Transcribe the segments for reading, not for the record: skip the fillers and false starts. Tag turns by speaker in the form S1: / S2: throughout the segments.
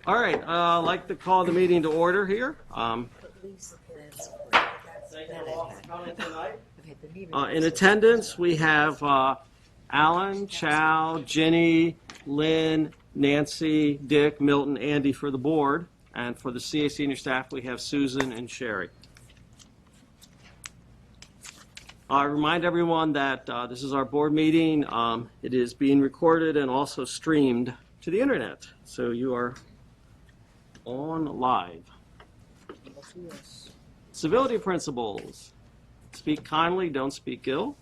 S1: All right, I'd like to call the meeting to order here. In attendance, we have Alan, Chow, Ginny, Lynn, Nancy, Dick, Milton, Andy for the board. And for the CA senior staff, we have Susan and Sherry. I remind everyone that this is our board meeting. It is being recorded and also streamed to the internet. So you are on live. Civility principles. Speak kindly, don't speak ill.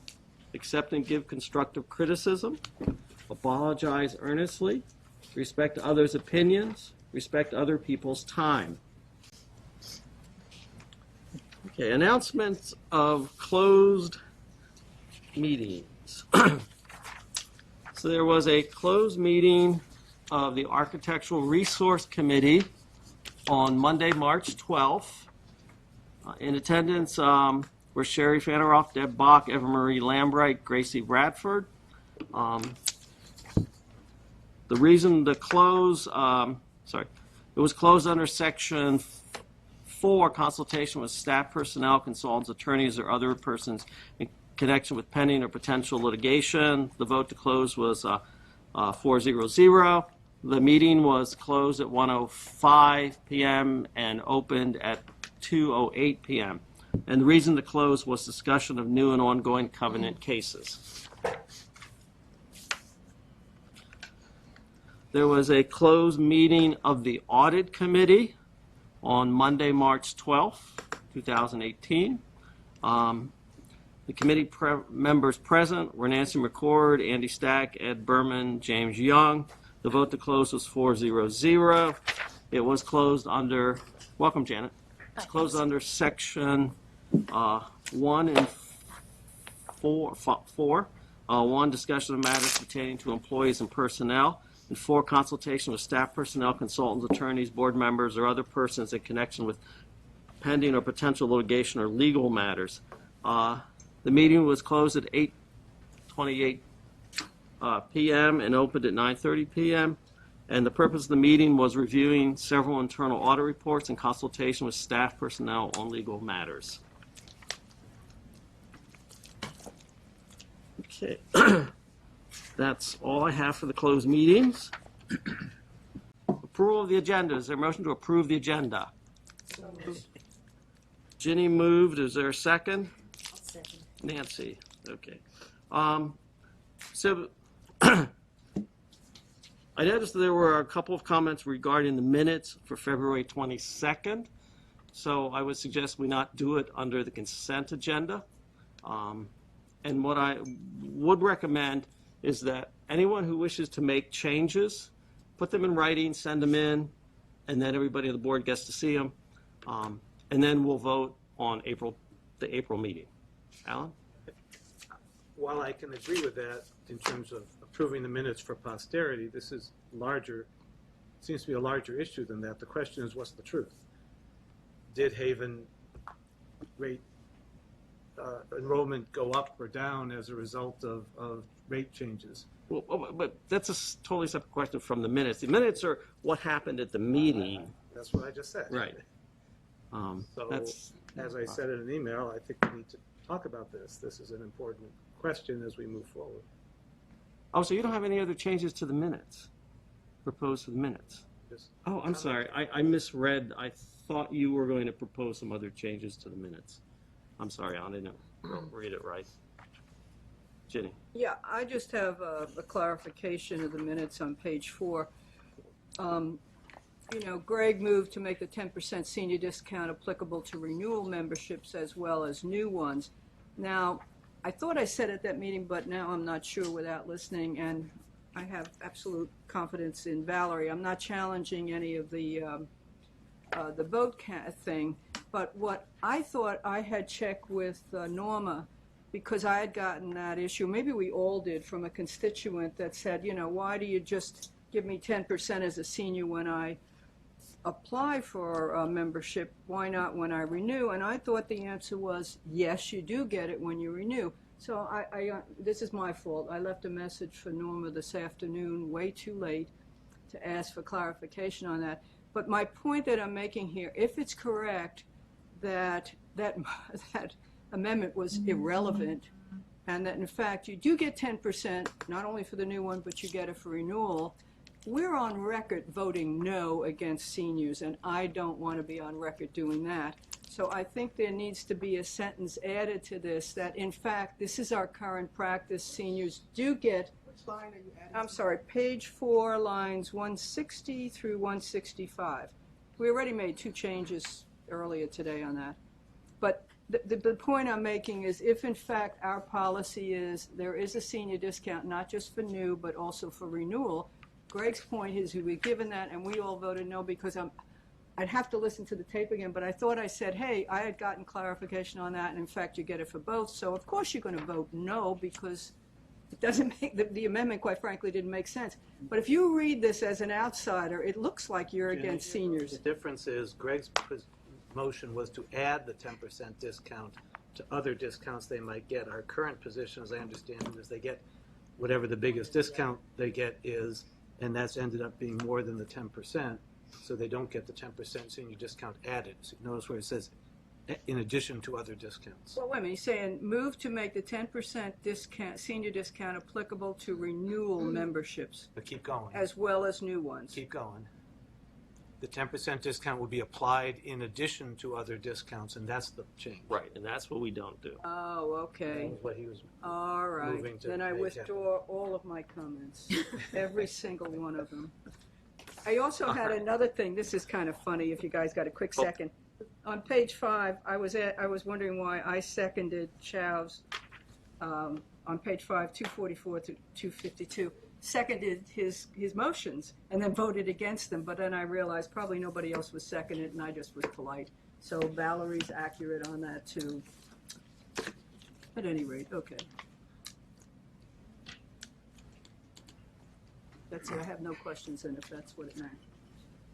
S1: Accept and give constructive criticism. Apologize earnestly. Respect others' opinions. Respect other people's time. Okay, announcements of closed meetings. So there was a closed meeting of the Architectural Resource Committee on Monday, March 12th. In attendance were Sherry Fanneroff, Deb Bach, Eva Marie Lambright, Gracie Bradford. The reason to close, it was closed under Section 4, consultation with staff, personnel, consultants, attorneys, or other persons in connection with pending or potential litigation. The vote to close was 4-0-0. The meeting was closed at 1:05 p.m. and opened at 2:08 p.m. And the reason to close was discussion of new and ongoing covenant cases. There was a closed meeting of the Audit Committee on Monday, March 12th, 2018. The committee members present were Nancy McCord, Andy Stack, Ed Berman, James Young. The vote to close was 4-0-0. It was closed under, welcome Janet, it's closed under Section 1 and 4. 1, discussion of matters pertaining to employees and personnel. And 4, consultation with staff, personnel, consultants, attorneys, board members, or other persons in connection with pending or potential litigation or legal matters. The meeting was closed at 8:28 p.m. and opened at 9:30 p.m. And the purpose of the meeting was reviewing several internal audit reports and consultation with staff, personnel on legal matters. Okay. That's all I have for the closed meetings. Approval of the agenda. Is there a motion to approve the agenda? Ginny moved. Is there a second? Second. Nancy. Okay. So I noticed there were a couple of comments regarding the minutes for February 22nd. So I would suggest we not do it under the consent agenda. And what I would recommend is that anyone who wishes to make changes, put them in writing, send them in, and then everybody on the board gets to see them. And then we'll vote on the April meeting. Alan?
S2: While I can agree with that in terms of approving the minutes for posterity, this is larger, seems to be a larger issue than that. The question is, what's the truth? Did Haven rate enrollment go up or down as a result of rate changes?
S1: Well, but that's a totally separate question from the minutes. The minutes are what happened at the meeting.
S2: That's what I just said.
S1: Right.
S2: So, as I said in an email, I think we need to talk about this. This is an important question as we move forward.
S1: Oh, so you don't have any other changes to the minutes, proposed to the minutes? Oh, I'm sorry. I misread. I thought you were going to propose some other changes to the minutes. I'm sorry, I didn't read it right. Ginny.
S3: Yeah, I just have a clarification of the minutes on page 4. Greg moved to make the 10% senior discount applicable to renewal memberships as well as new ones. Now, I thought I said at that meeting, but now I'm not sure without listening, and I have absolute confidence in Valerie. I'm not challenging any of the vote thing, but what I thought I had checked with Norma, because I had gotten that issue, maybe we all did, from a constituent that said, why do you just give me 10% as a senior when I apply for a membership? Why not when I renew? And I thought the answer was, yes, you do get it when you renew. So this is my fault. I left a message for Norma this afternoon, way too late, to ask for clarification on that. But my point that I'm making here, if it's correct that that amendment was irrelevant, and that in fact you do get 10%, not only for the new one, but you get it for renewal, we're on record voting no against seniors, and I don't want to be on record doing that. So I think there needs to be a sentence added to this that, in fact, this is our current practice. Seniors do get,
S4: Which line are you adding?
S3: I'm sorry, page 4, lines 160 through 165. We already made 2 changes earlier today on that. But the point I'm making is, if in fact our policy is there is a senior discount, not just for new, but also for renewal, Greg's point is we were given that and we all voted no because I'd have to listen to the tape again, but I thought I said, hey, I had gotten clarification on that, and in fact you get it for both. So of course you're going to vote no because it doesn't make, the amendment quite frankly didn't make sense. But if you read this as an outsider, it looks like you're against seniors.
S2: The difference is Greg's motion was to add the 10% discount to other discounts they might get. Our current position, as I understand it, is they get whatever the biggest discount they get is, and that's ended up being more than the 10%, so they don't get the 10% senior discount added. So notice where it says, in addition to other discounts.
S3: Well, wait a minute, he's saying move to make the 10% discount, senior discount applicable to renewal memberships
S2: But keep going.
S3: as well as new ones.
S2: Keep going. The 10% discount will be applied in addition to other discounts, and that's the change.
S1: Right, and that's what we don't do.
S3: Oh, okay.
S2: That was what he was.
S3: All right.
S2: Moving to
S3: Then I
S2: make
S3: withdraw all of my comments, every single one of them. I also had another thing. This is kind of funny if you guys got a quick second. On page 5, I was wondering why I seconded Chow's, on page 5, 244 to 252, seconded his motions and then voted against them. But then I realized probably nobody else was seconded and I just was polite. So Valerie's accurate on that too. At any rate, okay. That's it. I have no questions, and if that's what it meant,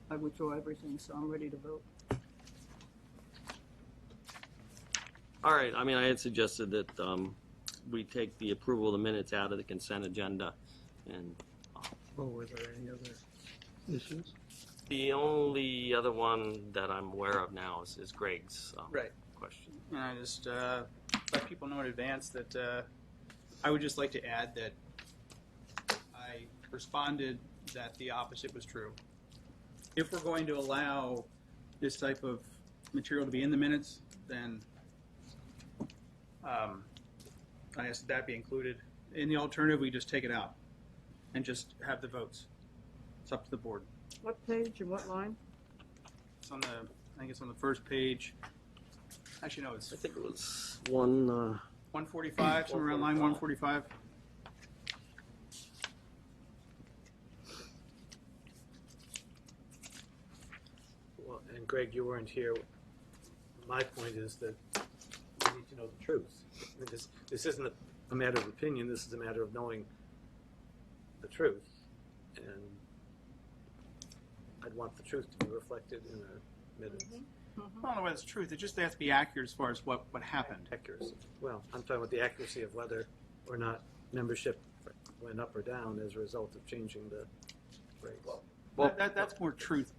S3: I withdraw everything, so I'm ready to vote.
S1: All right, I mean, I had suggested that we take the approval of the minutes out of the consent agenda, and
S4: Well, were there any other issues?
S1: the only other one that I'm aware of now is Greg's
S5: Right.
S1: question.
S5: And I just let people know in advance that I would just like to add that I responded that the opposite was true. If we're going to allow this type of material to be in the minutes, then I asked that be included. In the alternative, we just take it out and just have the votes. It's up to the board.
S3: What page and what line?
S5: It's on the, I think it's on the first page. Actually, no, it's
S1: I think it was one.
S5: 145, somewhere around line 145.
S2: Well, and Greg, you weren't here. My point is that we need to know the truth. I mean, this isn't a matter of opinion. This is a matter of knowing the truth. And I'd want the truth to be reflected in the minutes.
S5: I don't know whether it's truth. It just has to be accurate as far as what happened.
S2: Accuracy. Well, I'm talking about the accuracy of whether or not membership went up or down as a result of changing the rates.
S1: Well,
S5: That's more truth.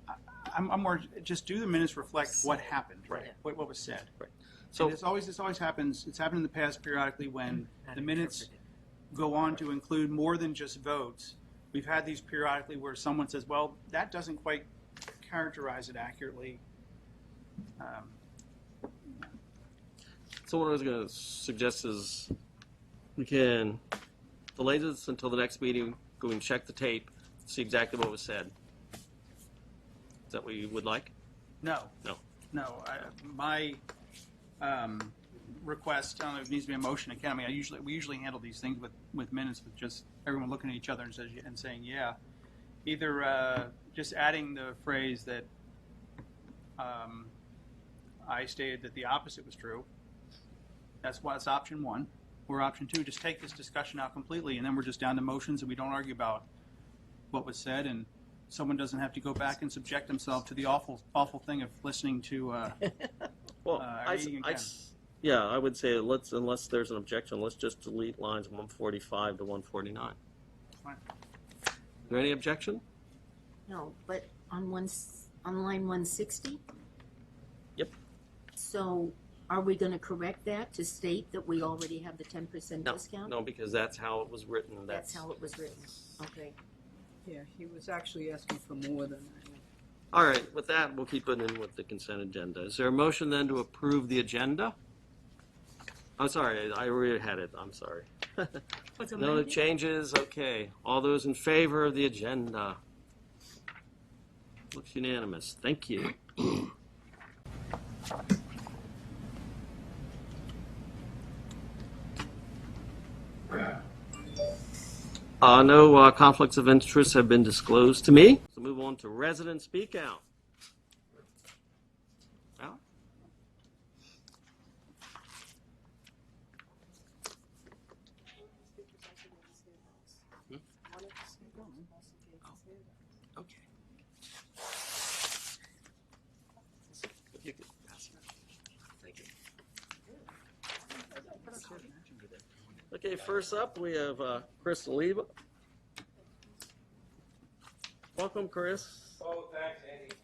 S5: I'm more just do the minutes reflect what happened,
S1: Right.
S5: What was said.
S1: So
S5: And this always happens. It's happened in the past periodically when the minutes go on to include more than just votes. We've had these periodically where someone says, "Well, that doesn't quite characterize it accurately."
S1: So what I was going to suggest is we can delay this until the next meeting, go and check the tape, see exactly what was said. Is that what you would like?
S5: No.
S1: No.
S5: No. My request, I don't know if it needs to be a motion again. I mean, we usually handle these things with minutes with just everyone looking at each other and saying, yeah. Either just adding the phrase that I stated that the opposite was true. That's option 1. Or option 2, just take this discussion out completely, and then we're just down to motions, and we don't argue about what was said, and someone doesn't have to go back and subject themselves to the awful thing of listening to
S1: Well,
S5: our meeting again.
S1: yeah, I would say unless there's an objection, let's just delete lines 145 to 149.
S5: Fine.
S1: Is there any objection?
S6: No, but on on line 160?
S1: Yep.
S6: So are we going to correct that to state that we already have the 10%
S1: No,
S6: discount?
S1: no, because that's how it was written.
S6: That's how it was written. Okay.
S3: Yeah, he was actually asking for more than that.
S1: All right, with that, we'll keep it in with the consent agenda. Is there a motion then to approve the agenda? I'm sorry, I already had it, I'm sorry.
S6: What's
S1: No
S6: amended?
S1: changes, okay. All those in favor of the agenda? Looks unanimous, thank you. No conflicts of interest have been disclosed to me. So move on to resident speak out. Al? Okay. You could pass it. Thank you. Okay, first up, we have Chris Oliva. Welcome, Chris.
S7: Oh, thanks, Andy.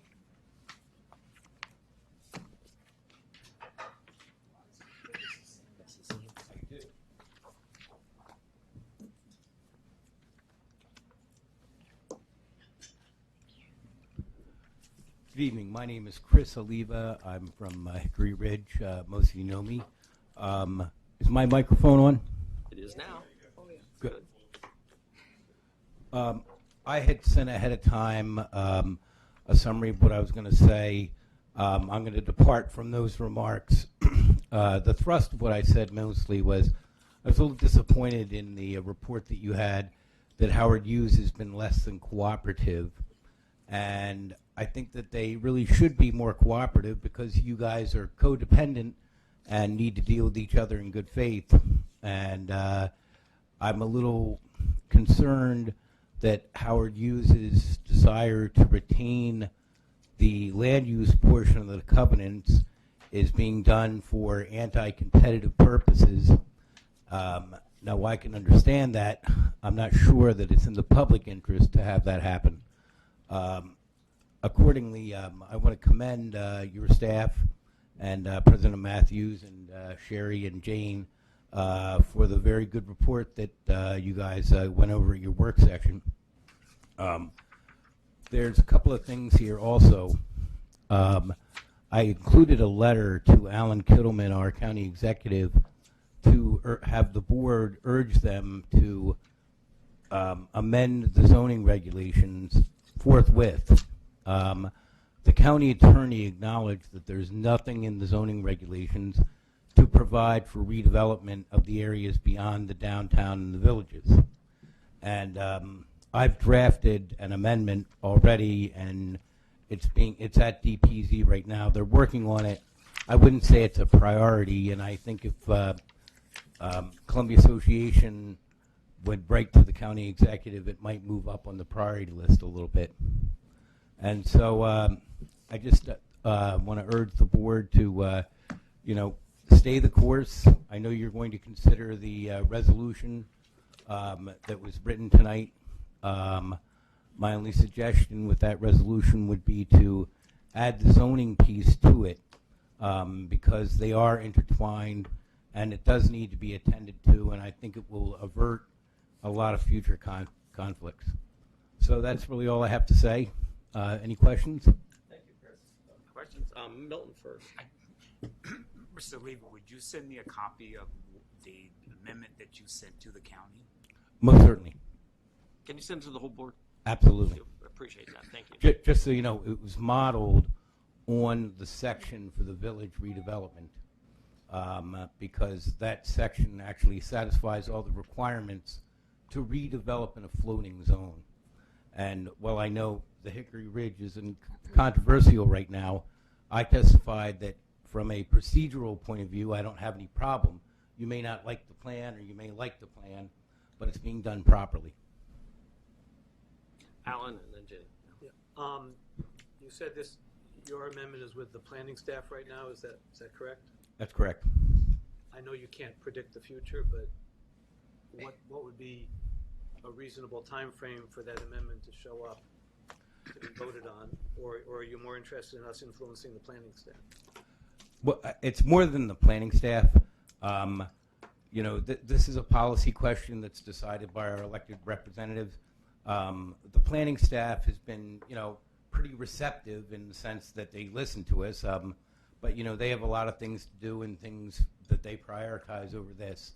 S8: Good evening. My name is Chris Oliva. I'm from Hickory Ridge. Most of you know me. Is my microphone on?
S1: It is now.
S8: Good. I had sent ahead of time a summary of what I was going to say. I'm going to depart from those remarks. The thrust of what I said mostly was I was a little disappointed in the report that you had that Howard Hughes has been less than cooperative. And I think that they really should be more cooperative because you guys are codependent and need to deal with each other in good faith. And I'm a little concerned that Howard Hughes' desire to retain the land use portion of the covenants is being done for anti-competitive purposes. Now, I can understand that. I'm not sure that it's in the public interest to have that happen. Accordingly, I want to commend your staff and President Matthews and Sherry and Jane for the very good report that you guys went over at your work session. There's a couple of things here also. I included a letter to Alan Kittleman, our county executive, to have the board urge them to amend the zoning regulations forthwith. The county attorney acknowledged that there's nothing in the zoning regulations to provide for redevelopment of the areas beyond the downtown and the villages. And I've drafted an amendment already, and it's at DPZ right now. They're working on it. I wouldn't say it's a priority, and I think if Columbia Association would break to the county executive, it might move up on the priority list a little bit. And so I just want to urge the board to, stay the course. I know you're going to consider the resolution that was written tonight. My only suggestion with that resolution would be to add the zoning piece to it because they are intertwined and it does need to be attended to, and I think it will avert a lot of future conflicts. So that's really all I have to say. Any questions?
S1: Thank you, Chris. Questions? Milton first.
S9: Mr. Lever, would you send me a copy of the amendment that you sent to the county?
S8: Most certainly.
S1: Can you send it to the whole board?
S8: Absolutely.
S1: I appreciate that. Thank you.
S8: Just so you know, it was modeled on the section for the village redevelopment because that section actually satisfies all the requirements to redevelop in a floating zone. And while I know the Hickory Ridge is controversial right now, I testified that from a procedural point of view, I don't have any problem. You may not like the plan or you may like the plan, but it's being done properly.
S1: Alan and then Jay.
S2: Yeah. You said your amendment is with the planning staff right now. Is that correct?
S8: That's correct.
S2: I know you can't predict the future, but what would be a reasonable time frame for that amendment to show up? to be voted on, or are you more interested in us influencing the planning staff?
S8: Well, it's more than the planning staff. This is a policy question that's decided by our elected representatives. The planning staff has been, pretty receptive in the sense that they listen to us, but, they have a lot of things to do and things that they prioritize over this.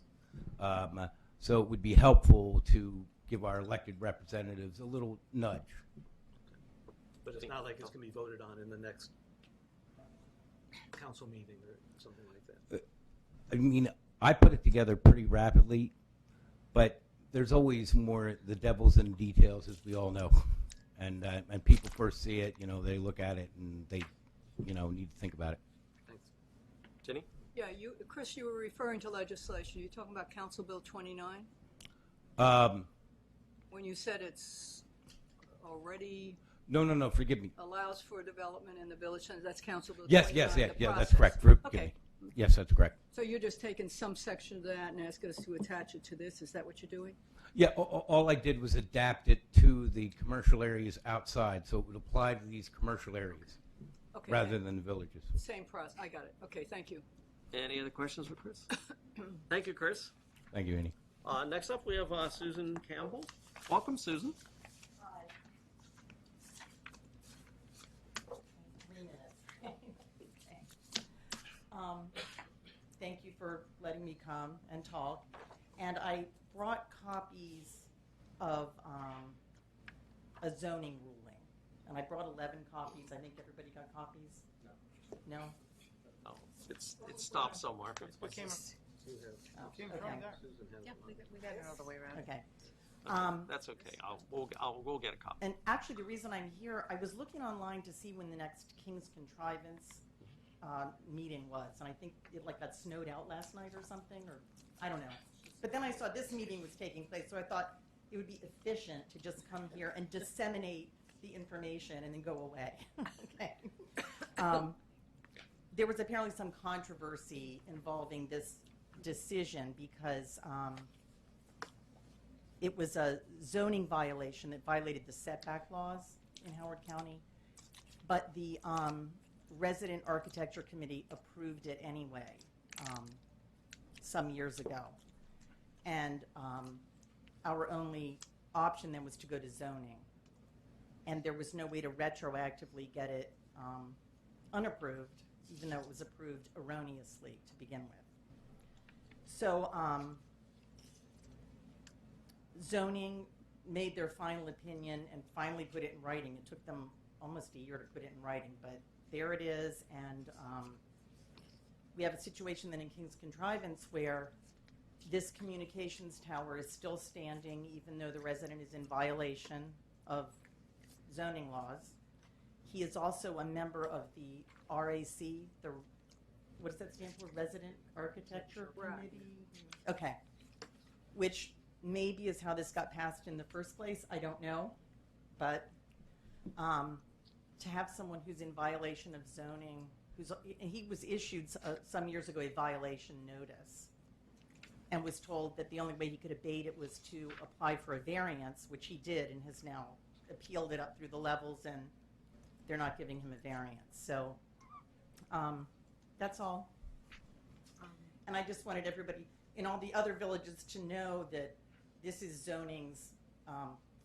S8: So it would be helpful to give our elected representatives a little nudge.
S2: But it's not like it's going to be voted on in the next council meeting or something like that.
S8: I mean, I put it together pretty rapidly, but there's always more, the devil's in the details, as we all know. And people first see it, they look at it and they, need to think about it.
S2: Thanks.
S1: Jenny?
S3: Yeah, Chris, you were referring to legislation. You're talking about Council Bill 29? When you said it's already
S8: No, forgive me.
S3: allows for development in the village center, that's Council Bill
S8: Yes,
S3: 29?
S8: yes,
S3: the
S8: that's
S3: process.
S8: correct. Forgive
S3: Okay.
S8: me. Yes, that's correct.
S3: So you're just taking some section of that and asking us to attach it to this? Is that what you're doing?
S8: Yeah, all I did was adapt it to the commercial areas outside, so it would apply to these commercial areas
S3: Okay.
S8: rather than the villages.
S3: Same process. I got it. Okay, thank you.
S1: Any other questions for Chris? Thank you, Chris.
S8: Thank you, Annie.
S1: Next up, we have Susan Campbell. Welcome, Susan.
S7: Thank you for letting me come and talk. And I brought copies of a zoning ruling. And I brought 11 copies. I think everybody got copies? No?
S1: Oh, it stopped somewhere.
S5: What came
S2: You have,
S5: came
S7: okay.
S5: from there?
S2: Susan has
S6: Yeah,
S2: one.
S6: we got it all the way around.
S7: Okay.
S1: That's okay. We'll get a copy.
S7: And actually, the reason I'm here, I was looking online to see when the next King's Contrivance meeting was, and I think it got snowed out last night or something, or I don't know. But then I saw this meeting was taking place, so I thought it would be efficient to just come here and disseminate the information and then go away. Okay. There was apparently some controversy involving this decision because it was a zoning violation that violated the setback laws in Howard County, but the Resident Architecture Committee approved it anyway some years ago. And our only option then was to go to zoning. And there was no way to retroactively get it unapproved, even though it was approved erroneously to begin with. So zoning made their final opinion and finally put it in writing. It took them almost a year to put it in writing, but there it is. And we have a situation then in King's Contrivance where this communications tower is still standing even though the resident is in violation of zoning laws. He is also a member of the RAC, what does that stand for? Resident Architecture Committee? Okay. Which maybe is how this got passed in the first place. I don't know. But to have someone who's in violation of zoning, he was issued some years ago a violation notice and was told that the only way he could abate it was to apply for a variance, which he did and has now appealed it up through the levels, and they're not giving him a variance. So that's all. And I just wanted everybody in all the other villages to know that this is zoning's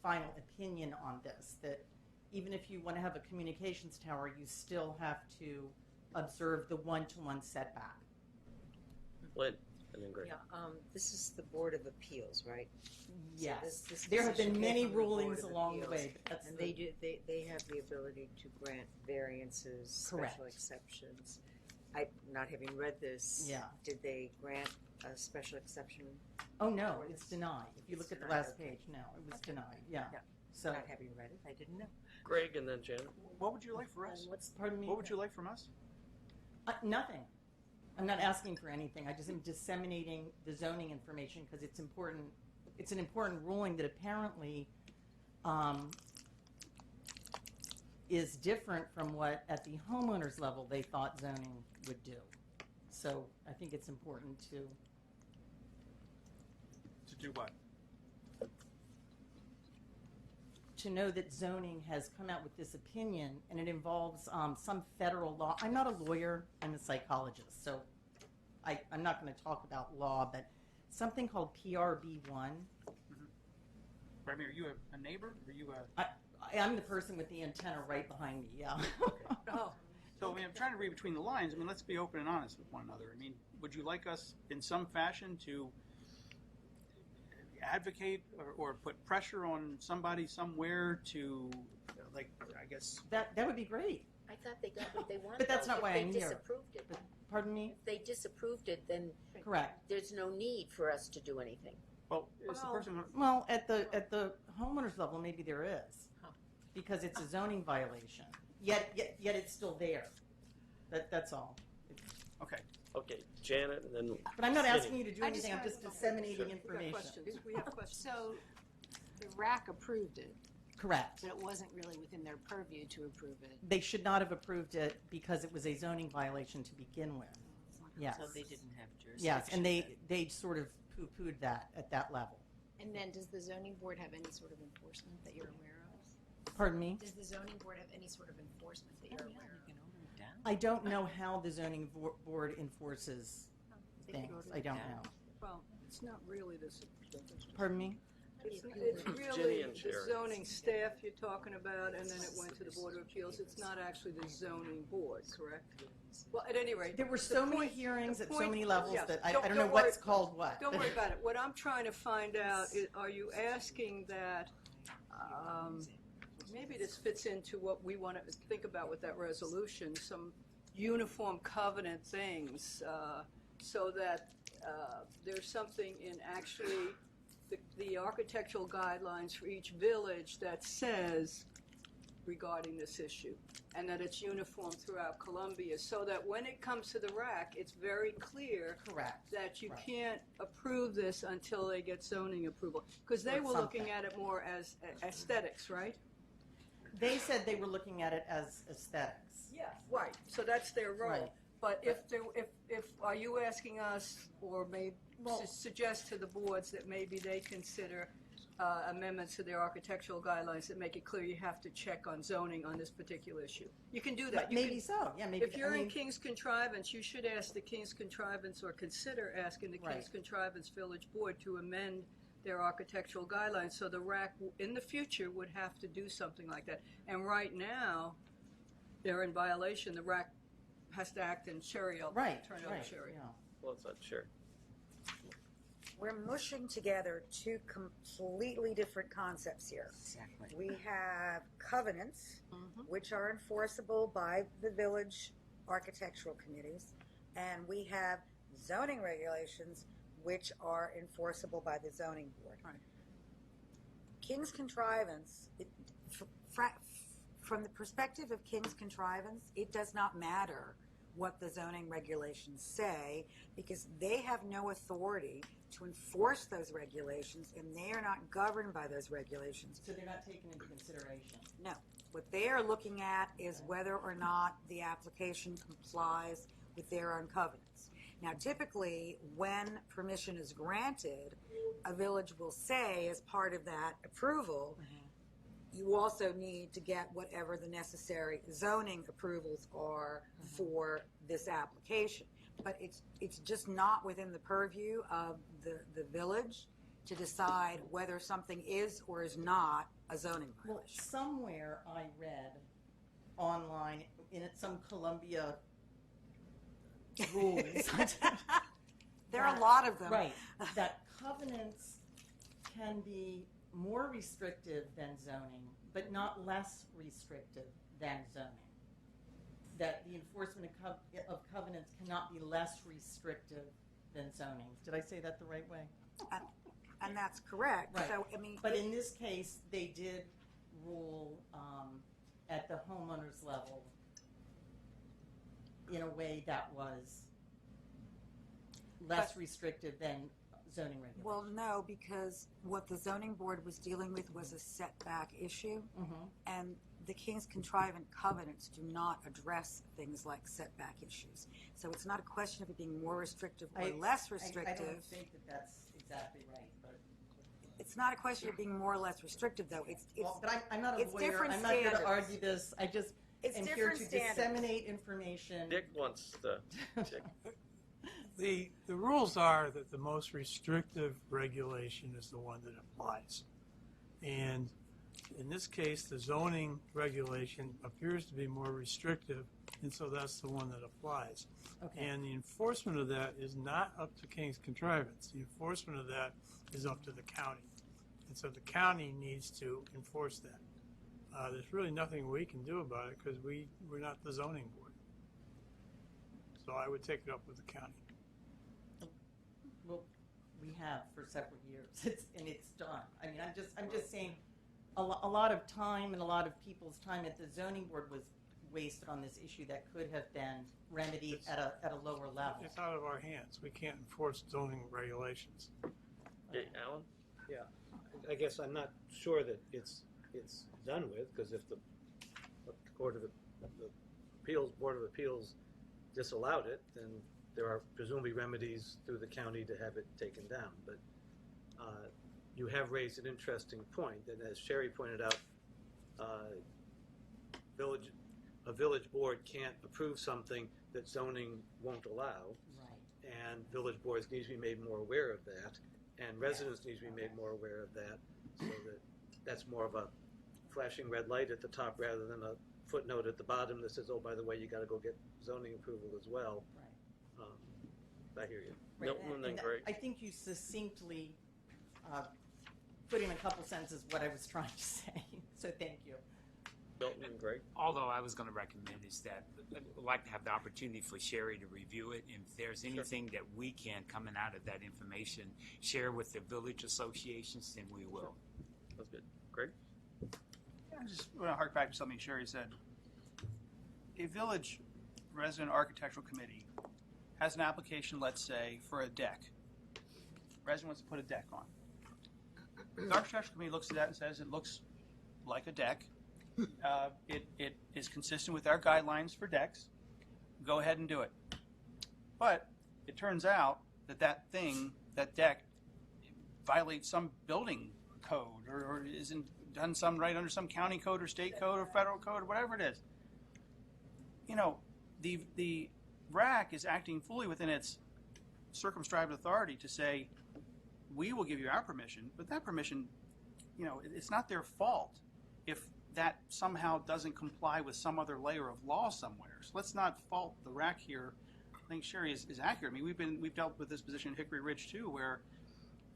S7: final opinion on this, that even if you want to have a communications tower, you still have to observe the one-to-one setback.
S1: Lynn, and then Greg.
S10: Yeah, this is the Board of Appeals, right?
S7: Yes.
S10: this
S7: There have been
S10: decision
S7: many
S10: came from the Board
S7: rulings
S10: of
S7: along the
S10: Appeals,
S7: way, but that's
S10: And
S7: the,
S10: they have the ability to grant variances,
S7: Correct.
S10: special exceptions. Not having read this,
S7: Yeah.
S10: did they grant a special exception?
S7: oh no,
S10: for
S7: it's
S10: this?
S7: denied. If you
S10: It's
S7: look at the
S10: denied,
S7: last
S10: okay.
S7: page, no, it was
S10: Okay.
S7: denied, yeah.
S10: Yeah.
S7: So,
S10: Not having read it, I didn't know.
S1: Greg, and then Janet.
S5: What would you like for us?
S7: pardon me?
S5: What would you like from us?
S7: Nothing. I'm not asking for anything. I just am disseminating the zoning information because it's important. It's an important ruling that apparently is different from what at the homeowners level they thought zoning would do. So I think it's important to,
S5: To do what?
S7: to know that zoning has come out with this opinion, and it involves some federal law. I'm not a lawyer, I'm a psychologist, so I'm not going to talk about law, but something called PRB1.
S5: Remy, are you a neighbor? Are you a?
S7: I'm the person with the antenna right behind me, yeah.
S3: Oh,
S5: So, I mean, I'm trying to read between the lines. I mean, let's be open and honest with one another. I mean, would you like us in some fashion to advocate or put pressure on somebody somewhere to, like, I guess?
S7: That would be great.
S6: I thought they got what they wanted.
S7: But that's not
S6: If
S7: why
S6: they
S7: I'm here.
S6: disapproved it.
S7: Pardon me?
S6: If they disapproved it, then
S7: Correct.
S6: there's no need for us to do anything.
S5: Well, is the person?
S7: Well, at the homeowners level, maybe there is, because it's a zoning violation. Yet it's still there. That's all.
S1: Okay, Janet, and then.
S7: But I'm not
S1: Cindy.
S7: asking you to do
S11: I just
S7: anything. I'm
S11: wanted
S7: just
S11: to-
S7: disseminating
S3: we got
S7: information.
S3: questions. We have questions.
S11: So the RAC approved it,
S7: Correct.
S11: but it wasn't really within their purview to approve it.
S7: They should not have approved it because it was a zoning violation to begin with. Yes.
S10: So they didn't have jurisdiction.
S7: Yes, and they sort of poo-pooed that at that level.
S11: And then does the zoning board have any sort of enforcement that you're aware of?
S7: Pardon me?
S11: Does the zoning board have any sort of enforcement that you're aware of?
S7: I don't know how the zoning board enforces
S11: They could
S7: things.
S11: order
S7: I
S11: it
S7: don't
S11: down.
S7: know.
S3: Well, it's not really this.
S7: Pardon me?
S3: It's
S1: Jenny
S3: really
S1: and
S3: the
S1: Sherry.
S3: zoning staff you're talking about, and then it went to the Board of Appeals. It's not actually the zoning board, correct? Well, at any rate.
S7: There were
S3: the
S7: so many
S3: point-
S7: hearings
S3: the
S7: at so
S3: point-
S7: many levels
S3: yeah,
S7: that I don't know
S3: worry-
S7: what's called what.
S3: Don't worry about it. What I'm trying to find out is, are you asking that, maybe this fits into what we want to think about with that resolution, some uniform covenant things, so that there's something in actually the architectural guidelines for each village that says regarding this issue, and that it's uniform throughout Columbia, so that when it comes to the RAC, it's very clear
S7: Correct.
S3: that you
S7: Right.
S3: can't approve this until they get zoning approval. Because they
S7: Or
S3: were looking
S7: something.
S3: at it more as aesthetics, right?
S7: They said they were looking at it as aesthetics.
S3: Yes. Right, so that's their role.
S7: Right.
S3: But if are you asking us, or may suggest to the boards that maybe they consider amendments to their architectural guidelines that make it clear you have to check on zoning on this particular issue? You can do that.
S7: But
S3: You
S7: maybe
S3: can-
S7: so. Yeah, maybe.
S3: If you're in King's Contrivance, you should ask the King's Contrivance, or consider asking the King's
S7: Right.
S3: Contrivance Village Board to amend their architectural guidelines, so the RAC in the future would have to do something like that. And right now, they're in violation. The RAC has to act in Sherry. I'll
S7: Right.
S3: turn it over
S7: Right.
S3: to Sherry.
S7: Yeah.
S1: Well, it's not sure.
S12: We're mushing together two completely different concepts here.
S10: Exactly.
S12: We have covenants, which are enforceable by the village architectural committees, and we have zoning regulations, which are enforceable by the zoning board.
S3: Right.
S12: King's Contrivance, from the perspective of King's Contrivance, it does not matter what the zoning regulations say, because they have no authority to enforce those regulations, and they are not governed by those regulations.
S7: So they're not taken into consideration.
S12: No. What they are looking at is whether or not the application complies with their own covenants. Now, typically, when permission is granted, a village will say, as part of that approval, you also need to get whatever the necessary zoning approvals are for this application. But it's just not within the purview of the village to decide whether something is or is not a zoning
S7: Well,
S12: violation.
S7: somewhere I read online in some Columbia rules.
S12: There are a lot of them.
S7: Right. That covenants can be more restrictive than zoning, but not less restrictive than zoning. That the enforcement of covenants cannot be less restrictive than zoning. Did I say that the right way?
S12: And that's correct.
S7: Right.
S12: So, I mean,
S7: But in this case, they did rule at the homeowners level in a way that was less restrictive than zoning regulations.
S12: well, no, because what the zoning board was dealing with was a setback issue, and the King's Contrivant covenants do not address things like setback issues. So it's not a question of it being more restrictive or less
S7: I
S12: restrictive.
S7: don't think that that's exactly right, but
S12: it's not a question of being more or less restrictive, though. It's
S7: Well, but I'm not a
S12: it's
S7: lawyer.
S12: different
S7: I'm not here to
S12: standards.
S7: argue this. I just
S12: It's
S7: am here
S12: different
S7: to
S12: standards.
S7: disseminate information.
S1: Dick wants to.
S4: The rules are that the most restrictive regulation is the one that applies. And in this case, the zoning regulation appears to be more restrictive, and so that's the one that applies.
S7: Okay.
S4: And the enforcement of that is not up to King's Contrivance. The enforcement of that is up to the county. And so the county needs to enforce that. There's really nothing we can do about it because we're not the zoning board. So I would take it up with the county.
S7: Well, we have for several years, it's done. I mean, I'm just saying, a lot of time and a lot of people's time at the zoning board was wasted on this issue that could have been remedied at a lower level.
S4: It's out of our hands. We can't enforce zoning regulations.
S1: Okay, Alan?
S2: Yeah, I guess I'm not sure that it's done with, because if the Board of Appeals disallowed it, then there are presumably remedies through the county to have it taken down. But you have raised an interesting point, and as Sherry pointed out, a village board can't approve something that zoning won't allow,
S7: Right.
S2: and village boards need to be made more aware of that, and residents need to be made more aware of that, so that that's more of a flashing red light at the top rather than a footnote at the bottom that says, oh, by the way, you got to go get zoning approval as well.
S7: Right.
S2: I hear you.
S7: Right.
S1: Milton and Greg.
S7: I think you succinctly put in a couple sentences what I was trying to say. So thank you.
S1: Milton and Greg?
S9: Although I was going to recommend is that I'd like to have the opportunity for Sherry to review it. And if there's anything that we can, coming out of that information, share with the village associations, then we will.
S1: That's good. Greg?
S5: I just want to hark back to something Sherry said. A village resident architectural committee has an application, let's say, for a deck. Resident wants to put a deck on. The architectural committee looks at that and says it looks like a deck. It is consistent with our guidelines for decks. Go ahead and do it. But it turns out that that deck violates some building code or isn't done some right under some county code or state code or federal code or whatever it is. You know, the RAC is acting fully within its circumscribed authority to say, we will give you our permission, but that permission, you know, it's not their fault if that somehow doesn't comply with some other layer of law somewhere. So let's not fault the RAC here. I think Sherry is accurate. I mean, we've dealt with this position in Hickory Ridge too, where,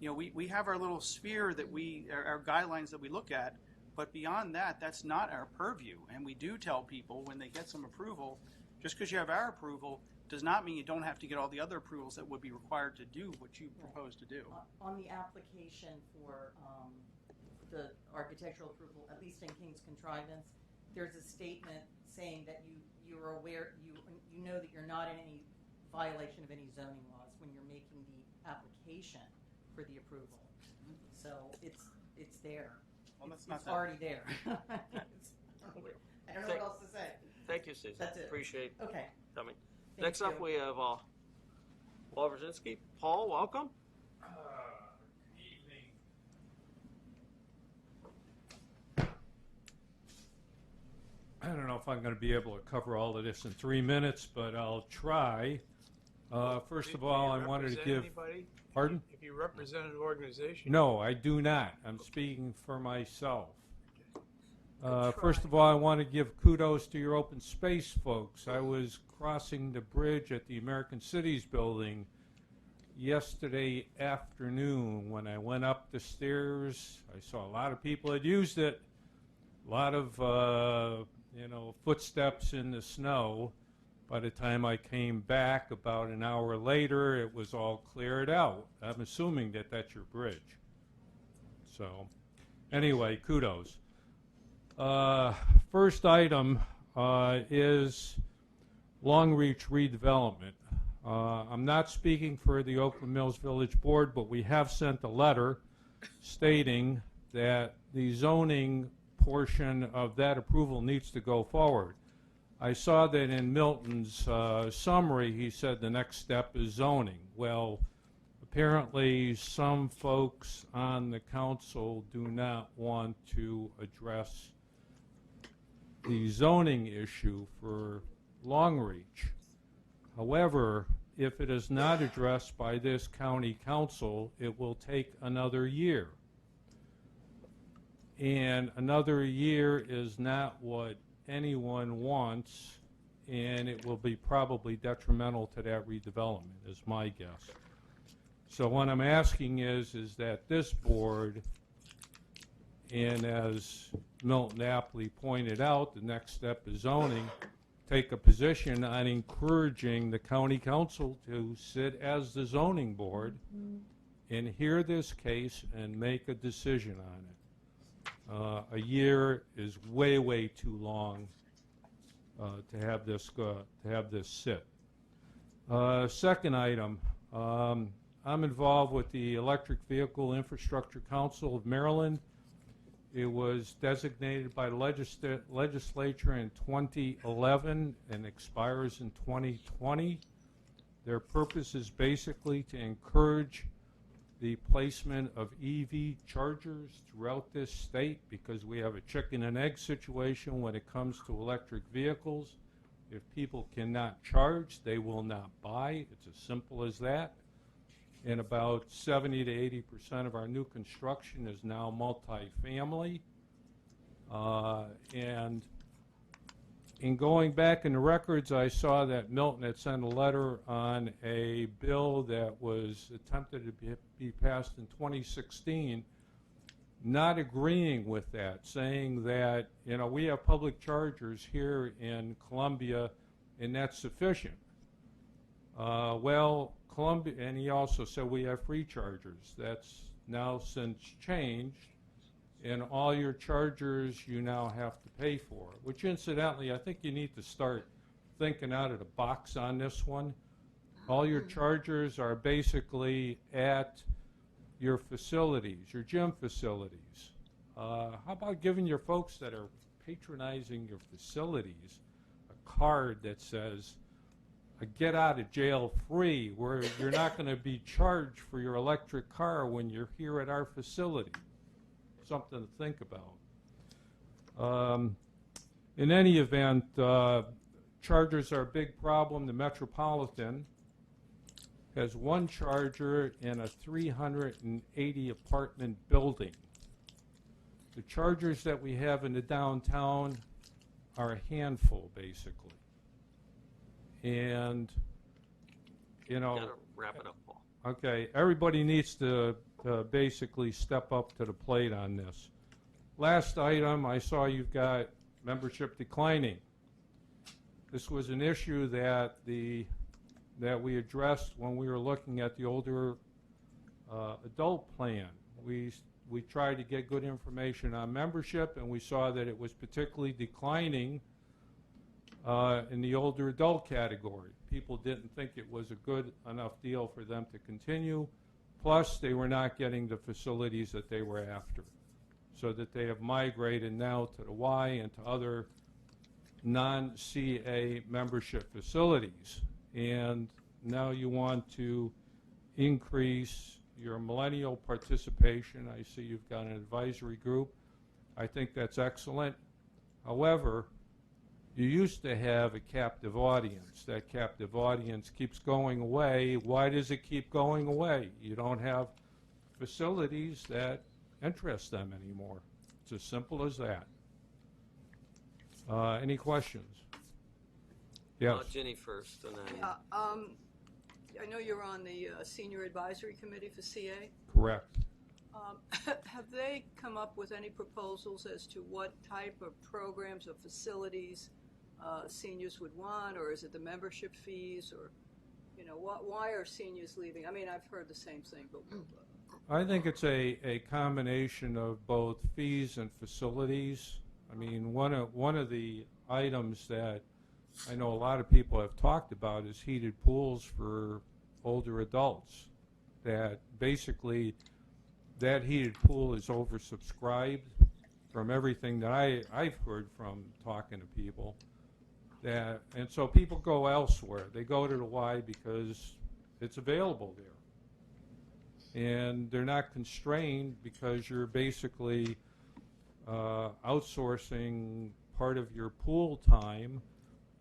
S5: you know, we have our little sphere that our guidelines that we look at, but beyond that, that's not our purview. And we do tell people when they get some approval, just because you have our approval does not mean you don't have to get all the other approvals that would be required to do what you propose to do.
S7: On the application for the architectural approval, at least in King's Contrivance, there's a statement saying that you're aware, you know that you're not in any violation of any zoning laws when you're making the application for the approval. So it's there.
S5: Well, that's
S7: It's
S5: not that.
S7: already there. I don't know what else to say.
S1: Thank you, Susan.
S7: That's it.
S1: Appreciate
S7: Okay.
S1: coming.
S7: Thank
S1: Next up,
S7: you.
S1: we have Paul Brzezinski. Paul, welcome.
S13: Evening. I don't know if I'm going to be able to cover all of this in 3 minutes, but I'll try. First of all, I wanted to give...
S4: Anybody?
S13: Pardon?
S4: If you represent an organization.
S13: No, I do not. I'm speaking for myself. First of all, I want to give kudos to your open space folks. I was crossing the bridge at the American Cities building yesterday afternoon. When I went up the stairs, I saw a lot of people had used it. A lot of, footsteps in the snow. By the time I came back about an hour later, it was all cleared out. I'm assuming that that's your bridge. So, anyway, kudos. First item is Long Reach redevelopment. I'm not speaking for the Oakland Mills Village Board, but we have sent a letter stating that the zoning portion of that approval needs to go forward. I saw that in Milton's summary, he said the next step is zoning. Well, apparently some folks on the council do not want to address the zoning issue for Long Reach. However, if it is not addressed by this county council, it will take another year. And another year is not what anyone wants, and it will be probably detrimental to that redevelopment, is my guess. So what I'm asking is that this board, and as Milton aptly pointed out, the next step is zoning, take a position on encouraging the county council to sit as the zoning board and hear this case and make a decision on it. A year is way, way too long to have this sit. Second item, I'm involved with the Electric Vehicle Infrastructure Council of Maryland. It was designated by the legislature in 2011 and expires in 2020. Their purpose is basically to encourage the placement of EV chargers throughout this state, because we have a chicken and egg situation when it comes to electric vehicles. If people cannot charge, they will not buy. It's as simple as that. And about 70 to 80% of our new construction is now multifamily. And in going back in the records, I saw that Milton had sent a letter on a bill that was attempted to be passed in 2016, not agreeing with that, saying that, you know, we have public chargers here in Columbia, and that's sufficient. Well, Columbia, and he also said we have free chargers. That's now since changed, and all your chargers you now have to pay for, which incidentally, I think you need to start thinking out of the box on this one. All your chargers are basically at your facilities, your gym facilities. How about giving your folks that are patronizing your facilities a card that says, get out of jail free, where you're not going to be charged for your electric car when you're here at our facility? Something to think about. In any event, chargers are a big problem. The Metropolitan has one charger in a 380 apartment building. The chargers that we have in the downtown are a handful, basically. And, you know,
S1: Gotta wrap it up, Paul.
S13: okay, everybody needs to basically step up to the plate on this. Last item, I saw you've got membership declining. This was an issue that we addressed when we were looking at the older adult plan. We tried to get good information on membership, and we saw that it was particularly declining in the older adult category. People didn't think it was a good enough deal for them to continue. Plus, they were not getting the facilities that they were after, so that they have migrated now to the Y and to other non-CA membership facilities. And now you want to increase your millennial participation. I see you've got an advisory group. I think that's excellent. However, you used to have a captive audience. That captive audience keeps going away. Why does it keep going away? You don't have facilities that interest them anymore. It's as simple as that. Any questions? Yes.
S1: Ginny first, and then
S3: I know you're on the Senior Advisory Committee for CA.
S13: Correct.
S3: Have they come up with any proposals as to what type of programs or facilities seniors would want, or is it the membership fees, or, you know, why are seniors leaving? I mean, I've heard the same thing, but
S13: I think it's a combination of both fees and facilities. I mean, one of the items that I know a lot of people have talked about is heated pools for older adults. That basically that heated pool is oversubscribed from everything that I've heard from talking to people. And so people go elsewhere. They go to the Y because it's available there. and they're not constrained because you're basically outsourcing part of your pool time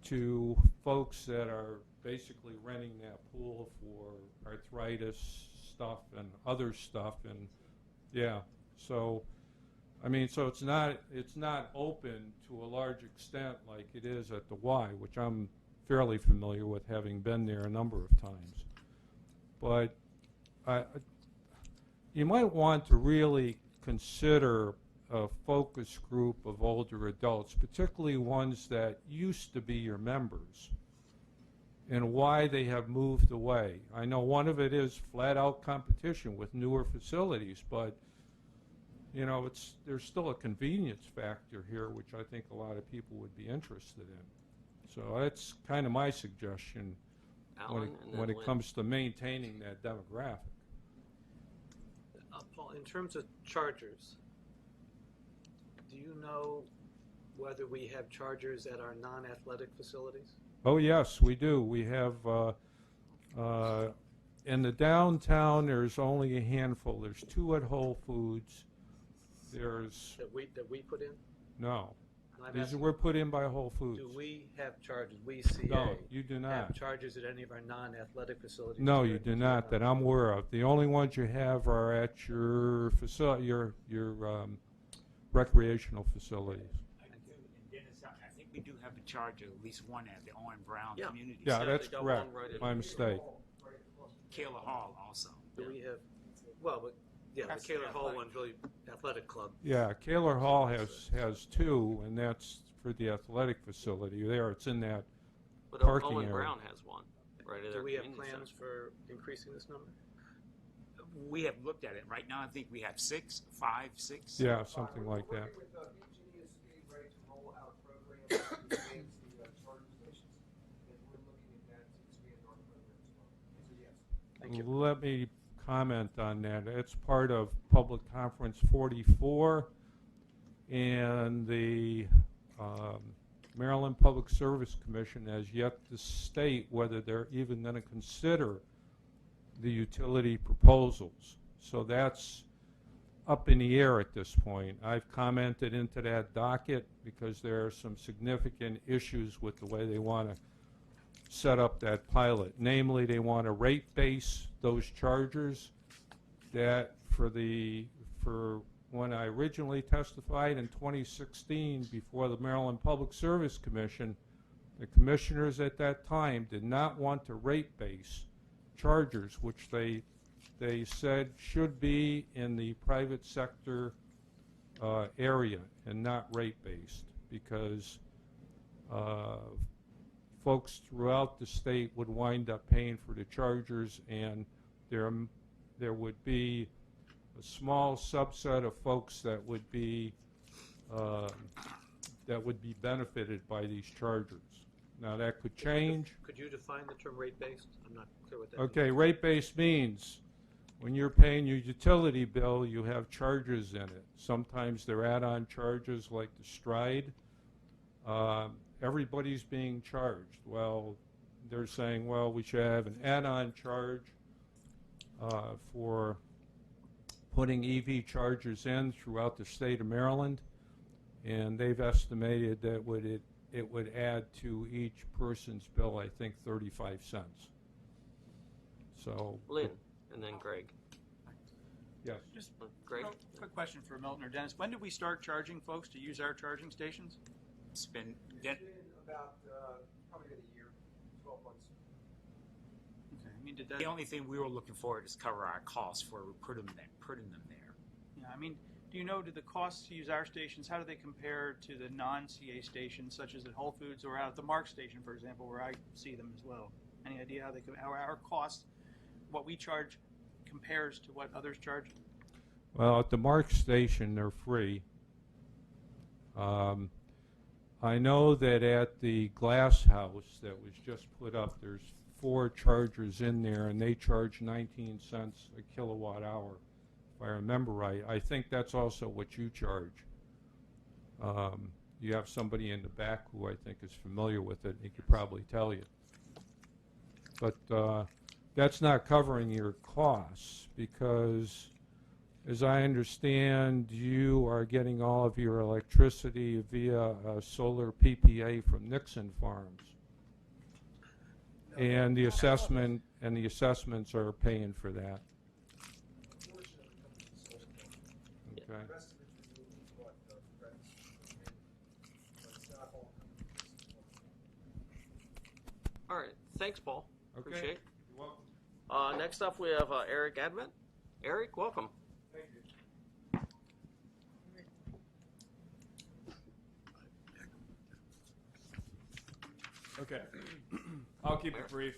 S13: to folks that are basically renting that pool for arthritis stuff and other stuff, and yeah, so I mean, so it's not open to a large extent like it is at the Y, which I'm fairly familiar with, having been there a number of times. But you might want to really consider a focus group of older adults, particularly ones that used to be your members, and why they have moved away. I know one of it is flat-out competition with newer facilities, but you know, there's still a convenience factor here, which I think a lot of people would be interested in. So that's kind of my suggestion when it comes to maintaining that demographic.
S2: Paul, in terms of chargers, do you know whether we have chargers at our non-athletic facilities?
S13: Oh, yes, we do. We have, in the downtown, there's only a handful. There's 2 at Whole Foods. There's...
S2: That we put in?
S13: No.
S2: I'm
S13: These
S2: asking,
S13: were put in by Whole Foods.
S2: do we have chargers, we CA,
S13: No, you do not.
S2: have chargers at any of our non-athletic facilities?
S13: No, you do not, that I'm aware of. The only ones you have are at your facility, your recreational facilities.
S9: I think we do have a charger, at least one at the Owen Brown Community
S13: Yeah,
S9: Center.
S13: that's correct. My mistake.
S9: Kayla Hall also.
S2: Do we have, well, but, yeah, the Kaler Hall one's really athletic club.
S13: Yeah, Kaler Hall has 2, and that's for the athletic facility. There, it's in that
S1: But
S13: parking
S1: Owen
S13: area.
S1: Brown has one, right at
S2: Do
S1: their
S2: we have
S1: community
S2: plans
S1: center.
S2: for increasing this number?
S9: We have looked at it. Right now, I think we have 6, 5, 6.
S13: Yeah, something like that.
S2: Thank you.
S13: Let me comment on that. It's part of Public Conference 44, and the Maryland Public Service Commission has yet to state whether they're even going to consider the utility proposals. So that's up in the air at this point. I've commented into that docket because there are some significant issues with the way they want to set up that pilot. Namely, they want to rate base those chargers that for when I originally testified in 2016 before the Maryland Public Service Commission, the commissioners at that time did not want to rate base chargers, which they said should be in the private sector area and not rate based, because folks throughout the state would wind up paying for the chargers, and there would be a small subset of folks that would be benefited by these chargers. Now that could change.
S2: Could you define the term rate-based? I'm not clear what that means.
S13: Okay, rate-based means when you're paying your utility bill, you have charges in it. Sometimes they're add-on charges like the Stride. Everybody's being charged. Well, they're saying, well, we should have an add-on charge for putting EV chargers in throughout the state of Maryland, and they've estimated that it would add to each person's bill, I think, 35 cents. So,
S1: Lynn, and then Greg.
S13: yes.
S5: Just
S1: Greg?
S5: a quick question for Milton or Dennis. When did we start charging folks to use our charging stations?
S9: It's been
S14: About probably been a year, 12 months.
S5: Okay. I mean, did that?
S9: the only thing we were looking for is cover our costs for putting them there.
S5: Yeah. I mean, do you know, do the costs to use our stations, how do they compare to the non-CA stations, such as at Whole Foods or out at the Mark station, for example, where I see them as well? Any idea how our cost, what we charge, compares to what others charge?
S13: Well, at the Mark station, they're free. I know that at the Glass House that was just put up, there's 4 chargers in there, and they charge 19 cents a kilowatt hour, if I remember right. I think that's also what you charge. You have somebody in the back who I think is familiar with it, and he could probably tell you. But that's not covering your costs because, as I understand, you are getting all of your electricity via a solar PPA from Nixon Farms. And the assessments are paying for that. Okay.
S1: All right, thanks, Paul.
S13: Okay.
S1: Appreciate it.
S13: You're welcome.
S1: Next up, we have Eric Edmond. Eric, welcome.
S14: Thank you.
S15: Okay, I'll keep it brief.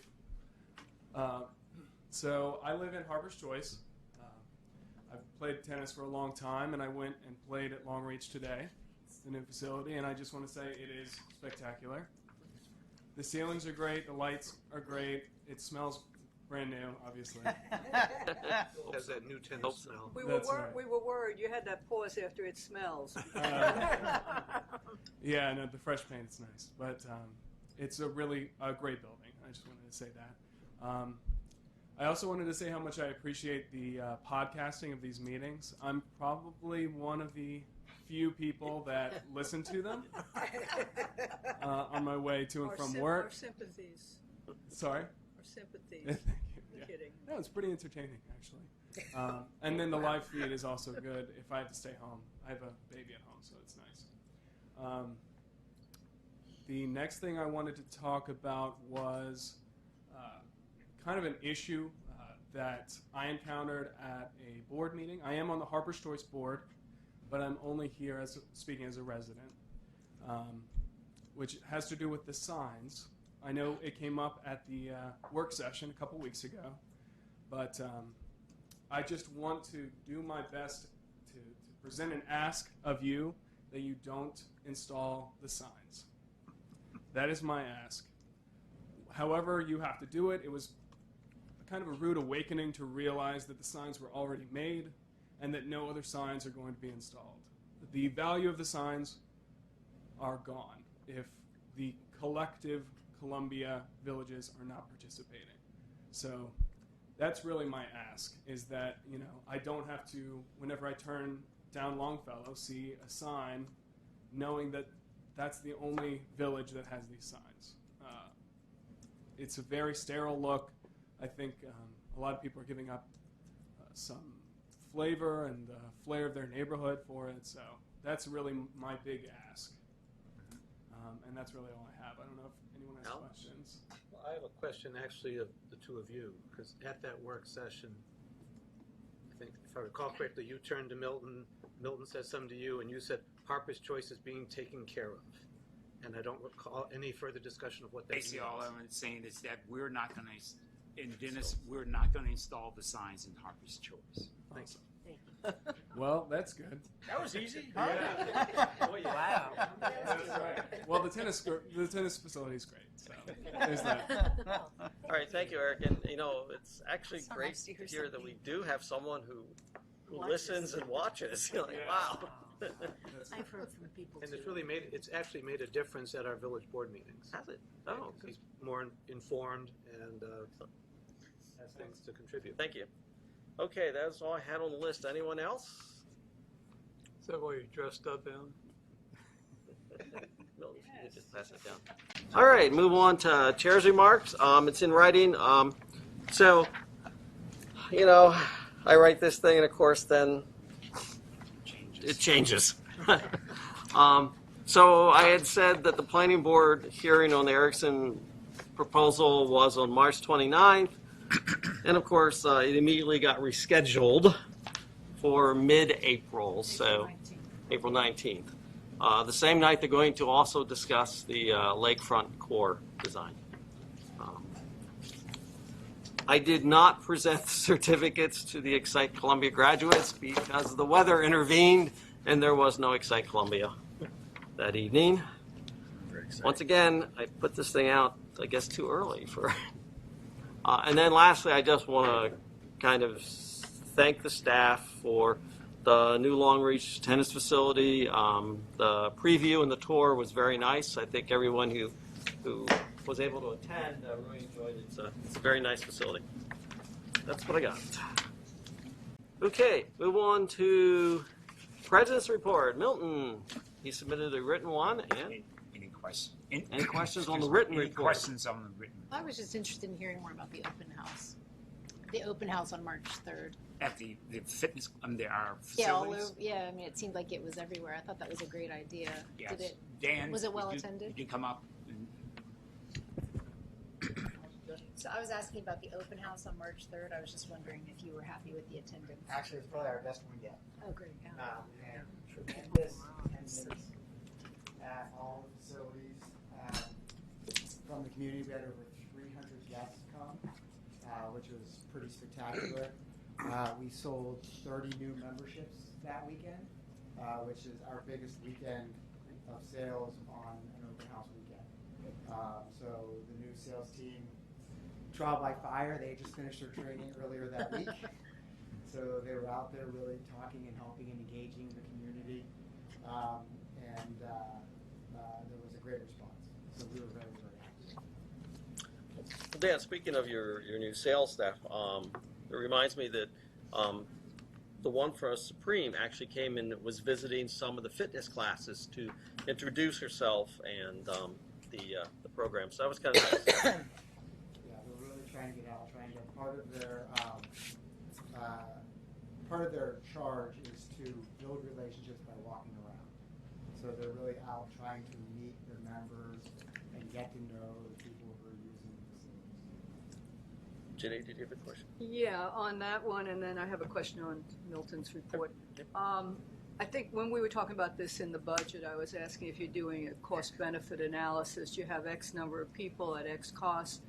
S15: So I live in Harbor's Choice. I've played tennis for a long time, and I went and played at Long Reach today. It's the new facility, and I just want to say it is spectacular. The ceilings are great, the lights are great, it smells brand new, obviously.
S2: Has that new tennis smell.
S3: We
S15: That's
S3: were
S15: right.
S3: we were worried. You had that pause after it smells.
S15: Yeah, no, the fresh paint's nice, but it's a really great building. I just wanted to say that. I also wanted to say how much I appreciate the podcasting of these meetings. I'm probably one of the few people that listen to them on my way to and from work.
S3: Our sympathies.
S15: Sorry?
S3: Our sympathies.
S15: Thank you.
S3: I'm kidding.
S15: No, it's pretty entertaining, actually. And then the live feed is also good if I have to stay home. I have a baby at home, so it's nice. The next thing I wanted to talk about was kind of an issue that I encountered at a board meeting. I am on the Harbor's Choice board, but I'm only here speaking as a resident, which has to do with the signs. I know it came up at the work session a couple weeks ago, but I just want to do my best to present an ask of you that you don't install the signs. That is my ask. However you have to do it, it was kind of a rude awakening to realize that the signs were already made and that no other signs are going to be installed. The value of the signs are gone if the collective Columbia villages are not participating. So that's really my ask, is that, you know, I don't have to, whenever I turn down Longfellow, see a sign knowing that that's the only village that has these signs. It's a very sterile look. I think a lot of people are giving up some flavor and flair of their neighborhood for it. So that's really my big ask. And that's really all I have. I don't know if anyone has questions.
S2: Well, I have a question actually of the two of you, because at that work session, I think if I recall correctly, you turned to Milton, Milton said something to you, and you said Harbor's Choice is being taken care of. And I don't recall any further discussion of what that
S9: Basically,
S2: means.
S9: all I'm saying is that we're not going to, in Dennis, we're not going to install the signs in Harbor's Choice.
S2: Thanks.
S15: Well, that's good.
S5: That was easy.
S15: Yeah.
S5: Wow.
S15: That's right. Well, the tennis facility is great. So there's that.
S1: All right, thank you, Eric. And you know, it's actually
S11: It's so
S1: great
S11: nice to hear
S1: hear that
S11: something.
S1: we do have someone who
S11: Watches.
S1: listens and watches. You're like, wow.
S6: I've heard from people
S2: And
S6: too.
S2: it's actually made a difference at our village board meetings.
S1: Has it? Oh,
S2: He's more informed and has things to contribute.
S1: thank you. Okay, that's all I had on the list. Anyone else?
S4: Is that why you're dressed up, Alan?
S1: No, you just pass it down. All right, move on to chair's remarks. It's in writing. So, you know, I write this thing, and of course, then it changes. So I had said that the planning board hearing on the Erickson proposal was on March 29th. And of course, it immediately got rescheduled for mid-April, so April 19th. The same night, they're going to also discuss the lakefront core design. I did not present the certificates to the Excite Columbia graduates because the weather intervened and there was no Excite Columbia that evening. Once again, I put this thing out, I guess, too early for. And then lastly, I just want to kind of thank the staff for the new Long Reach tennis facility. The preview and the tour was very nice. I think everyone who was able to attend, really enjoyed it. It's a very nice facility. That's what I got. Okay, move on to President's Report. Milton, he submitted a written one, and
S9: Any questions?
S1: any questions on the written
S9: Any
S1: report?
S9: questions on the written?
S11: I was just interested in hearing more about the open house. The open house on March 3rd.
S9: At the fitness, our
S11: Yeah, all
S9: facilities?
S11: over, yeah, I mean, it seemed like it was everywhere. I thought that was a great idea.
S9: Yes.
S11: Did it,
S9: Dan,
S11: was it well
S9: would you-
S11: attended?
S9: Would you come up? And
S11: So I was asking about the open house on March 3rd. I was just wondering if you were happy with the attendance.
S14: Actually, it's probably our best one yet.
S11: Oh, great. Yeah.
S14: And tremendous attendance at all the facilities. From the community, we had over 300 guests come, which was pretty spectacular. We sold 30 new memberships that weekend, which is our biggest weekend of sales on an open house weekend. So the new sales team, trial by fire, they just finished their training earlier that week. So they were out there really talking and helping and engaging the community. And there was a great response. So we were very, very happy.
S1: Dan, speaking of your new sales staff, it reminds me that the one for Supreme actually came and was visiting some of the fitness classes to introduce herself and the program. So that was kind of nice.
S14: Yeah, they're really trying to get out, trying to get part of their charge is to build relationships by walking around. So they're really out trying to meet their members and get to know the people who are using the facilities.
S1: Jenny, did you have a question?
S3: Yeah, on that one, and then I have a question on Milton's report. I think when we were talking about this in the budget, I was asking if you're doing a cost-benefit analysis. You have X number of people at X cost.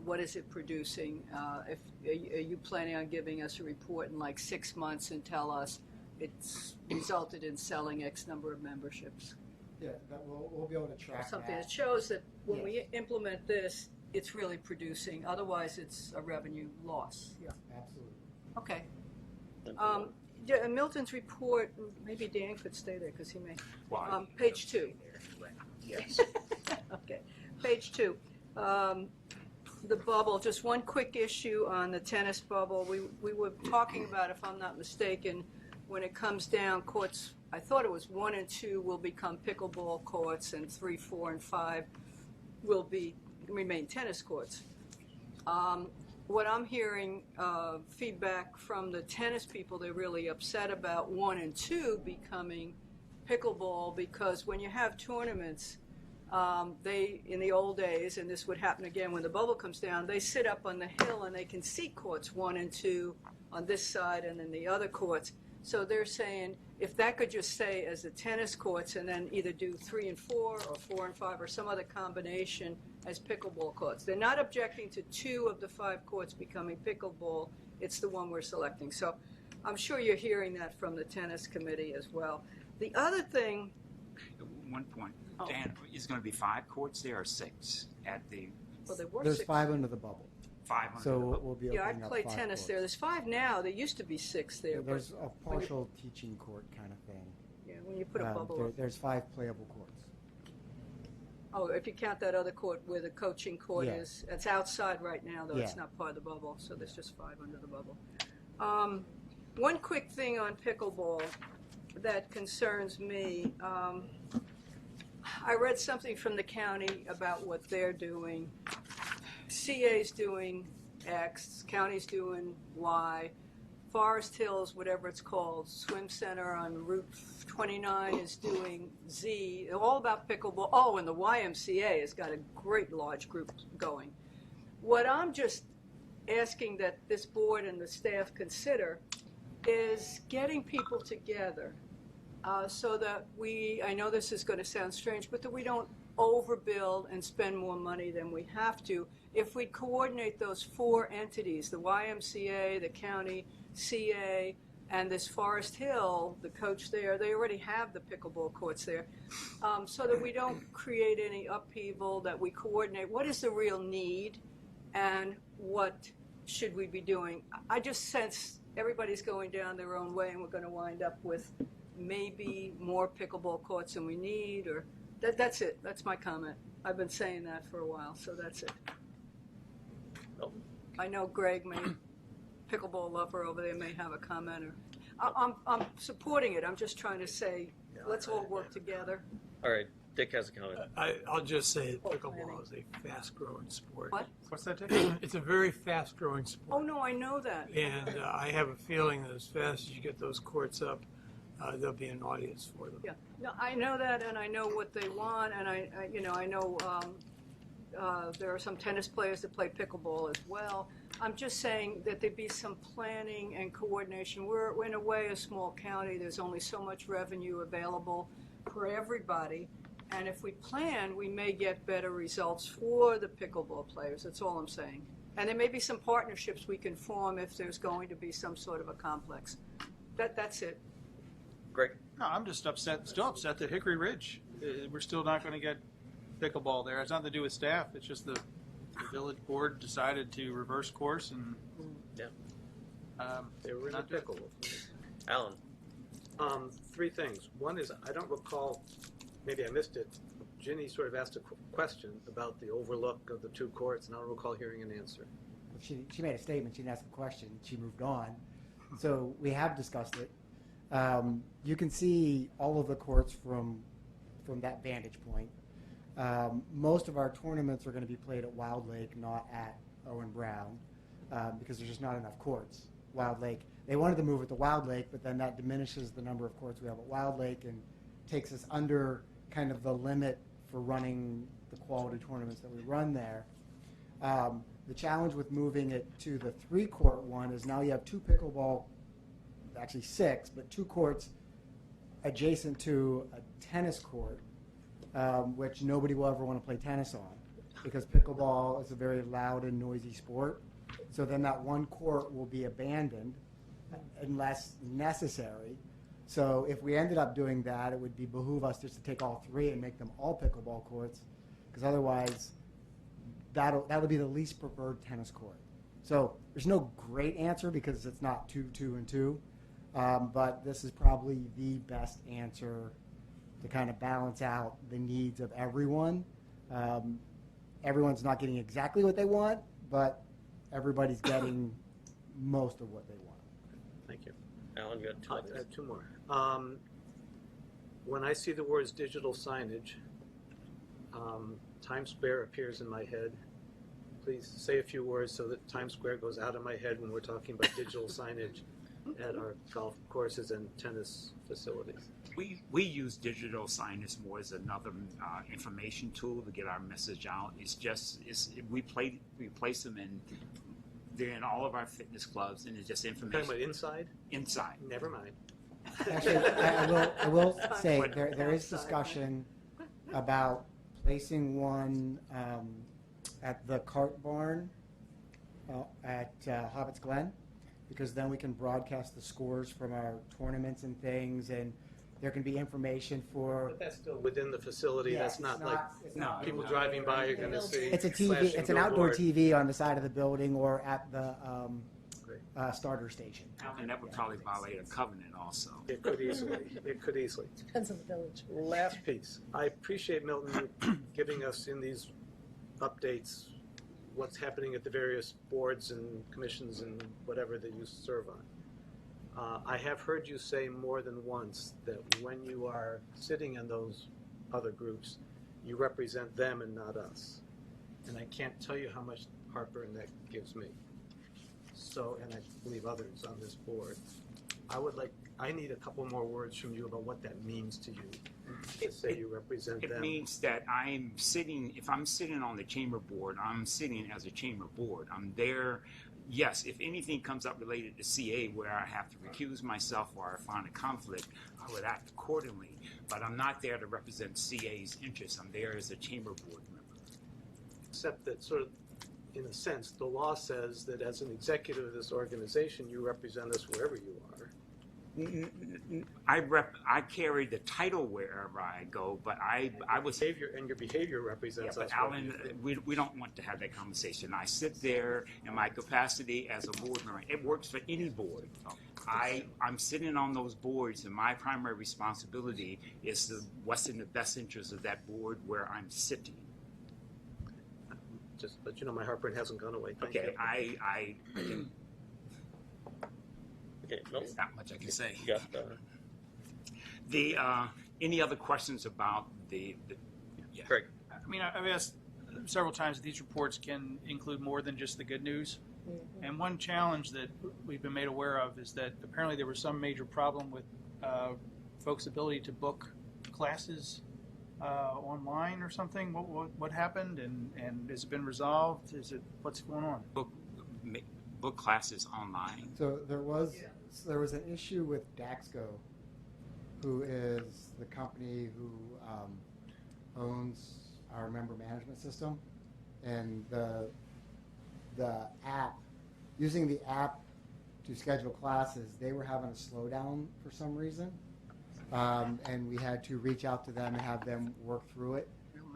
S3: What is it producing? Are you planning on giving us a report in like 6 months and tell us it's resulted in selling X number of memberships?
S14: Yeah, that we'll be able to track
S3: Something
S14: that.
S3: that shows that when we
S14: Yes.
S3: implement this, it's really producing. Otherwise, it's a revenue loss. Yeah.
S14: Absolutely.
S3: Okay. Yeah, Milton's report, maybe Dan could stay there because he may.
S9: Well,
S3: Page 2.
S9: Yes.
S3: Okay, page 2. The bubble, just one quick issue on the tennis bubble. We were talking about, if I'm not mistaken, when it comes down, courts, I thought it was 1 and 2 will become pickleball courts, and 3, 4, and 5 will remain tennis courts. What I'm hearing, feedback from the tennis people, they're really upset about 1 and 2 becoming pickleball, because when you have tournaments, they, in the old days, and this would happen again when the bubble comes down, they sit up on the hill and they can see courts 1 and 2 on this side and then the other courts. So they're saying if that could just stay as the tennis courts and then either do 3 and 4 or 4 and 5 or some other combination as pickleball courts. They're not objecting to 2 of the 5 courts becoming pickleball. It's the one we're selecting. So I'm sure you're hearing that from the tennis committee as well. The other thing.
S9: One point. Dan, is going to be 5 courts there or 6 at the?
S3: Well, there were
S14: There's
S3: 6.
S14: 5 under the bubble.
S9: 5 under
S14: So
S9: the bubble.
S14: we'll be
S3: Yeah, I
S14: opening up
S3: play
S14: 5
S3: tennis
S14: courts.
S3: there. There's 5 now. There used to be 6 there.
S14: There's
S3: but
S14: a partial teaching court kind of thing.
S3: Yeah, when you put a bubble up.
S14: There's 5 playable courts.
S3: Oh, if you count that other court where the coaching court
S14: Yeah.
S3: is, it's outside right now, though it's
S14: Yeah.
S3: not part of the bubble, so there's just 5 under the bubble. One quick thing on pickleball that concerns me. I read something from the county about what they're doing. CA's doing X, county's doing Y. Forest Hills, whatever it's called, swim center on Route 29 is doing Z. They're all about pickleball. Oh, and the YMCA has got a great large group going. What I'm just asking that this board and the staff consider is getting people together so that I know this is going to sound strange, but that we don't overbuild and spend more money than we have to. If we coordinate those 4 entities, the YMCA, the county, CA, and this Forest Hill, the coach there, they already have the pickleball courts there, so that we don't create any upheaval, that we coordinate what is the real need and what should we be doing. I just sense everybody's going down their own way and we're going to wind up with maybe more pickleball courts than we need, or That's it. That's my comment. I've been saying that for a while, so that's it.
S1: Oh.
S3: I know Greg may, pickleball lover over there, may have a comment. I'm supporting it. I'm just trying to say, let's all work together.
S1: All right, Dick has a comment.
S4: I'll just say that pickleball is a fast-growing sport.
S3: What?
S5: What's that, Dick?
S4: It's a very fast-growing sport.
S3: Oh, no, I know that.
S4: And I have a feeling that as fast as you get those courts up, there'll be an audience for them.
S3: Yeah, no, I know that, and I know what they want, and I know there are some tennis players that play pickleball as well. I'm just saying that there be some planning and coordination. We're in a way a small county. There's only so much revenue available for everybody, and if we plan, we may get better results for the pickleball players. That's all I'm saying. And there may be some partnerships we can form if there's going to be some sort of a complex. That's it.
S1: Greg?
S5: No, I'm just still upset that Hickory Ridge, we're still not going to get pickleball there. It's nothing to do with staff. It's just the village board decided to reverse course and
S2: They were in a pickle.
S1: Alan?
S2: Three things. One is, I don't recall, maybe I missed it, Ginny sort of asked a question about the overlook of the two courts, and I don't recall hearing an answer.
S14: She made a statement. She didn't ask a question. She moved on. So we have discussed it. You can see all of the courts from that vantage point. Most of our tournaments are going to be played at Wild Lake, not at Owen Brown, because there's just not enough courts. Wild Lake, they wanted to move it to Wild Lake, but then that diminishes the number of courts we have at Wild Lake and takes us under kind of the limit for running the quality tournaments that we run there. The challenge with moving it to the 3-court one is now you have 2 pickleball, actually 6, but 2 courts adjacent to a tennis court, which nobody will ever want to play tennis on because pickleball is a very loud and noisy sport. So then that 1 court will be abandoned unless necessary. So if we ended up doing that, it would behoove us just to take all 3 and make them all pickleball courts, because otherwise that'll be the least preferred tennis court. So there's no great answer because it's not 2, 2, and 2, but this is probably the best answer to kind of balance out the needs of everyone. Everyone's not getting exactly what they want, but everybody's getting most of what they want.
S2: Thank you.
S1: Alan, you got 2 others.
S2: I have 2 more. When I see the words digital signage, Times Square appears in my head. Please say a few words so that Times Square goes out of my head when we're talking about digital signage at our golf courses and tennis facilities.
S9: We use digital signage more as another information tool to get our message out. We place them they're in all of our fitness clubs, and it's just information.
S2: Talking about inside?
S9: Inside.
S2: Never mind.
S14: Actually, I will say there is discussion about placing one at the cart barn at Hobbit's Glen, because then we can broadcast the scores from our tournaments and things, and there can be information for.
S2: But that's still within the facility.
S14: Yeah,
S2: that's not like
S14: not
S2: people driving by are going to see.
S14: It's a TV.
S2: flashing
S14: It's an outdoor
S2: billboard.
S14: TV on the side of the building or at the starter station.
S9: And that would probably violate a covenant also.
S2: It could easily. It could easily.
S11: Depends on the village.
S2: Last piece. I appreciate, Milton, you giving us in these updates what's happening at the various boards and commissions and whatever that you serve on. I have heard you say more than once that when you are sitting in those other groups, you represent them and not us. And I can't tell you how much heartburn that gives me. So, and I believe others on this board. I need a couple more words from you about what that means to you. To say you represent them.
S9: It means that if I'm sitting on the chamber board, I'm sitting as a chamber board. I'm there. Yes, if anything comes up related to CA where I have to recuse myself or I find a conflict, I would act accordingly. But I'm not there to represent CA's interests. I'm there as a chamber board member.
S2: Except that sort of, in a sense, the law says that as an executive of this organization, you represent us wherever you are.
S9: I carry the title wherever I go, but I was.
S2: Your behavior represents
S9: Yeah,
S2: us.
S9: but Alan, we don't want to have that conversation. I sit there in my capacity as a board member. It works for any board. I'm sitting on those boards, and my primary responsibility is what's in the best interest of that board where I'm sitting.
S2: Just let you know, my heartburn hasn't gone away. Thank
S9: Okay,
S2: you.
S9: I
S2: Okay, no.
S9: There's not much I can say.
S2: Yeah,
S9: Any other questions about the yeah.
S2: Greg.
S5: I mean, I've asked several times that these reports can include more than just the good news. And one challenge that we've been made aware of is that apparently there was some major problem with folks' ability to book classes online or something. What happened, and has it been resolved? What's going on?
S9: Book classes online.
S14: So there was an issue with Daxco, who is the company who owns our member management system, and the app, using the app to schedule classes, they were having a slowdown for some reason, and we had to reach out to them and have them work through it.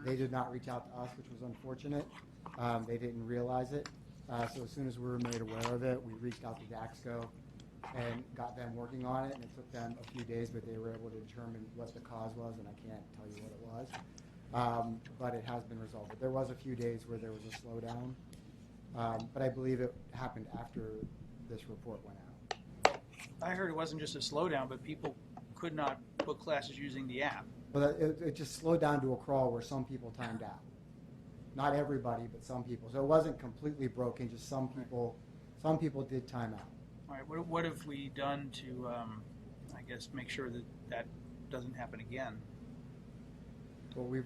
S14: They did not reach out to us, which was unfortunate. They didn't realize it. So as soon as we were made aware of it, we reached out to Daxco and got them working on it, and it took them a few days, but they were able to determine what the cause was, and I can't tell you what it was. But it has been resolved. But there was a few days where there was a slowdown, but I believe it happened after this report went out.
S5: I heard it wasn't just a slowdown, but people could not book classes using the app.
S14: Well, it just slowed down to a crawl where some people timed out. Not everybody, but some people. So it wasn't completely broken. Just some people did time out.
S5: All right. What have we done to, I guess, make sure that doesn't happen again?
S14: Well,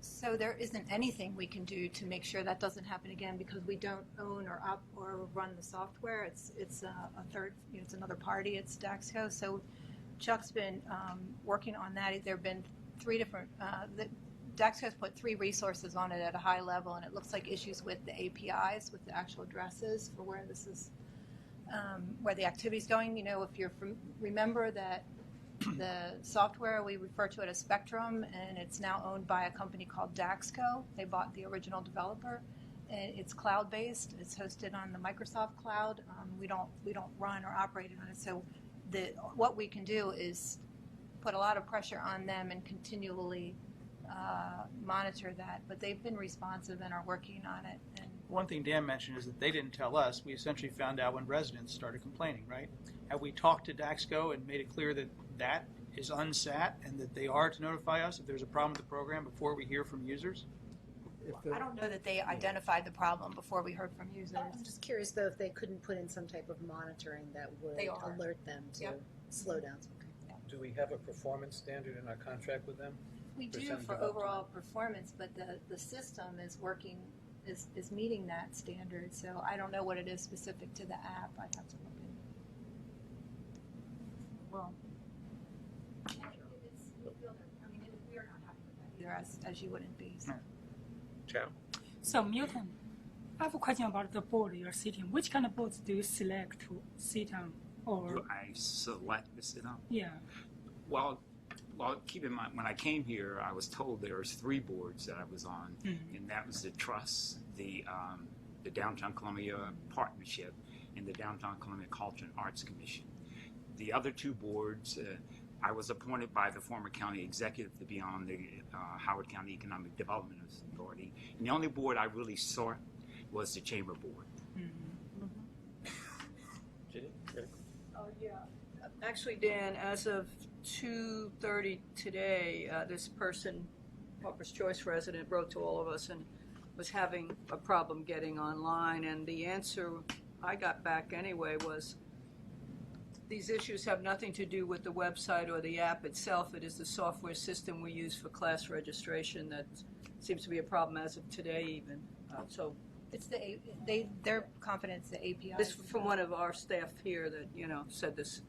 S11: So there isn't anything we can do to make sure that doesn't happen again because we don't own or run the software. It's a third, it's another party. It's Daxco. So Chuck's been working on that. There have been three different. Daxco's put 3 resources on it at a high level, and it looks like issues with the APIs, with the actual addresses for where this is, where the activity is going. If you're remember that the software, we refer to it as Spectrum, and it's now owned by a company called Daxco. They bought the original developer, and it's cloud-based. It's hosted on the Microsoft cloud. We don't run or operate on it. So what we can do is put a lot of pressure on them and continually monitor that, but they've been responsive and are working on it. And
S5: one thing Dan mentioned is that they didn't tell us. We essentially found out when residents started complaining, right? Have we talked to Daxco and made it clear that that is unsat and that they are to notify us if there's a problem with the program before we hear from users?
S11: I don't know that they identified the problem before we heard from users.
S10: I'm just curious, though, if they couldn't put in some type of monitoring that would
S11: They are.
S10: alert them to slowdowns. Okay.
S2: Do we have a performance standard in our contract with them?
S11: We do
S2: Percentage
S11: for
S2: of uptime.
S11: overall performance, but the system is working, is meeting that standard. So I don't know what it is specific to the app. I'd have to look in. Well, we're not happy with that either, as you wouldn't be. So.
S2: Ciao.
S16: So Milton, I have a question about the board you're sitting. Which kind of boards do you select to sit on? Or
S9: Do I select to sit on?
S16: Yeah.
S9: Well, keep in mind, when I came here, I was told there was 3 boards that I was on, and that was the Trust, the Downtown Columbia Partnership, and the Downtown Columbia Culture and Arts Commission. The other 2 boards, I was appointed by the former county executive to be on the Howard County Economic Development Authority, and the only board I really saw was the Chamber Board.
S3: Oh, yeah. Actually, Dan, as of 2:30 today, this person, Pauper's Choice resident, wrote to all of us and was having a problem getting online. And the answer I got back anyway was, these issues have nothing to do with the website or the app itself. It is the software system we use for class registration that seems to be a problem as of today even. So
S11: it's they're confident it's the API.
S3: this from one of our staff here that, said this.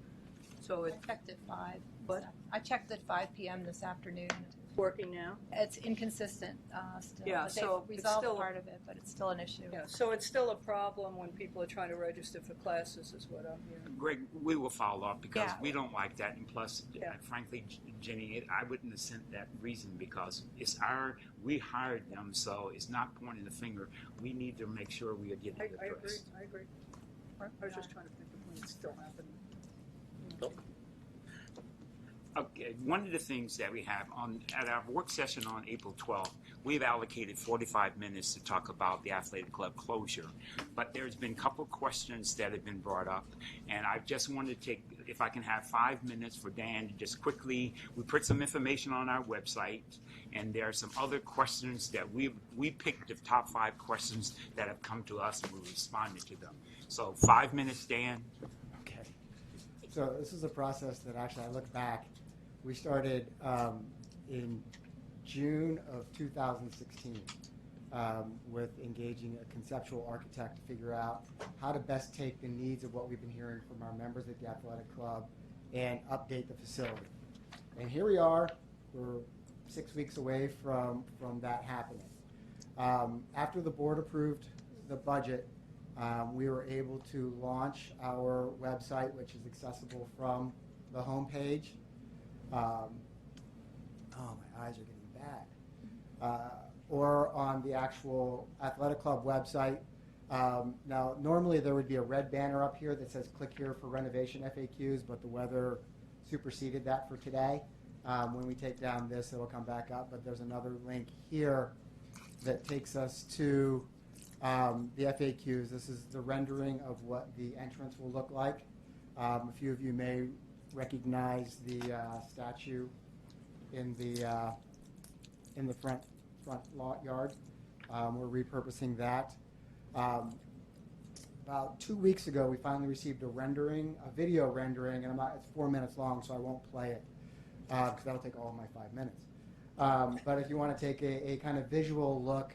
S3: So
S11: I checked at 5. But I checked at 5 p.m. this afternoon.
S3: working now?
S11: It's inconsistent still.
S3: Yeah,
S11: but
S3: so
S11: they've
S3: it's
S11: resolved
S3: still-
S11: part of it, but it's still an issue.
S3: Yeah, so it's still a problem when people are trying to register for classes, is what I'm hearing.
S9: Greg, we will follow up because
S11: Yeah.
S9: we don't like that. And plus,
S3: Yeah.
S9: frankly, Jenny, I wouldn't have sent that reason because we hired them, so it's not pointing the finger. We need to make sure we are getting it addressed.
S3: I agree. I was just trying to think of when it's still happening.
S9: Okay, one of the things that we have at our work session on April 12th, we've allocated 45 minutes to talk about the athletic club closure. But there's been a couple of questions that have been brought up, and I just wanted to take, if I can have 5 minutes for Dan to just quickly, we put some information on our website, and there are some other questions that we picked the top 5 questions that have come to us, and we responded to them. So 5 minutes, Dan.
S14: Okay. So this is a process that actually I look back. We started in June of 2016 with engaging a conceptual architect to figure out how to best take the needs of what we've been hearing from our members at the athletic club and update the facility. And here we are. We're 6 weeks away from that happening. After the board approved the budget, we were able to launch our website, which is accessible from the homepage. Oh, my eyes are getting bad. Or on the actual athletic club website. Now, normally there would be a red banner up here that says click here for renovation FAQs, but the weather superseded that for today. When we take down this, it'll come back up, but there's another link here that takes us to the FAQs. This is the rendering of what the entrance will look like. A few of you may recognize the statue in the front yard. We're repurposing that. About 2 weeks ago, we finally received a video rendering, and it's 4 minutes long, so I won't play it because that'll take all of my 5 minutes. But if you want to take a kind of visual look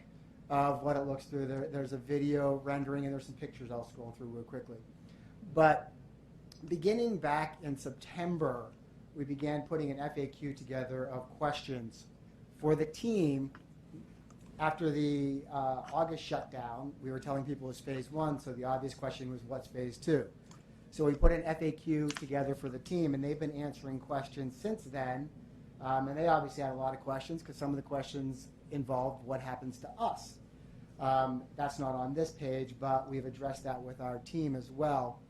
S14: of what it looks through, there's a video rendering, and there's some pictures I'll scroll through real quickly. But beginning back in September, we began putting an FAQ together of questions for the team. After the August shutdown, we were telling people it was phase 1, so the obvious question was, what's phase 2? So we put an FAQ together for the team, and they've been answering questions since then. And they obviously had a lot of questions because some of the questions involved what happens to us. That's not on this page, but we've addressed that with our team as well.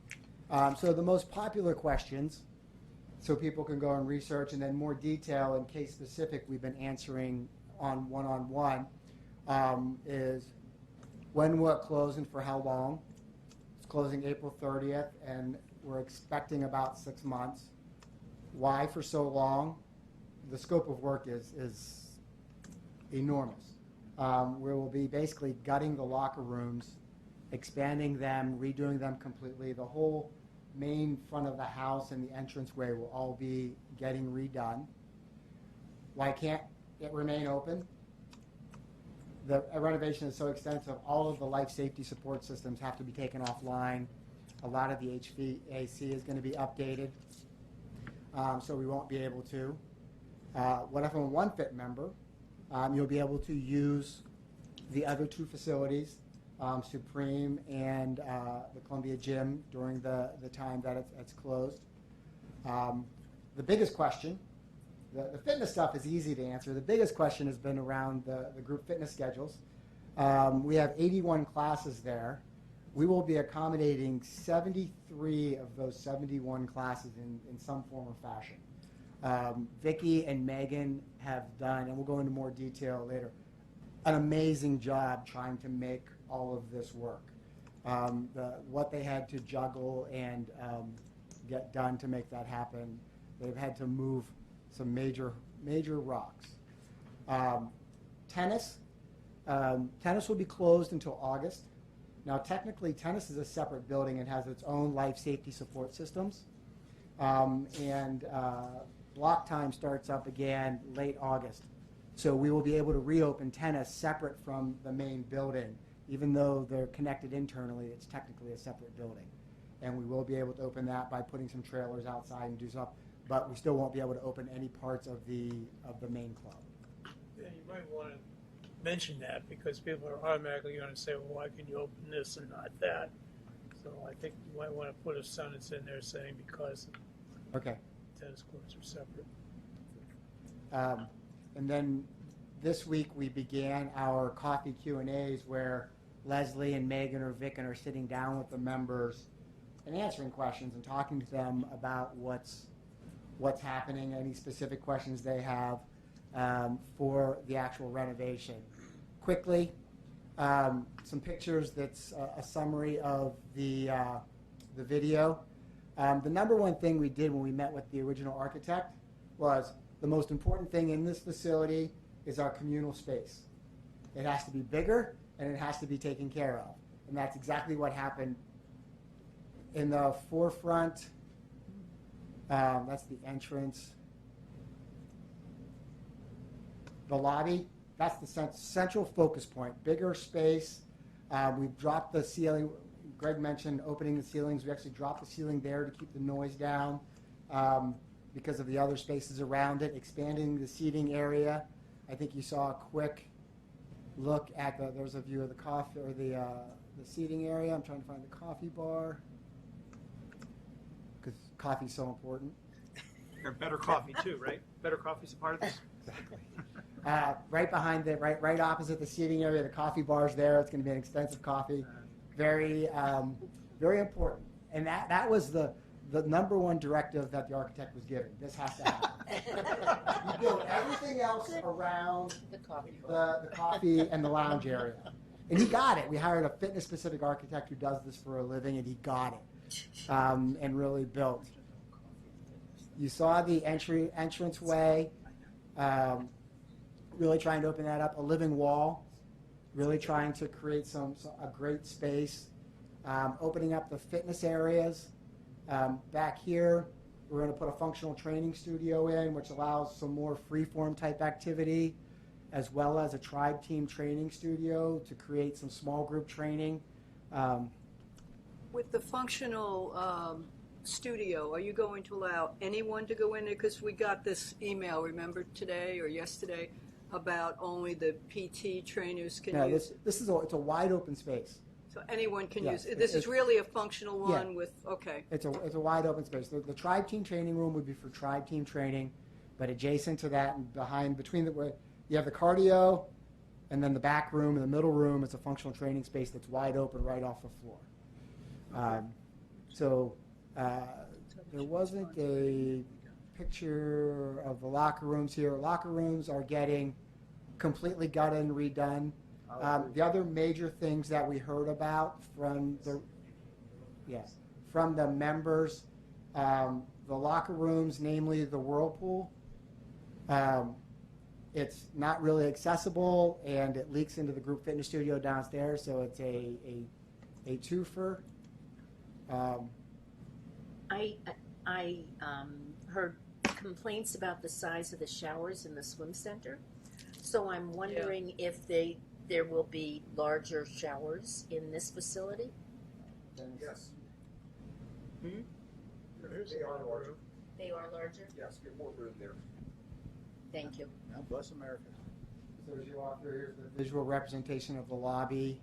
S14: So the most popular questions, so people can go and research, and then more detail and case specific we've been answering on one-on-one, is when will it close and for how long? It's closing April 30th, and we're expecting about 6 months. Why for so long? The scope of work is enormous. We will be basically gutting the locker rooms, expanding them, redoing them completely. The whole main front of the house and the entranceway will all be getting redone. Why can't it remain open? The renovation is so extensive, all of the life safety support systems have to be taken offline. A lot of the HVAC is going to be updated, so we won't be able to. What if I'm a OneFit member? You'll be able to use the other 2 facilities, Supreme and the Columbia Gym, during the time that it's closed. The biggest question, the fitness stuff is easy to answer. The biggest question has been around the group fitness schedules. We have 81 classes there. We will be accommodating 73 of those 71 classes in some form or fashion. Vicki and Megan have done, and we'll go into more detail later, an amazing job trying to make all of this work. What they had to juggle and get done to make that happen, they've had to move some major rocks. Tennis will be closed until August. Now, technically, tennis is a separate building and has its own life safety support systems. Block time starts up again late August. So we will be able to reopen tennis separate from the main building. Even though they're connected internally, it's technically a separate building. And we will be able to open that by putting some trailers outside and do stuff, but we still won't be able to open any parts of the main club.
S4: might want to mention that because people are automatically going to say, well, why can you open this and not that? So I think you might want to put a sentence in there saying because
S14: Okay.
S4: tennis courts are separate.
S14: And then this week we began our coffee Q&As where Leslie and Megan or Vic are sitting down with the members and answering questions and talking to them about what's happening, any specific questions they have for the actual renovation. Quickly, some pictures that's a summary of the video. The number one thing we did when we met with the original architect was the most important thing in this facility is our communal space. It has to be bigger and it has to be taken care of. And that's exactly what happened. In the forefront, that's the entrance. The lobby, that's the central focus point. Bigger space. We've dropped the ceiling. Greg mentioned opening the ceilings. We actually dropped the ceiling there to keep the noise down because of the other spaces around it. Expanding the seating area. I think you saw a quick look at there's a view of the coffee or the seating area. I'm trying to find the coffee bar because coffee's so important.
S2: Or better coffee too, right? Better coffee's a part of this.
S14: Exactly. Right behind right opposite the seating area, the coffee bar's there. It's going to be an extensive coffee. Very, very important. And that was the number one directive that the architect was giving. This has to happen. You build everything else around the coffee and the lounge area. And he got it. We hired a fitness-specific architect who does this for a living, and he got it and really built. You saw the entranceway, really trying to open that up, a living wall, really trying to create a great space, opening up the fitness areas. Back here, we're going to put a functional training studio in, which allows some more free-form type activity, as well as a tribe team training studio to create some small group training.
S3: With the functional studio, are you going to allow anyone to go in there? Because we got this email, remember, today or yesterday, about only the PT trainers can use.
S14: This is it's a wide open space.
S3: So anyone can
S14: Yes,
S3: use. This is really a functional one
S14: yeah.
S3: with. Okay.
S14: It's a wide open space. The tribe team training room would be for tribe team training, but adjacent to that and between you have the cardio, and then the back room and the middle room is a functional training space that's wide open right off the floor. There wasn't a picture of the locker rooms here. Locker rooms are getting completely gutted and redone. The other major things that we heard about from the members, the locker rooms, namely the whirlpool, it's not really accessible and it leaks into the group fitness studio downstairs, so it's a twofer.
S6: I heard complaints about the size of the showers in the swim center, so I'm wondering if there will be larger showers in this facility.
S17: Yes.
S6: Hmm?
S17: They are larger.
S6: They are larger?
S17: Yes, get more room there.
S6: Thank you.
S2: God bless America.
S14: So as you walk through, here's the visual representation of the lobby.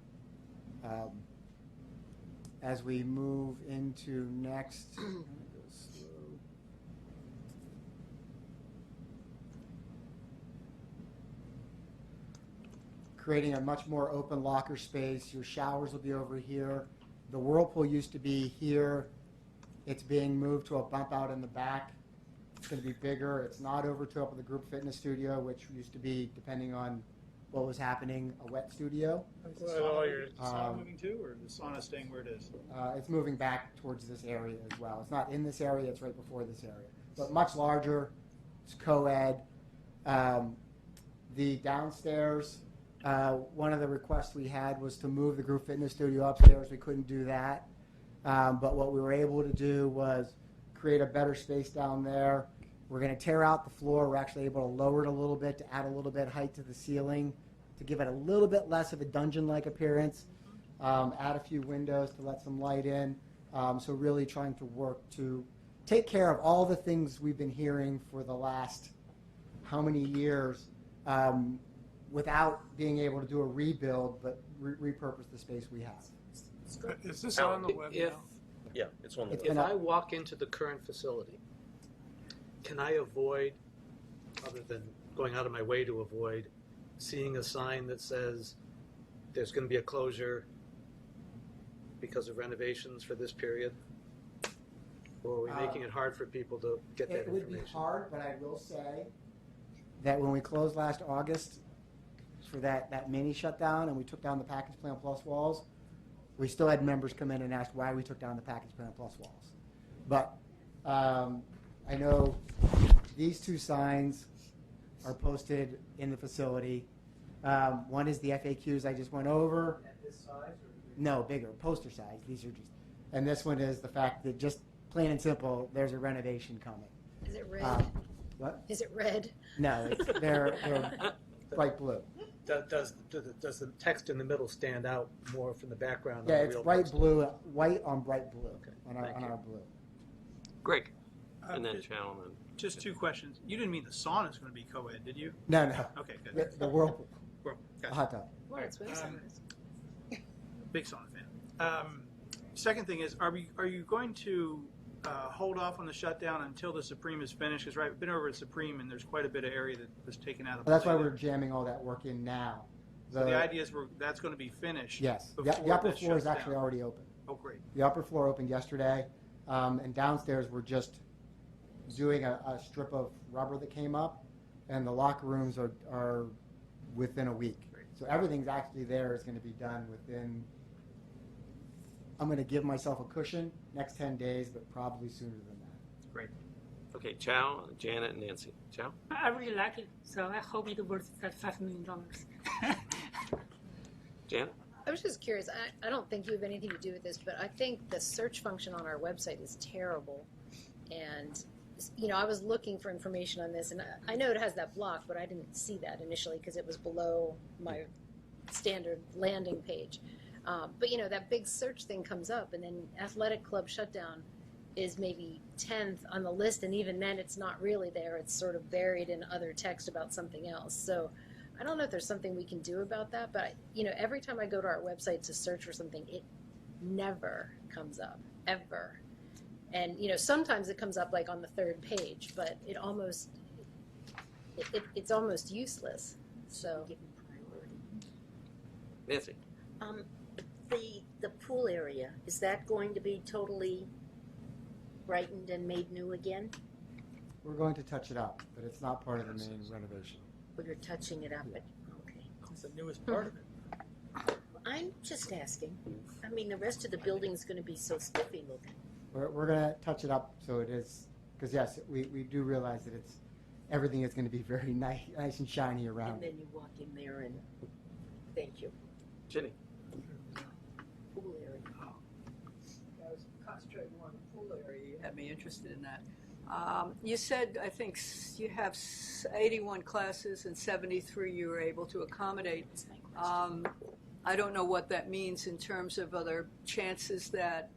S14: As we move into next, creating a much more open locker space. Your showers will be over here. The whirlpool used to be here. It's being moved to a bump out in the back. It's going to be bigger. It's not over to up at the group fitness studio, which used to be, depending on what was happening, a wet studio.
S2: Is the sauna moving too, or the sauna staying where it is?
S14: It's moving back towards this area as well. It's not in this area. It's right before this area. But much larger. It's co-ed. The downstairs, one of the requests we had was to move the group fitness studio upstairs. We couldn't do that. But what we were able to do was create a better space down there. We're going to tear out the floor. We're actually able to lower it a little bit to add a little bit of height to the ceiling to give it a little bit less of a dungeon-like appearance. Add a few windows to let some light in. So really trying to work to take care of all the things we've been hearing for the last how many years without being able to do a rebuild, but repurpose the space we have.
S4: Is this on the web
S2: If,
S4: now?
S1: Yeah, it's on the
S14: It's
S1: web.
S2: if
S14: been
S2: I walk into the current facility, can I avoid, other than going out of my way to avoid, seeing a sign that says there's going to be a closure because of renovations for this period? Or are we making it hard for people to get that
S14: It would be
S2: information?
S14: hard, but I will say that when we closed last August for that mini shutdown and we took down the package plan plus walls, we still had members come in and ask why we took down the package plan plus walls. But I know these two signs are posted in the facility. One is the FAQs I just went over.
S2: At this size?
S14: No, bigger, poster size. These are just, and this one is the fact that just plain and simple, there's a renovation coming.
S11: Is it red?
S14: What?
S11: Is it red?
S14: No, they're bright blue.
S2: Does the text in the middle stand out more from the background?
S14: Yeah,
S2: on the
S14: it's
S2: real
S14: bright
S2: text?
S14: blue, white on bright blue on
S2: thank you.
S14: our blue.
S1: Greg, and then Chow, and then
S5: Just two questions. You didn't mean the sauna is going to be co-ed, did you?
S14: No, no.
S5: Okay, good.
S14: The whirlpool,
S5: Well, gotcha.
S14: hot tub.
S11: Well, it's swim
S5: Big sauna fan. Second thing is, are you going to hold off on the shutdown until the Supreme is finished? Because right, we've been over at Supreme, and there's quite a bit of area that was taken out of.
S14: Well, that's why
S5: play.
S14: we're jamming all that work in now.
S5: So the idea is that's going to be finished.
S14: Yes,
S5: before
S14: the upper
S5: this
S14: floor is
S5: shuts
S14: actually
S5: down.
S14: already open.
S5: Oh, great.
S14: The upper floor opened yesterday, and downstairs we're just doing a strip of rubber that came up, and the locker rooms are within a week. So everything's actually there is going to be done within, I'm going to give myself a cushion, next 10 days, but probably sooner than that.
S5: Great.
S1: okay, Chow, Janet, and Nancy. Chow?
S16: I really like it, so I hope it worth that $5 million.
S1: Janet?
S11: I was just curious. I don't think you have anything to do with this, but I think the search function on our website is terrible. And, I was looking for information on this, and I know it has that block, but I didn't see that initially because it was below my standard landing page. But, that big search thing comes up, and then athletic club shutdown is maybe 10th on the list, and even then it's not really there. It's sort of buried in other text about something else. So I don't know if there's something we can do about that, but every time I go to our website to search for something, it never comes up, ever. And sometimes it comes up like on the third page, but it's almost useless. So
S1: Nancy?
S6: The pool area, is that going to be totally brightened and made new again?
S14: We're going to touch it up, but it's not part of the main renovation.
S6: Or you're touching it up? Okay.
S5: It's the newest part of it.
S6: I'm just asking. I mean, the rest of the building's going to be so spiffy looking.
S14: We're going to touch it up so it is, because yes, we do realize that everything is going to be very nice and shiny around.
S6: And then you walk in there and, thank you,
S1: Jenny?
S6: pool area.
S3: I was concentrating more on the pool area. You had me interested in that. You said, I think, you have 81 classes and 73 you were able to accommodate. I don't know what that means in terms of other chances that,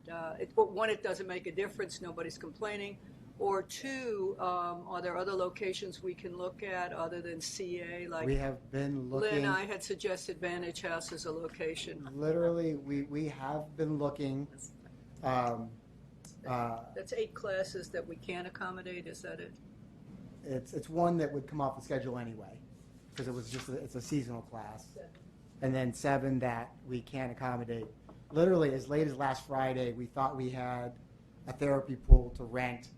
S3: one, it doesn't make a difference, nobody's complaining, or two, are there other locations we can look at other than CA? Like
S14: We have been looking.
S3: Lynn, I had suggested Vantage House as a location.
S14: Literally, we have been looking.
S3: That's 8 classes that we can't accommodate, is that it?
S14: It's one that would come off the schedule anyway, because it was just it's a seasonal class, and then 7 that we can't accommodate. Literally, as late as last Friday, we thought we had a therapy pool to rent,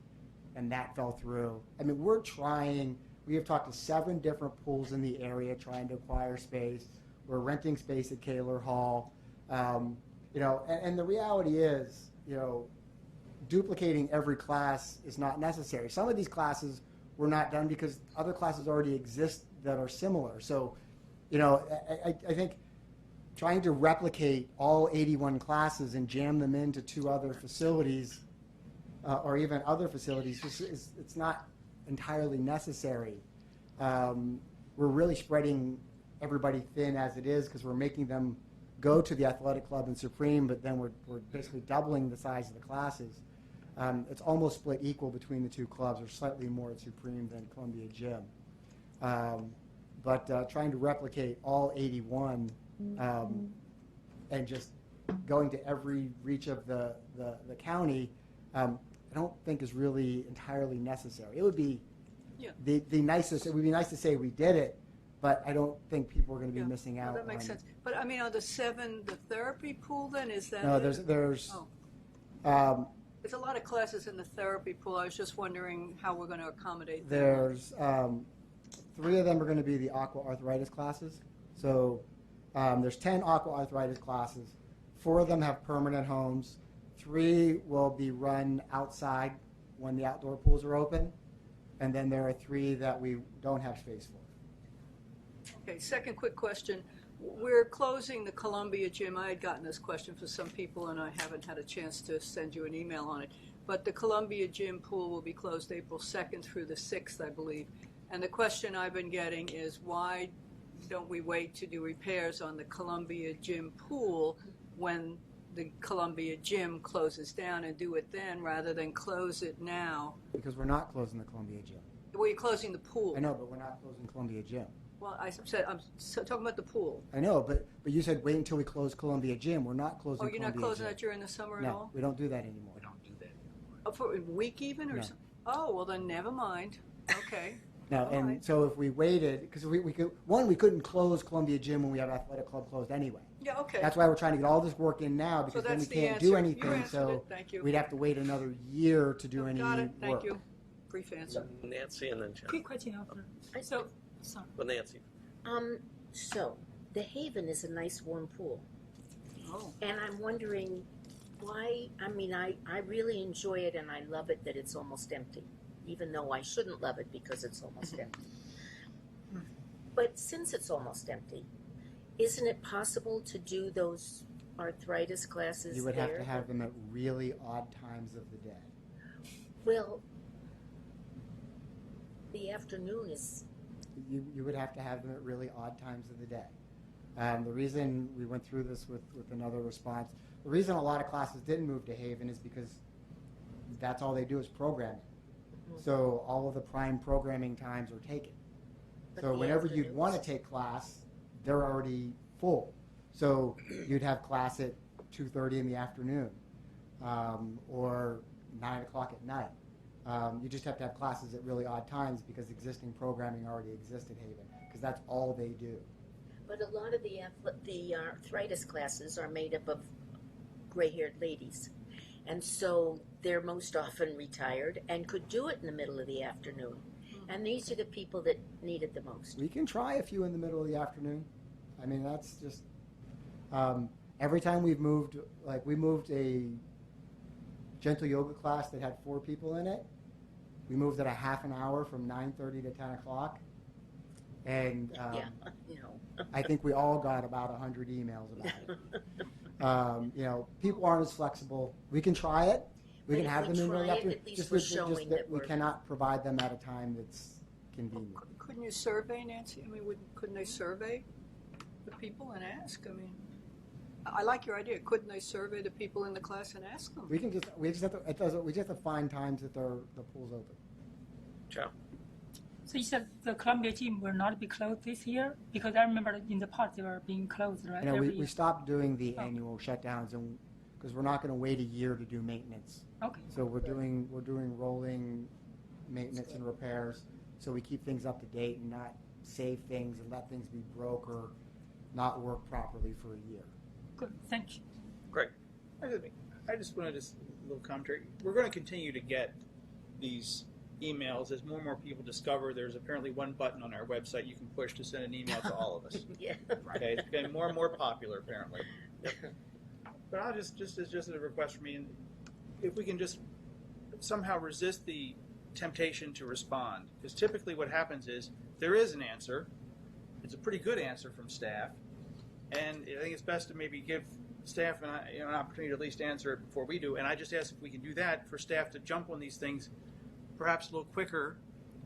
S14: and that fell through. I mean, we're trying. We have talked to 7 different pools in the area trying to acquire space. We're renting space at Kaler Hall, and the reality is, duplicating every class is not necessary. Some of these classes were not done because other classes already exist that are similar. So, I think trying to replicate all 81 classes and jam them into 2 other facilities or even other facilities, it's not entirely necessary. We're really spreading everybody thin as it is because we're making them go to the athletic club and Supreme, but then we're basically doubling the size of the classes. It's almost split equal between the 2 clubs, or slightly more at Supreme than Columbia Gym. but trying to replicate all 81 and just going to every reach of the county, I don't think is really entirely necessary. It would be the nicest. It would be nice to say we did it, but I don't think people are going to be missing out.
S3: Well, that makes
S14: on
S3: sense. But I mean, on the 7, the therapy pool, then is that?
S14: No,
S3: it?
S14: there's.
S3: Oh. There's a lot of classes in the therapy pool. I was just wondering how we're going to accommodate them.
S14: There's 3 of them are going to be the aqua arthritis classes. So there's 10 aqua arthritis classes. 4 of them have permanent homes. 3 will be run outside when the outdoor pools are open. And then there are 3 that we don't have space for.
S3: Okay, second quick question. We're closing the Columbia Gym. I had gotten this question for some people, and I haven't had a chance to send you an email on it. But the Columbia Gym pool will be closed April 2nd through the 6th, I believe. And the question I've been getting is, why don't we wait to do repairs on the Columbia Gym pool when the Columbia Gym closes down and do it then, rather than close it now?
S14: Because we're not closing the Columbia Gym.
S3: Well, you're closing the pool.
S14: I know, but we're not closing Columbia Gym.
S3: Well, I'm talking about the pool.
S14: I know, but you said wait until we close Columbia Gym. We're not closing Columbia Gym.
S3: Oh, you're not closing that during the summer at all?
S14: No, we don't do that anymore.
S9: We don't do that anymore.
S3: Oh, for a week even, or
S14: No.
S3: something? Oh, well then never mind. Okay.
S14: No, and
S3: right.
S14: so if we waited, because we couldn't close Columbia Gym when we have athletic club closed anyway.
S3: Yeah, okay.
S14: That's why we're trying to get all this work in now,
S3: So
S14: because then we
S3: that's the
S14: can't
S3: answer.
S14: do
S3: You
S14: anything.
S3: answered
S14: So
S3: it. Thank you.
S14: we'd have to wait another year to do any
S3: Got it. Thank
S14: work.
S3: you. Brief answer.
S1: Nancy and then Jen.
S16: Quick question after. So, sorry.
S1: Well, Nancy.
S6: So, the Haven is a nice warm pool.
S3: Oh.
S6: And I'm wondering why, I mean, I really enjoy it and I love it that it's almost empty, even though I shouldn't love it because it's almost empty. But since it's almost empty, isn't it possible to do those arthritis classes
S14: You would
S6: there?
S14: have to have them at really odd times of the day.
S6: Well, the afternoon is...
S14: You would have to have them at really odd times of the day. The reason we went through this with another response, the reason a lot of classes didn't move to Haven is because that's all they do is programming. So all of the prime programming times are taken. So whenever you'd want to take class, they're already full. So you'd have class at 2:30 in the afternoon or 9 o'clock at night. You just have to have classes at really odd times because existing programming already exists at Haven, because that's all they do.
S6: But a lot of the arthritis classes are made up of gray-haired ladies. And so they're most often retired and could do it in the middle of the afternoon. And these are the people that need it the most.
S14: We can try a few in the middle of the afternoon. I mean, that's just, every time we've moved, like we moved a gentle yoga class that had 4 people in it. We moved it a half an hour from 9:30 to 10 o'clock. And I think we all got about 100 emails about it. People aren't as flexible. We can try it. We can have them in the afternoon. Just that we cannot provide them at a time that's convenient.
S3: Couldn't you survey, Nancy? I mean, couldn't they survey the people and ask? I mean, I like your idea. Couldn't they survey the people in the class and ask them?
S14: We just have to find times that the pool's open.
S1: Joe.
S16: So you said the Columbia Gym will not be closed this year? Because I remember in the past they were being closed, right?
S14: We stopped doing the annual shutdowns, and because we're not going to wait a year to do maintenance.
S16: Okay.
S14: So we're doing rolling maintenance and repairs, so we keep things up to date and not save things and let things be broke or not work properly for a year.
S16: Good, thank you.
S1: Great.
S5: I just wanted a little commentary. We're going to continue to get these emails as more and more people discover there's apparently one button on our website you can push to send an email to all of us.
S6: Yeah.
S5: Okay, it's getting more and more popular apparently. But I'll just a request from me, and if we can just somehow resist the temptation to respond, because typically what happens is there is an answer, it's a pretty good answer from staff, and I think it's best to maybe give staff an opportunity to at least answer it before we do. And I just ask if we can do that for staff to jump on these things perhaps a little quicker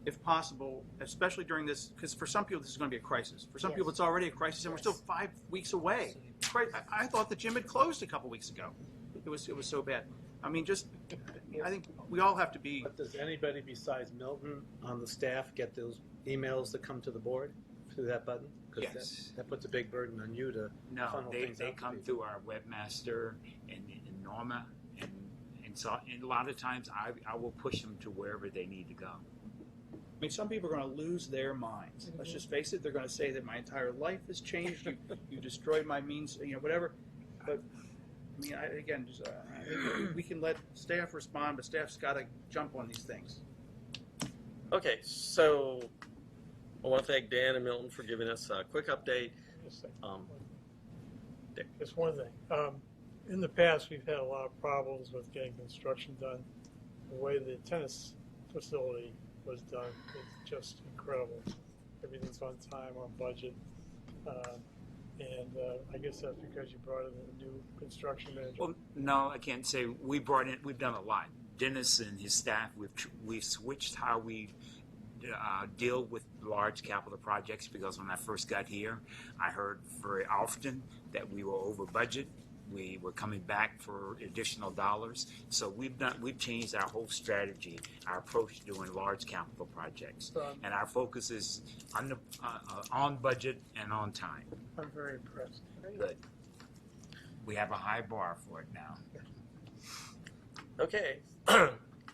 S5: if possible, especially during this, because for some people this is going to be a crisis. For some people it's already a crisis, and we're still 5 weeks away. I thought the gym had closed a couple weeks ago. It was so bad. I mean, I think we all have to be.
S2: But does anybody besides Milton on the staff get those emails that come to the board? through that button? 'Cause
S9: Yes.
S2: that puts a big burden on you to
S9: No,
S2: funnel
S9: they
S2: things out to
S9: come
S2: people.
S9: through our webmaster and Norma, and so and a lot of times I will push them to wherever they need to go.
S5: I mean, some people are going to lose their minds. Let's just face it. They're going to say that my entire life has changed. You destroyed my means, whatever. But I mean, we can let staff respond, but staff's got to jump on these things.
S1: Okay, so I want to thank Dan and Milton for giving us a quick update. Dick.
S18: Just one thing. In the past, we've had a lot of problems with getting construction done. The way the tennis facility was done is just incredible. Everything's on time, on budget. And I guess that's because you brought in a new construction manager.
S9: Well, no, I can't say we've done a lot. Dennis and his staff, we've switched how we deal with large capital projects, because when I first got here, I heard very often that we were over budget. We were coming back for additional dollars. So we've changed our whole strategy, our approach to doing large capital projects. And our focus is on budget and on time.
S18: I'm very impressed.
S9: Good. We have a high bar for it now.
S1: Okay,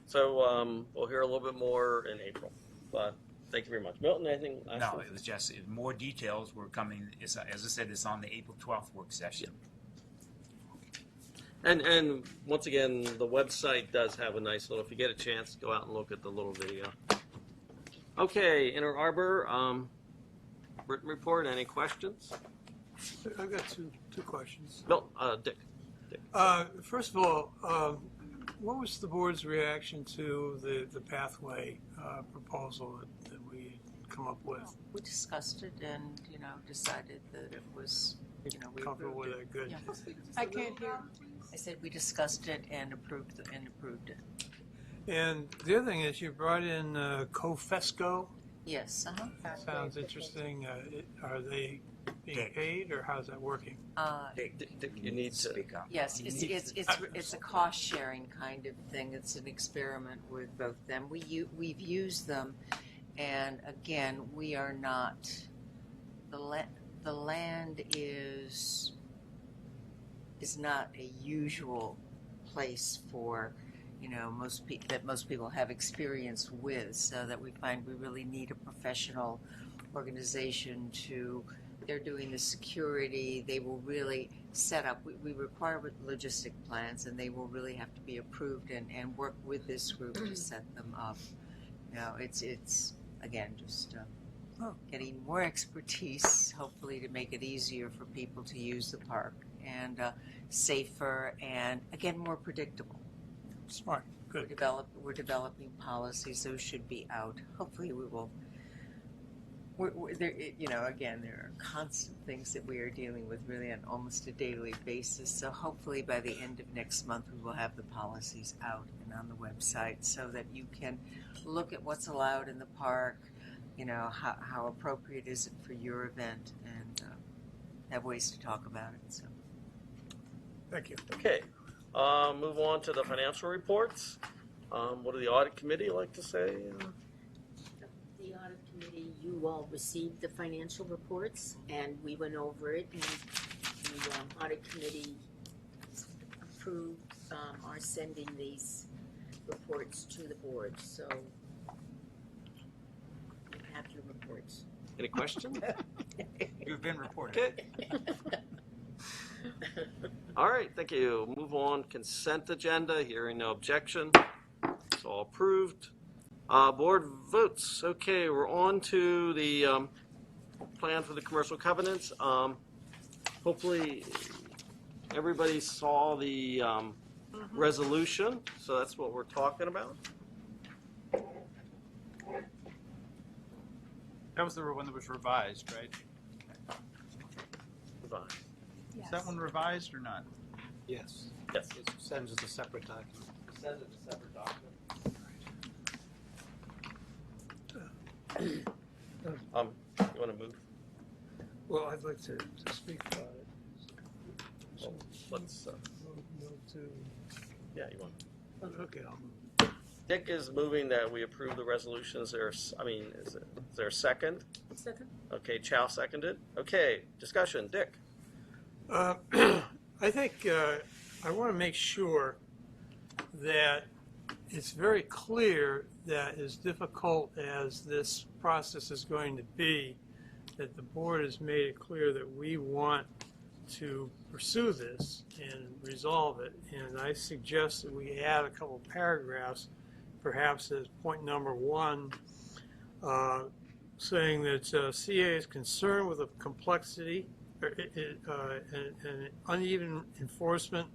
S1: so we'll hear a little bit more in April. But thank you very much. Milton, anything last?
S9: No, it was just more details were coming. As I said, it's on the April 12th work session.
S1: And once again, the website does have a nice little, if you get a chance, go out and look at the little video. Okay, Inner Arbor, written report, any questions?
S19: I've got two questions.
S1: No, Dick.
S19: First of all, what was the board's reaction to the pathway proposal that we come up with?
S10: We discussed it and, decided that it was, we
S19: Comfortable with it, good.
S10: Yeah.
S3: I can't hear.
S10: I said we discussed it and approved it.
S19: And the other thing is you brought in CoFesco.
S10: Yes,
S19: Sounds interesting. Are they being paid, or how's that working?
S1: Dick, you need to
S9: speak up.
S10: Yes, it's a cost sharing kind of thing. It's an experiment with both them. We've used them, and again, we are not. The land is not a usual place for most people have experience with, so that we find we really need a professional organization they're doing the security, they will really set up, we require logistic plans, and they will really have to be approved and work with this group to set them up. It's again, just getting more expertise, hopefully to make it easier for people to use the park, and safer, and again, more predictable.
S19: Smart, good.
S10: We're developing policies. Those should be out. Hopefully, we will. Again, there are constant things that we are dealing with, really on almost a daily basis. So hopefully, by the end of next month, we will have the policies out and on the website, so that you can look at what's allowed in the park. How appropriate is it for your event, and have ways to talk about it. So.
S19: Thank you.
S1: Okay, move on to the financial reports. What do the audit committee like to say?
S6: The audit committee, you all received the financial reports, and we went over it, and the audit committee approved our sending these reports to the board. So you have your reports.
S1: Any questions?
S5: You've been reported.
S1: Okay. All right, thank you. Move on. Consent agenda. Hearing no objection. It's all approved. Board votes. Okay, we're on to the plan for the commercial covenants. Hopefully, everybody saw the resolution, so that's what we're talking about.
S5: That was the one that was revised, right?
S1: Revised.
S5: Is that one revised or not?
S2: Yes.
S1: Yes.
S2: It sends as a separate document.
S1: Send it a separate document. You want to move?
S19: Well, I'd like to speak about it.
S1: Well, let's.
S19: Move to.
S1: Yeah, you want.
S19: Okay, I'll move.
S1: Dick is moving that we approve the resolution. Is there a second?
S12: Second.
S1: Okay, Chow seconded. Okay, discussion. Dick?
S18: I think I want to make sure that it's very clear that as difficult as this process is going to be, that the board has made it clear that we want to pursue this and resolve it. And I suggest that we add a couple paragraphs, perhaps as point number 1, saying that CA is concerned with the complexity and uneven enforcement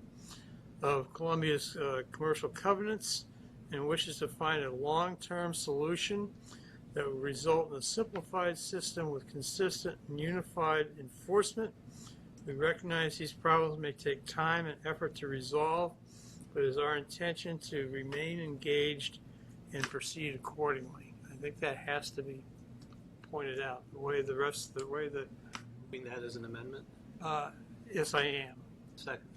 S18: of Columbia's commercial covenants and wishes to find a long-term solution that would result in a simplified system with consistent and unified enforcement. We recognize these problems may take time and effort to resolve, but it is our intention to remain engaged and proceed accordingly. I think that has to be pointed out. The way that.
S2: Doing that as an amendment?
S18: Yes, I am.
S2: Second.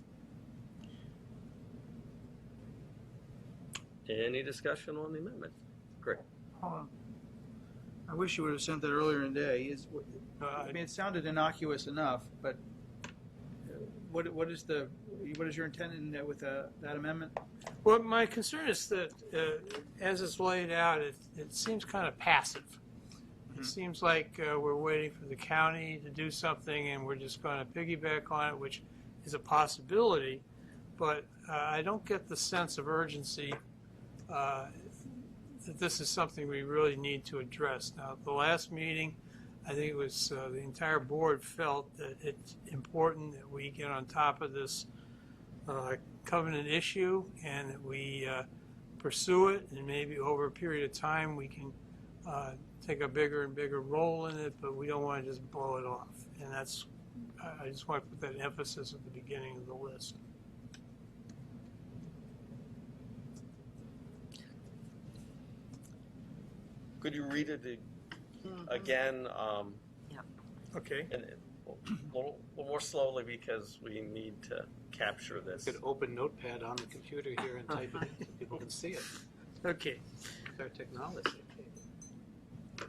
S1: Any discussion on the amendment? Great.
S5: I wish you would have sent that earlier in the day. I mean, it sounded innocuous enough, but what is your intent in that with that amendment?
S18: Well, my concern is that as it's laid out, it seems kind of passive. It seems like we're waiting for the county to do something and we're just going to piggyback on it, which is a possibility, but I don't get the sense of urgency that this is something we really need to address. Now, at the last meeting, I think it was the entire board felt that it's important that we get on top of this covenant issue and that we pursue it, and maybe over a period of time we can take a bigger and bigger role in it, but we don't want to just blow it off. And that's, I just want to put that emphasis at the beginning of the list.
S1: Could you read it again?
S18: Okay.
S1: And a little more slowly because we need to capture this.
S2: You could open Notepad on the computer here and type it in so people can see it.
S18: Okay.
S2: It's our technology.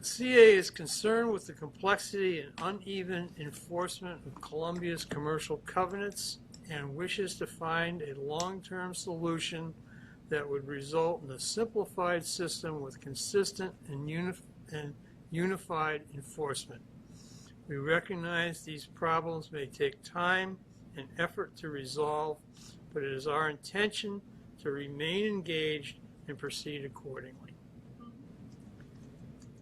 S18: CA is concerned with the complexity and uneven enforcement of Columbia's commercial covenants and wishes to find a long-term solution that would result in a simplified system with consistent and unified enforcement. We recognize these problems may take time and effort to resolve, but it is our intention to remain engaged and proceed accordingly.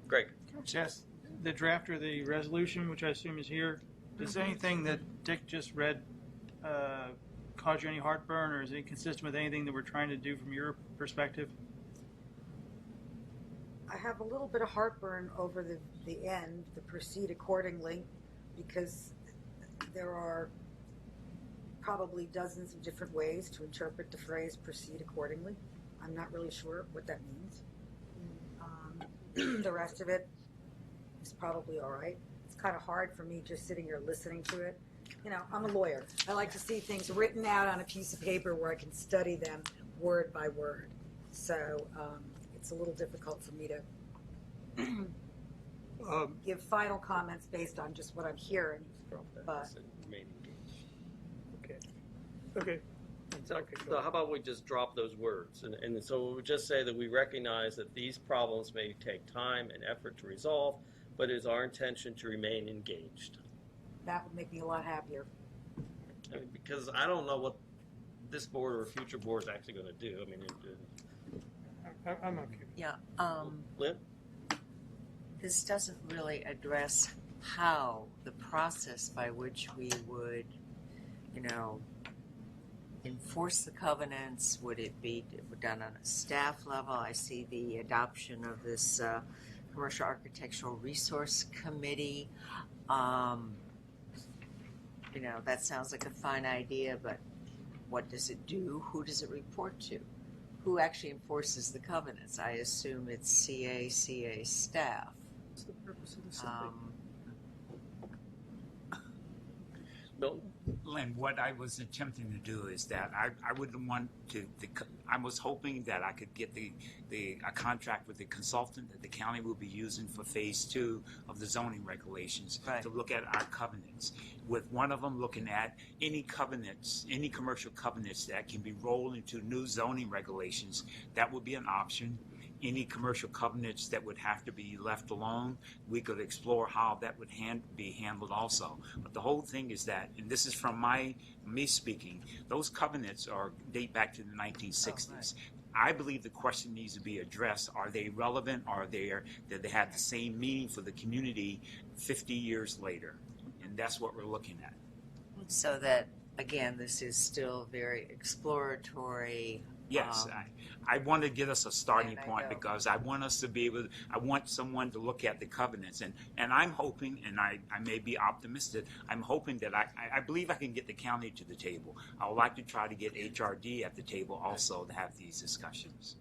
S1: Great.
S5: Yes, the drafter of the resolution, which I assume is here, does anything that Dick just read cause you any heartburn, or is it consistent with anything that we're trying to do from your perspective?
S12: I have a little bit of heartburn over the end, the proceed accordingly, because there are probably dozens of different ways to interpret the phrase proceed accordingly. I'm not really sure what that means. The rest of it is probably all right. It's kind of hard for me just sitting here listening to it. You know, I'm a lawyer. I like to see things written out on a piece of paper where I can study them word by word. So it's a little difficult for me to give final comments based on just what I'm hearing. But
S18: Okay.
S1: So how about we just drop those words? And so we would just say that we recognize that these problems may take time and effort to resolve, but it is our intention to remain engaged.
S12: that would make me a lot happier.
S1: I mean, because I don't know what this board or future board is actually going to do. I mean,
S18: I'm okay.
S10: Yeah.
S1: Lynn?
S10: This doesn't really address how the process by which we would, enforce the covenants. Would it be done on a staff level? I see the adoption of this Commercial Architectural Resource Committee. That sounds like a fine idea, but what does it do? Who does it report to? Who actually enforces the covenants? I assume it's CA staff.
S2: What's the purpose of the
S1: Milton?
S9: Lynn, what I was attempting to do is that I wouldn't want to. I was hoping that I could get a contract with the consultant that the county will be using for phase 2 of the zoning regulations to look at our covenants. With one of them looking at any covenants, any commercial covenants that can be rolled into new zoning regulations, that would be an option. Any commercial covenants that would have to be left alone, we could explore how that would be handled also. But the whole thing is that, and this is from me speaking, those covenants date back to the 1960s. I believe the question needs to be addressed. Are they relevant? Did they have the same meaning for the community 50 years later? And that's what we're looking at.
S10: So that, again, this is still very exploratory.
S9: Yes, I want to get us a starting point because I want us to be able. I want someone to look at the covenants, and I'm hoping, and I may be optimistic. I'm hoping that I believe I can get the county to the table. I would like to try to get HRD at the table also to have these discussions.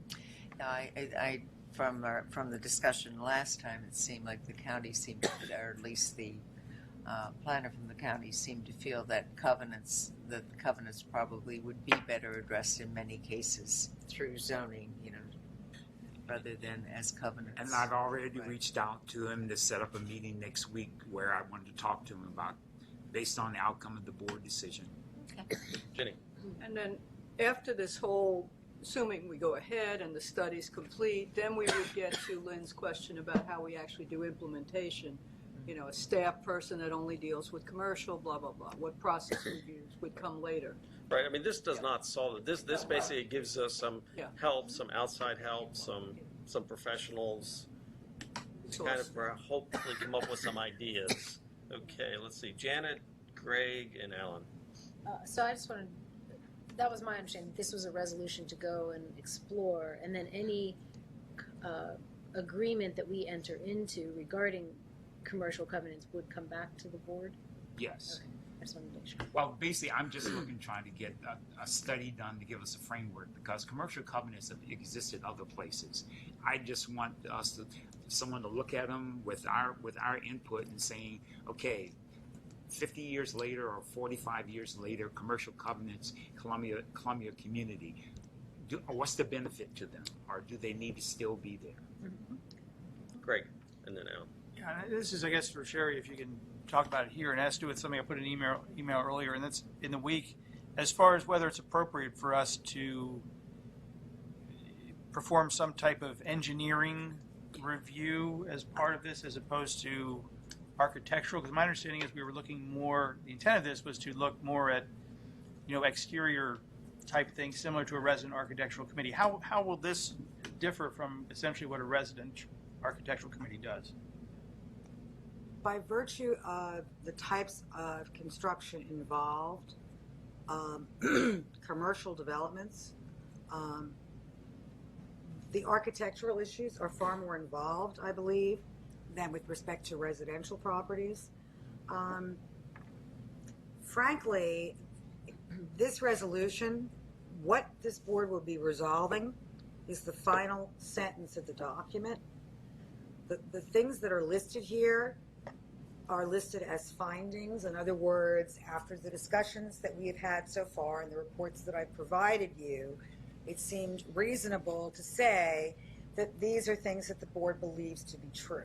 S10: From the discussion last time, it seemed like the county seemed, or at least the planner from the county seemed to feel that the covenants probably would be better addressed in many cases through zoning, rather than as covenants.
S9: And I've already reached out to him to set up a meeting next week where I wanted to talk to him about, based on the outcome of the board decision.
S10: Okay.
S1: Jenny.
S3: And then after this whole, assuming we go ahead and the study's complete, then we would get to Lynn's question about how we actually do implementation. A staff person that only deals with commercial, blah, blah, blah. What process reviews would come later.
S1: Right. I mean, this does not solve it. This basically gives us some help, some outside help, some professionals to kind of hopefully come up with some ideas. Okay, let's see. Janet, Greg, and Alan.
S11: So I just wanted, that was my understanding. This was a resolution to go and explore, and then any agreement that we enter into regarding commercial covenants would come back to the board?
S9: Yes.
S11: Okay. I just wanted to make sure.
S9: Well, basically, I'm just trying to get a study done to give us a framework because commercial covenants have existed other places. I just want someone to look at them with our input and saying, okay, 50 years later or 45 years later, commercial covenants, Columbia community, what's the benefit to them, or do they need to still be there?
S11: Mm-hmm.
S1: Greg, and then Alan.
S5: Yeah, this is, I guess, for Sherry, if you can talk about it here, and it has to do with something I put in an email earlier, and that's in the week, as far as whether it's appropriate for us to perform some type of engineering review as part of this, as opposed to architectural, because my understanding is we were looking more, the intent of this was to look more at, exterior type things, similar to a resident architectural committee. How will this differ from essentially what a resident architectural committee does?
S12: By virtue of the types of construction involved, commercial developments, the architectural issues are far more involved, I believe, than with respect to residential properties. Frankly, this resolution, what this board will be resolving is the final sentence of the document. The things that are listed here are listed as findings. In other words, after the discussions that we have had so far and the reports that I've provided you, it seemed reasonable to say that these are things that the board believes to be true.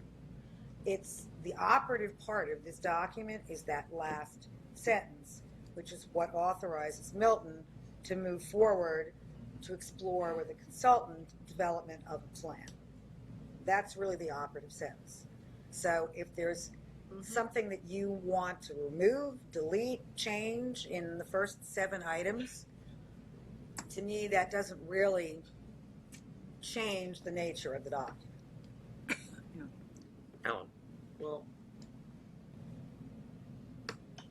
S12: It's the operative part of this document is that last sentence, which is what authorizes Milton to move forward to explore with a consultant development of a plan. That's really the operative sentence. So if there's something that you want to remove, delete, change in the first 7 items, to me that doesn't really change the nature of the document.
S1: Alan.
S18: Well,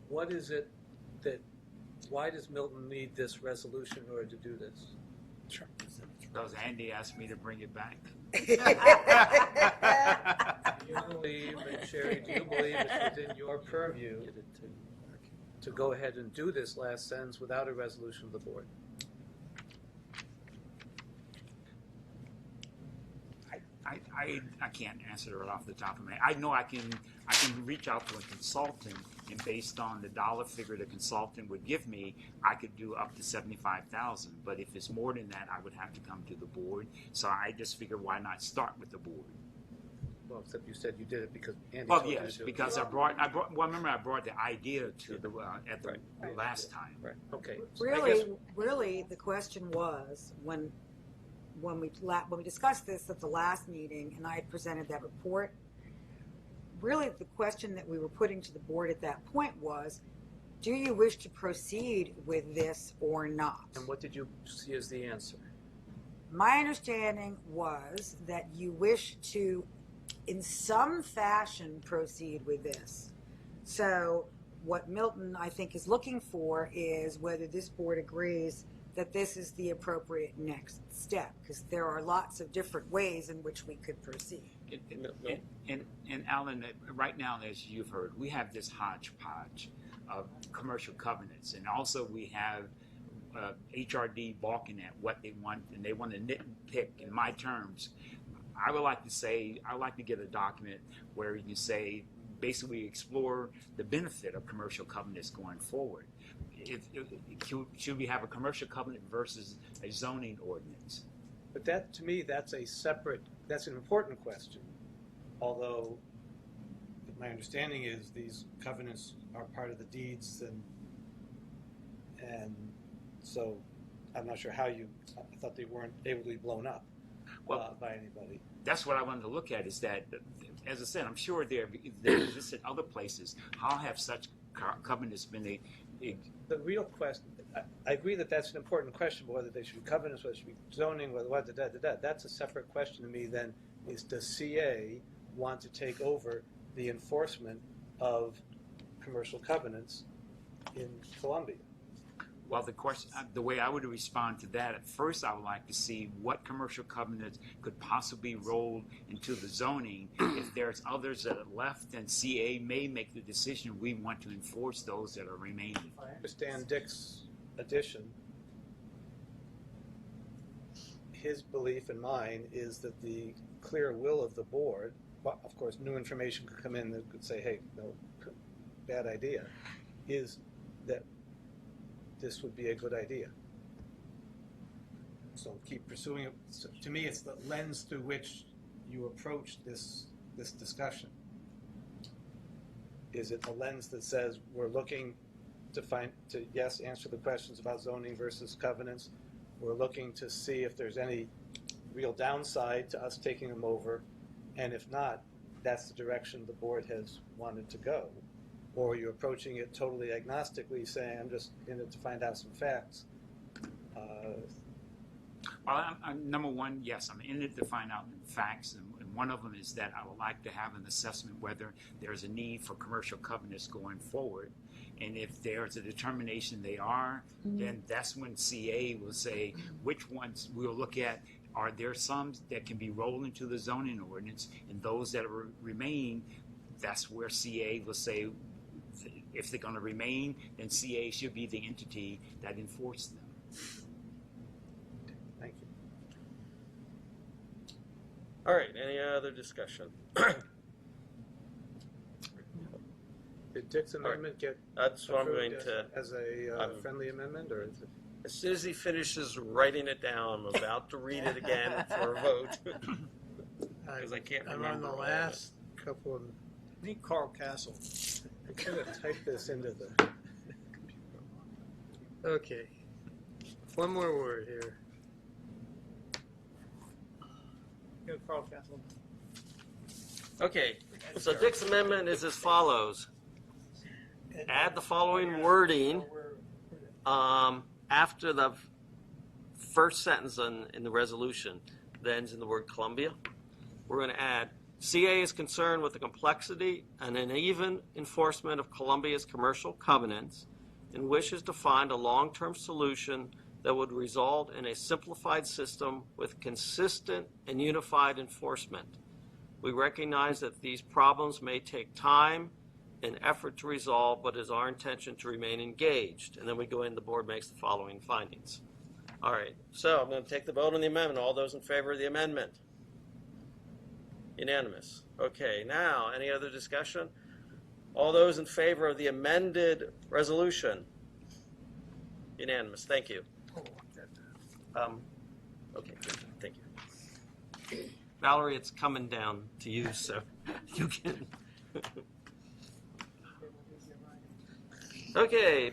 S18: what is it why does Milton need this resolution in order to do this?
S9: Sure. Because Andy asked me to bring it back.
S18: Do you believe, and Sherry, do you believe it's within your purview to go ahead and do this last sentence without a resolution of the board?
S9: I I can't answer it right off the top of my head. I know I can reach out to a consultant, and based on the dollar figure the consultant would give me, I could do up to $75,000. But if it's more than that, I would have to come to the board. So I just figured, why not start with the board?
S2: Well, except you said you did it because Andy
S9: Well,
S2: told you
S9: yes,
S2: to do it.
S9: because I brought. Well, remember I brought the idea to the at the last time.
S2: Right. Okay.
S12: Really, the question was when we discussed this at the last meeting, and I had presented that report. Really, the question that we were putting to the board at that point was, do you wish to proceed with this or not?
S2: And what did you see as the answer?
S12: My understanding was that you wish to, in some fashion, proceed with this. So what Milton, I think, is looking for is whether this board agrees that this is the appropriate next step, because there are lots of different ways in which we could proceed.
S9: And Alan, right now, as you've heard, we have this hodgepodge of commercial covenants, and also we have HRD balking at what they want, and they want to nitpick in my terms. I would like to say, I would like to get a document where you can say, basically explore the benefit of commercial covenants going forward. Should we have a commercial covenant versus a zoning ordinance?
S2: But that, to me, that's an important question. Although my understanding is these covenants are part of the deeds, and so I'm not sure how I thought they weren't able to be blown up by anybody.
S9: That's what I wanted to look at, is that, as I said, I'm sure there exist in other places. How have such covenants been
S2: The real question, I agree that that's an important question, whether they should be covenants, whether they should be zoning, whether that's a separate question to me than is, does CA want to take over the enforcement of commercial covenants in Columbia?
S9: Well, the way I would respond to that, at first I would like to see what commercial covenants could possibly roll into the zoning. If there's others that are left, then CA may make the decision we want to enforce those that are remaining.
S2: I understand Dick's addition. His belief and mine is that the clear will of the board, well, of course, new information could come in that could say, hey, no, bad idea, is that this would be a good idea. So keep pursuing it. So to me, it's the lens through which you approach this discussion. Is it a lens that says we're looking to answer the questions about zoning versus covenants? We're looking to see if there's any real downside to us taking them over, and if not, that's the direction the board has wanted to go. Or you're approaching it totally agnostically, saying, I'm just in it to find out some facts.
S9: Well, number one, yes, I'm in it to find out facts, and one of them is that I would like to have an assessment whether there's a need for commercial covenants going forward. And if there's a determination they are, then that's when CA will say which ones we'll look at. Are there some that can be rolled into the zoning ordinance, and those that remain, that's where CA will say, if they're going to remain, then CA should be the entity that enforces them.
S2: Thank you.
S1: All right, any other discussion?
S2: Did Dick's amendment get
S1: That's what I'm
S2: approved
S1: going to.
S2: as a friendly amendment, or is it?
S1: As soon as he finishes writing it down, I'm about to read it again for a vote. Because I can't remember.
S18: I'm on the
S1: all of
S18: last couple of. Meet Carl Castle.
S2: I could have typed this into the.
S18: Okay. One more word here. Go, Carl Castle.
S1: Okay, so Dick's amendment is as follows. Add the following wording after the first sentence in the resolution that ends in the word Columbia. We're going to add, CA is concerned with the complexity and uneven enforcement of Columbia's commercial covenants and wishes to find a long-term solution that would result in a simplified system with consistent and unified enforcement. We recognize that these problems may take time and effort to resolve, but it is our intention to remain engaged. And then we go in, the board makes the following findings. All right, so I'm going to take the vote on the amendment. All those in favor of the amendment? Unanimous. Okay, now, any other discussion? All those in favor of the amended resolution? Unanimous. Thank you. Okay, good. Thank you. Valerie, it's coming down to you, so you can. Okay,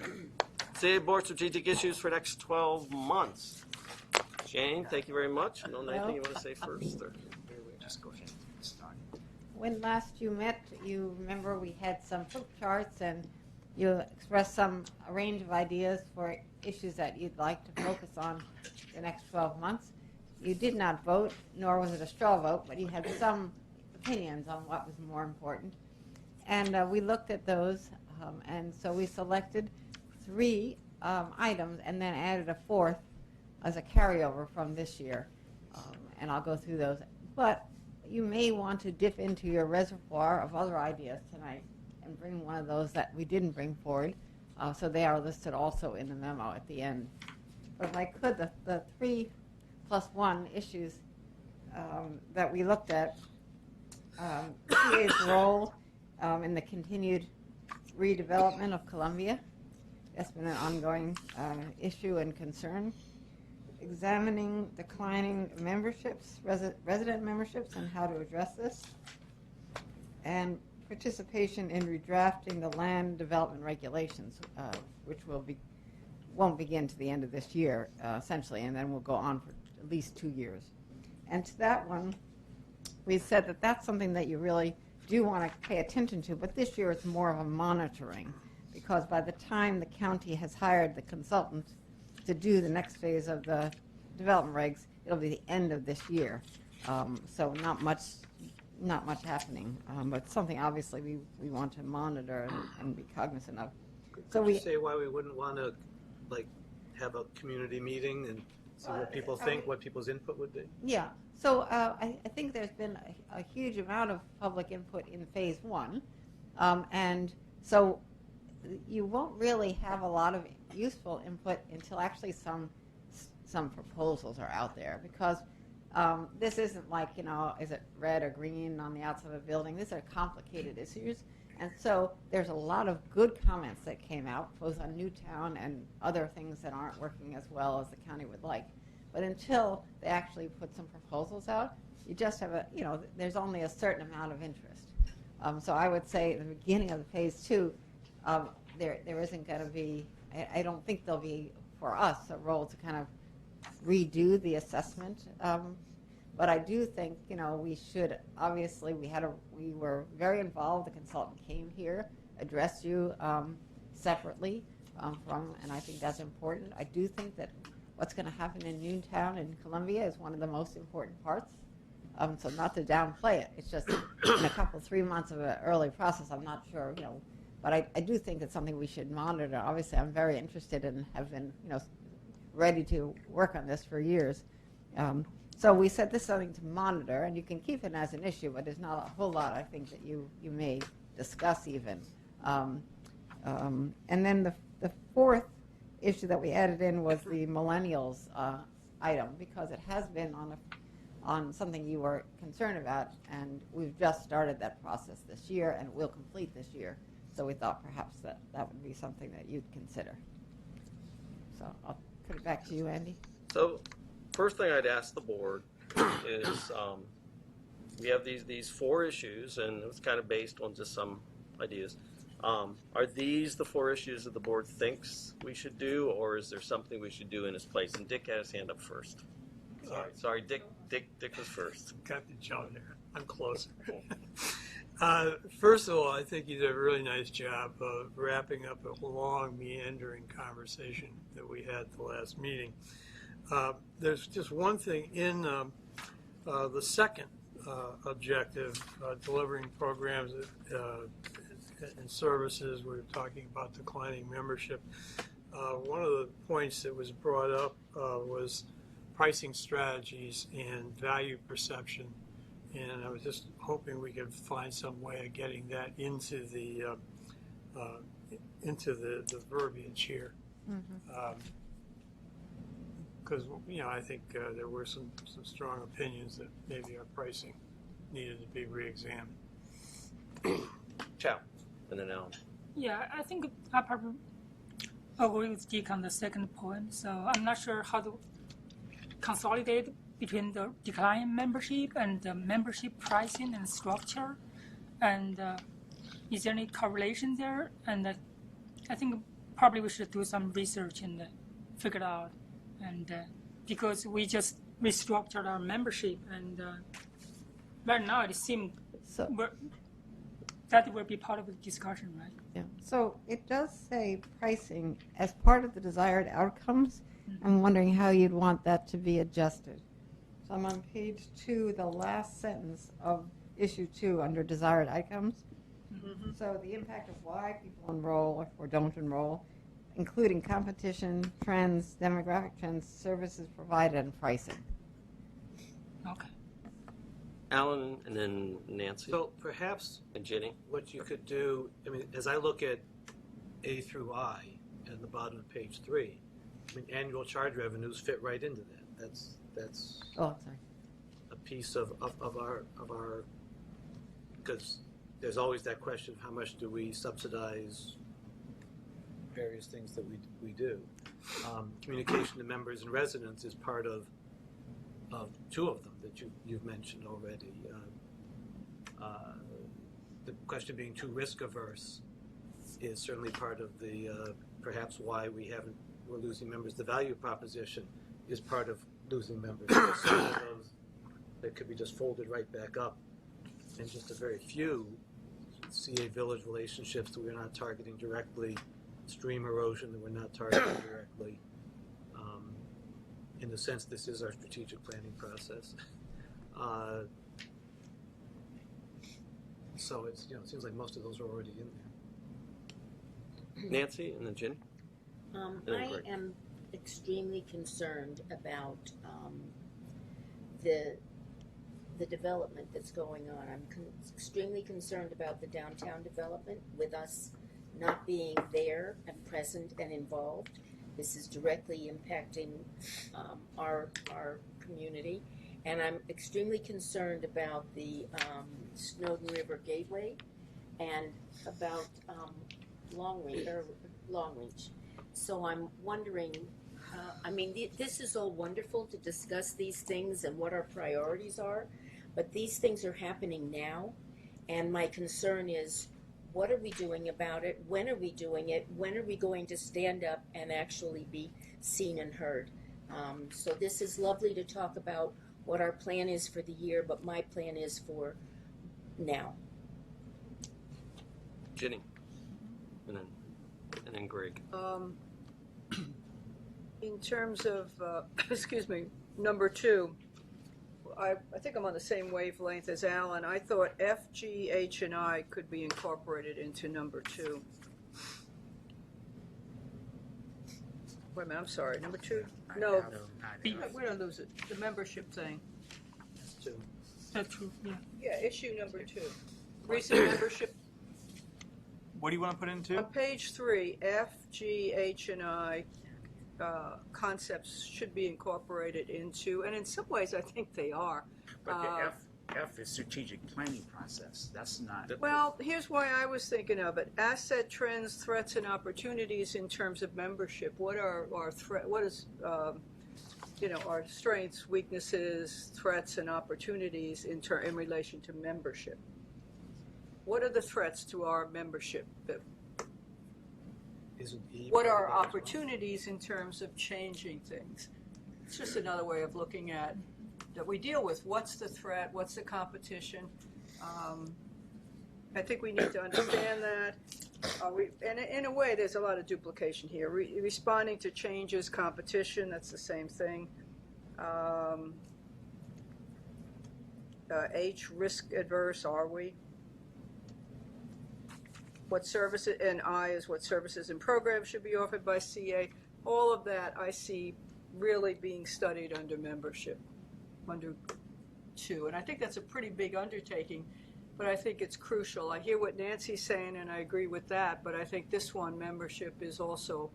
S1: CA Board Strategic Issues for next 12 months. Jane, thank you very much. Anything you want to say first? Or?
S9: Just go ahead and start.
S20: When last you met, you remember we had some flip charts and you expressed some a range of ideas for issues that you'd like to focus on the next 12 months. You did not vote, nor was it a straw vote, but you had some opinions on what was more important. And we looked at those, and so we selected 3 items and then added a 4th as a carryover from this year. And I'll go through those. But you may want to dip into your reservoir of other ideas tonight and bring one of those that we didn't bring forward. So they are listed also in the memo at the end. But if I could, the 3+1 issues that we looked at, PA's role in the continued redevelopment of Columbia. That's been an ongoing issue and concern. Examining declining memberships, resident memberships, and how to address this. And participation in redrafting the land development regulations, which won't begin to the end of this year, essentially, and then we'll go on for at least 2 years. And to that one, we said that that's something that you really do want to pay attention to, but this year it's more of a monitoring, because by the time the county has hired the consultant to do the next phase of the development regs, it'll be the end of this year. So not much happening, but something obviously we want to monitor and be cognizant of.
S2: Could you say why we wouldn't want to, like, have a community meeting and see what people think, what people's input would be?
S20: Yeah. So I think there's been a huge amount of public input in phase 1, and so you won't really have a lot of useful input until actually some proposals are out there, because this isn't like, is it red or green on the outside of a building? These are complicated issues. And so there's a lot of good comments that came out, both on Newtown and other things that aren't working as well as the county would like. But until they actually put some proposals out, you just have there's only a certain amount of interest. So I would say at the beginning of the phase 2, there isn't going to be, I don't think there'll be, for us, a role to kind of redo the assessment. But I do think, we should, obviously, we were very involved. The consultant came here, addressed you separately and I think that's important. I do think that what's going to happen in Newtown and Columbia is one of the most important parts. So not to downplay it, it's just in a couple, 3 months of an early process, I'm not sure, but I do think it's something we should monitor. Obviously, I'm very interested and have been, ready to work on this for years. So we said this is something to monitor, and you can keep it as an issue, but there's not a whole lot, I think, that you may discuss even. And then the 4th issue that we added in was the millennials item, because it has been on something you were concerned about, and we've just started that process this year, and it will complete this year. So we thought perhaps that would be something that you'd consider. So I'll put it back to you, Andy.
S1: So first thing I'd ask the board is we have these 4 issues, and it's kind of based on just some ideas. Are these the 4 issues that the board thinks we should do, or is there something we should do in its place? And Dick had his hand up first. Sorry, Dick was first.
S18: Got the jump there. I'm closer. First of all, I think you did a really nice job of wrapping up a long, meandering conversation that we had at the last meeting. There's just one thing in the second objective, delivering programs and services. We're talking about declining membership. One of the points that was brought up was pricing strategies and value perception, and I was just hoping we could find some way of getting that into the verbiage here. Because I think there were some strong opinions that maybe our pricing
S19: needed to be re-examined.
S1: Chow, and then Alan.
S16: Yeah, I think I probably agree with Dick on the second point. So I'm not sure how to consolidate between the decline membership and the membership pricing and structure. And is there any correlation there? And I think probably we should do some research and figure it out. And because we just restructured our membership, and right now it seems that will be part of the discussion, right?
S20: Yeah. So it does say pricing as part of the desired outcomes. I'm wondering how you'd want that to be adjusted. So I'm on page 2, the last sentence of issue 2 under desired outcomes. Mm-hmm. So the impact of why people enroll or don't enroll, including competition, trends, demographic trends, services provided, and pricing.
S16: Okay.
S1: Alan, and then Nancy.
S2: So perhaps
S1: and Ginny.
S2: What you could do, I mean, as I look at A through I at the bottom of page 3, I mean, annual charge revenues fit right into that. That's
S20: oh, sorry.
S2: a piece of our because there's always that question of how much do we subsidize various things that we do. Communication to members and residents is part of 2 of them that you've mentioned already. The question being too risk averse is certainly part of the perhaps why we're losing members. The value proposition is part of losing members. There's some of those that could be just folded right back up, and just a very few CA village relationships that we're not targeting directly, stream erosion that we're not targeting directly. In the sense, this is our strategic planning process. So it seems like most of those are already in there.
S1: Nancy, and then Ginny.
S6: I am extremely concerned about the development that's going on. I'm extremely concerned about the downtown development with us not being there and present and involved. This is directly impacting our community, and I'm extremely concerned about the Snowden River Gateway and about Long Reach. So I'm wondering, this is all wonderful to discuss these things and what our priorities are, but these things are happening now, and my concern is, what are we doing about it? When are we doing it? When are we going to stand up and actually be seen and heard? So this is lovely to talk about what our plan is for the year, but my plan is for now.
S1: Ginny, and then Greg.
S3: In terms of, number 2, I think I'm on the same wavelength as Alan. I thought F, G, H, and I could be incorporated into number 2. Wait a minute, I'm sorry. Number 2? No. We don't lose it. The membership thing.
S16: That's true, yeah.
S3: Yeah, issue number 2. Recent membership.
S5: What do you want to put into?
S3: On page 3, F, G, H, and I concepts should be incorporated into, and in some ways I think they are.
S9: But the F is strategic planning process. That's not.
S3: Well, here's why I was thinking of it: asset trends, threats, and opportunities in terms of membership. What are our What is our strengths, weaknesses, threats, and opportunities in relation to membership? What are the threats to our membership? What are opportunities in terms of changing things? It's just another way of looking at that we deal with. What's the threat? What's the competition? I think we need to understand that. And in a way, there's a lot of duplication here. Responding to changes, competition, that's the same thing. H, risk adverse, are we? What services, and I is what services and programs should be offered by CA. All of that I see really being studied under membership, under 2. And I think that's a pretty big undertaking, but I think it's crucial. I hear what Nancy's saying, and I agree with that, but I think this one, membership, is also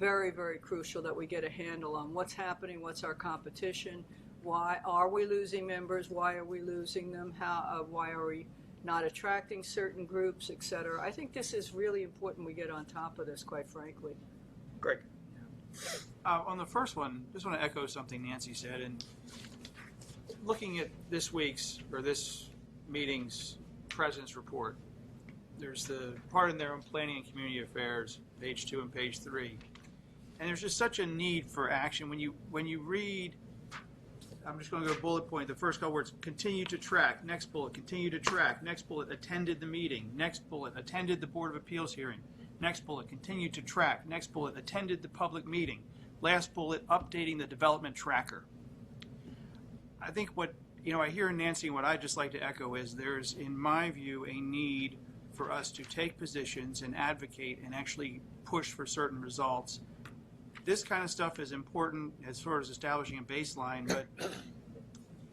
S3: very, very crucial that we get a handle on what's happening, what's our competition, why are we losing members, why are we losing them, why are we not attracting certain groups, et cetera. I think this is really important we get on top of this, quite frankly.
S1: Greg.
S5: On the first one, just want to echo something Nancy said. And looking at this meeting's president's report, there's the part in there on planning and community affairs, page 2 and page 3. And there's just such a need for action. When you read, I'm just going to go bullet point. The first couple words, continue to track. Next bullet, continue to track. Next bullet, attended the meeting. Next bullet, attended the Board of Appeals hearing. Next bullet, continue to track. Next bullet, attended the public meeting. Last bullet, updating the development tracker. I think what, I hear in Nancy, and what I'd just like to echo is there's, in my view, a need for us to take positions and advocate and actually push for certain results. This kind of stuff is important as far as establishing a baseline, but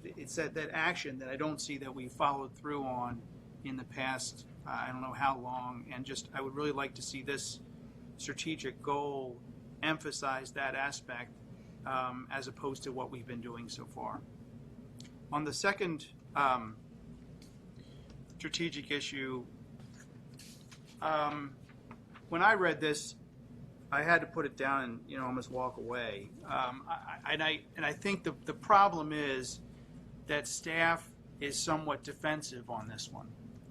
S5: it's that action that I don't see that we followed through on in the past, I don't know how long, and just I would really like to see this strategic goal emphasize that aspect as opposed to what we've been doing so far. On the second strategic issue, when I read this, I had to put it down and almost walk away. I think the problem is that staff is somewhat defensive on this one,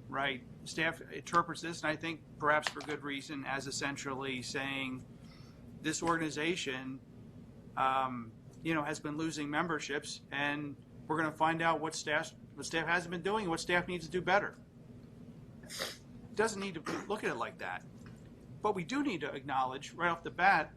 S5: right? Staff interprets this, and I think perhaps for good reason, as essentially saying this organization, has been losing memberships, and we're going to find out what staff hasn't been doing and what staff needs to do better. It doesn't need to look at it like that. But we do need to acknowledge right off the bat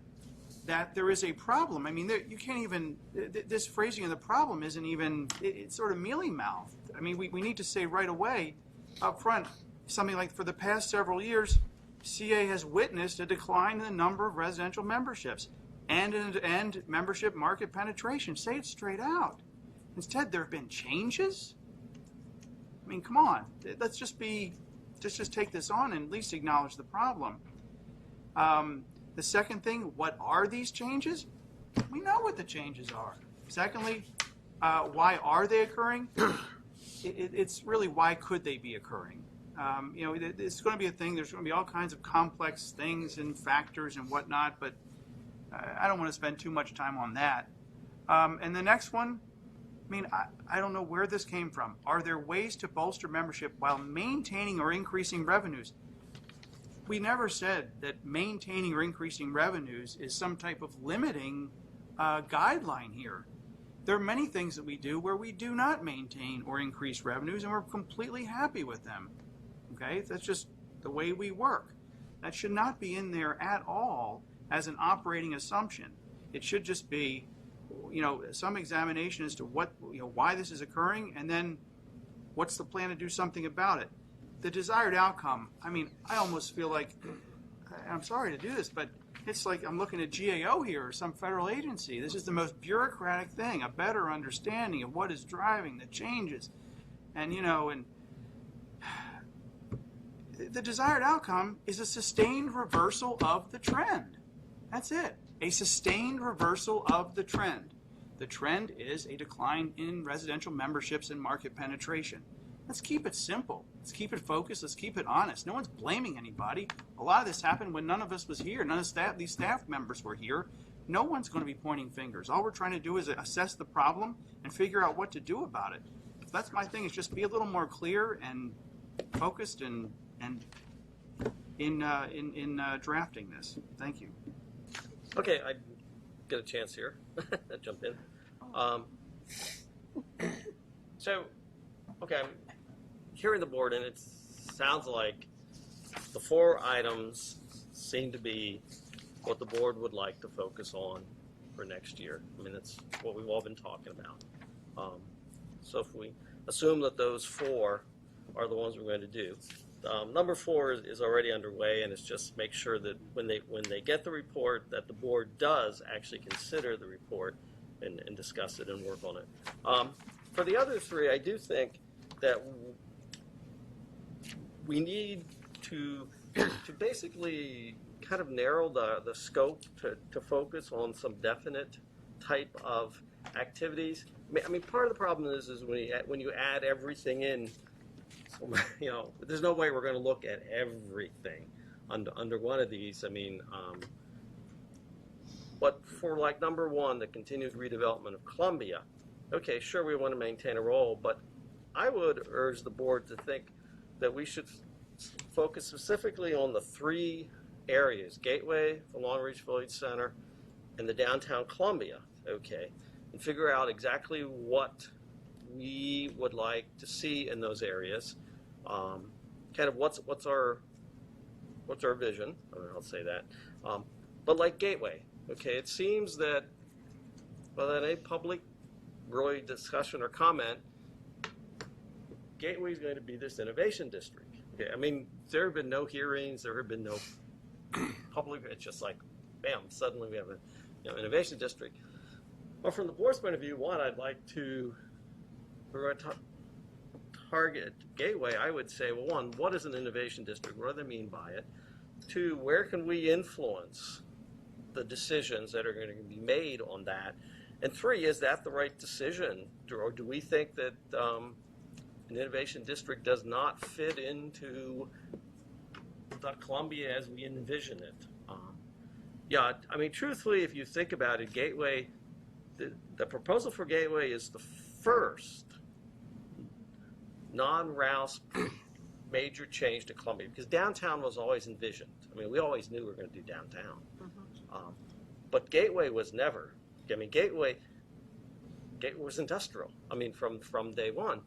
S5: that there is a problem. I mean, you can't even, this phrasing of the problem isn't even, it's sort of mealy-mouthed. I mean, we need to say right away up front, something like, for the past several years, CA has witnessed a decline in the number of residential memberships and membership market penetration. Say it straight out. Instead, there have been changes? I mean, come on. Let's just take this on and at least acknowledge the problem. The second thing, what are these changes? We know what the changes are. Secondly, why are they occurring? It's really why could they be occurring? It's going to be a thing. There's going to be all kinds of complex things and factors and whatnot, but I don't want to spend too much time on that. And the next one, I don't know where this came from. Are there ways to bolster membership while maintaining or increasing revenues? We never said that maintaining or increasing revenues is some type of limiting guideline here. There are many things that we do where we do not maintain or increase revenues, and we're completely happy with them. Okay, that's just the way we work. That should not be in there at all as an operating assumption. It should just be, some examination as to why this is occurring, and then what's the plan to do something about it. The desired outcome, I almost feel like, I'm sorry to do this, but it's like I'm looking at GAO here or some federal agency. This is the most bureaucratic thing, a better understanding of what is driving the changes. And, the desired outcome is a sustained reversal of the trend. That's it. A sustained reversal of the trend. The trend is a decline in residential memberships and market penetration. Let's keep it simple. Let's keep it focused. Let's keep it honest. No one's blaming anybody. A lot of this happened when none of us was here. None of these staff members were here. No one's going to be pointing fingers. All we're trying to do is assess the problem and figure out what to do about it. So that's my thing, is just be a little more clear and focused and in drafting this. Thank you.
S1: Okay, I get a chance here. Jump in. I'm hearing the board, and it sounds like the 4 items seem to be what the board would like to focus on for next year. That's what we've all been talking about. So if we assume that those 4 are the ones we're going to do, number 4 is already underway, and it's just make sure that when they get the report, that the board does actually consider the report and discuss it and work on it. For the other 3, I do think that we need to basically kind of narrow the scope to focus on some definite type of activities. I mean, part of the problem is when you add everything in, there's no way we're going to look at everything under one of these. I mean, but for like number one, the continued redevelopment of Columbia, okay, sure, we want to maintain a role, but I would urge the board to think that we should focus specifically on the three areas: Gateway, the Long Reach Village Center, and the downtown Columbia, okay, and figure out exactly what we would like to see in those areas. Kind of what's our vision? I'll say that. But like Gateway, okay, it seems that without any public really discussion or comment, Gateway is going to be this innovation district. Okay, I mean, there have been no hearings, there have been no public. It's just like, bam, suddenly we have an innovation district. But from the board's point of view, one, I'd like to target Gateway. I would say, well, one, what is an innovation district? What do they mean by it? Two, where can we influence the decisions that are going to be made on that? And three, is that the right decision? Or do we think that an innovation district does not fit into the Columbia as we envision it? Yeah, I mean, truthfully, if you think about it, Gateway, the proposal for Gateway is the first non-Rouse major change to Columbia, because downtown was always envisioned. I mean, we always knew we were going to do downtown. But Gateway was never. I mean, Gateway was industrial. I mean, from day one.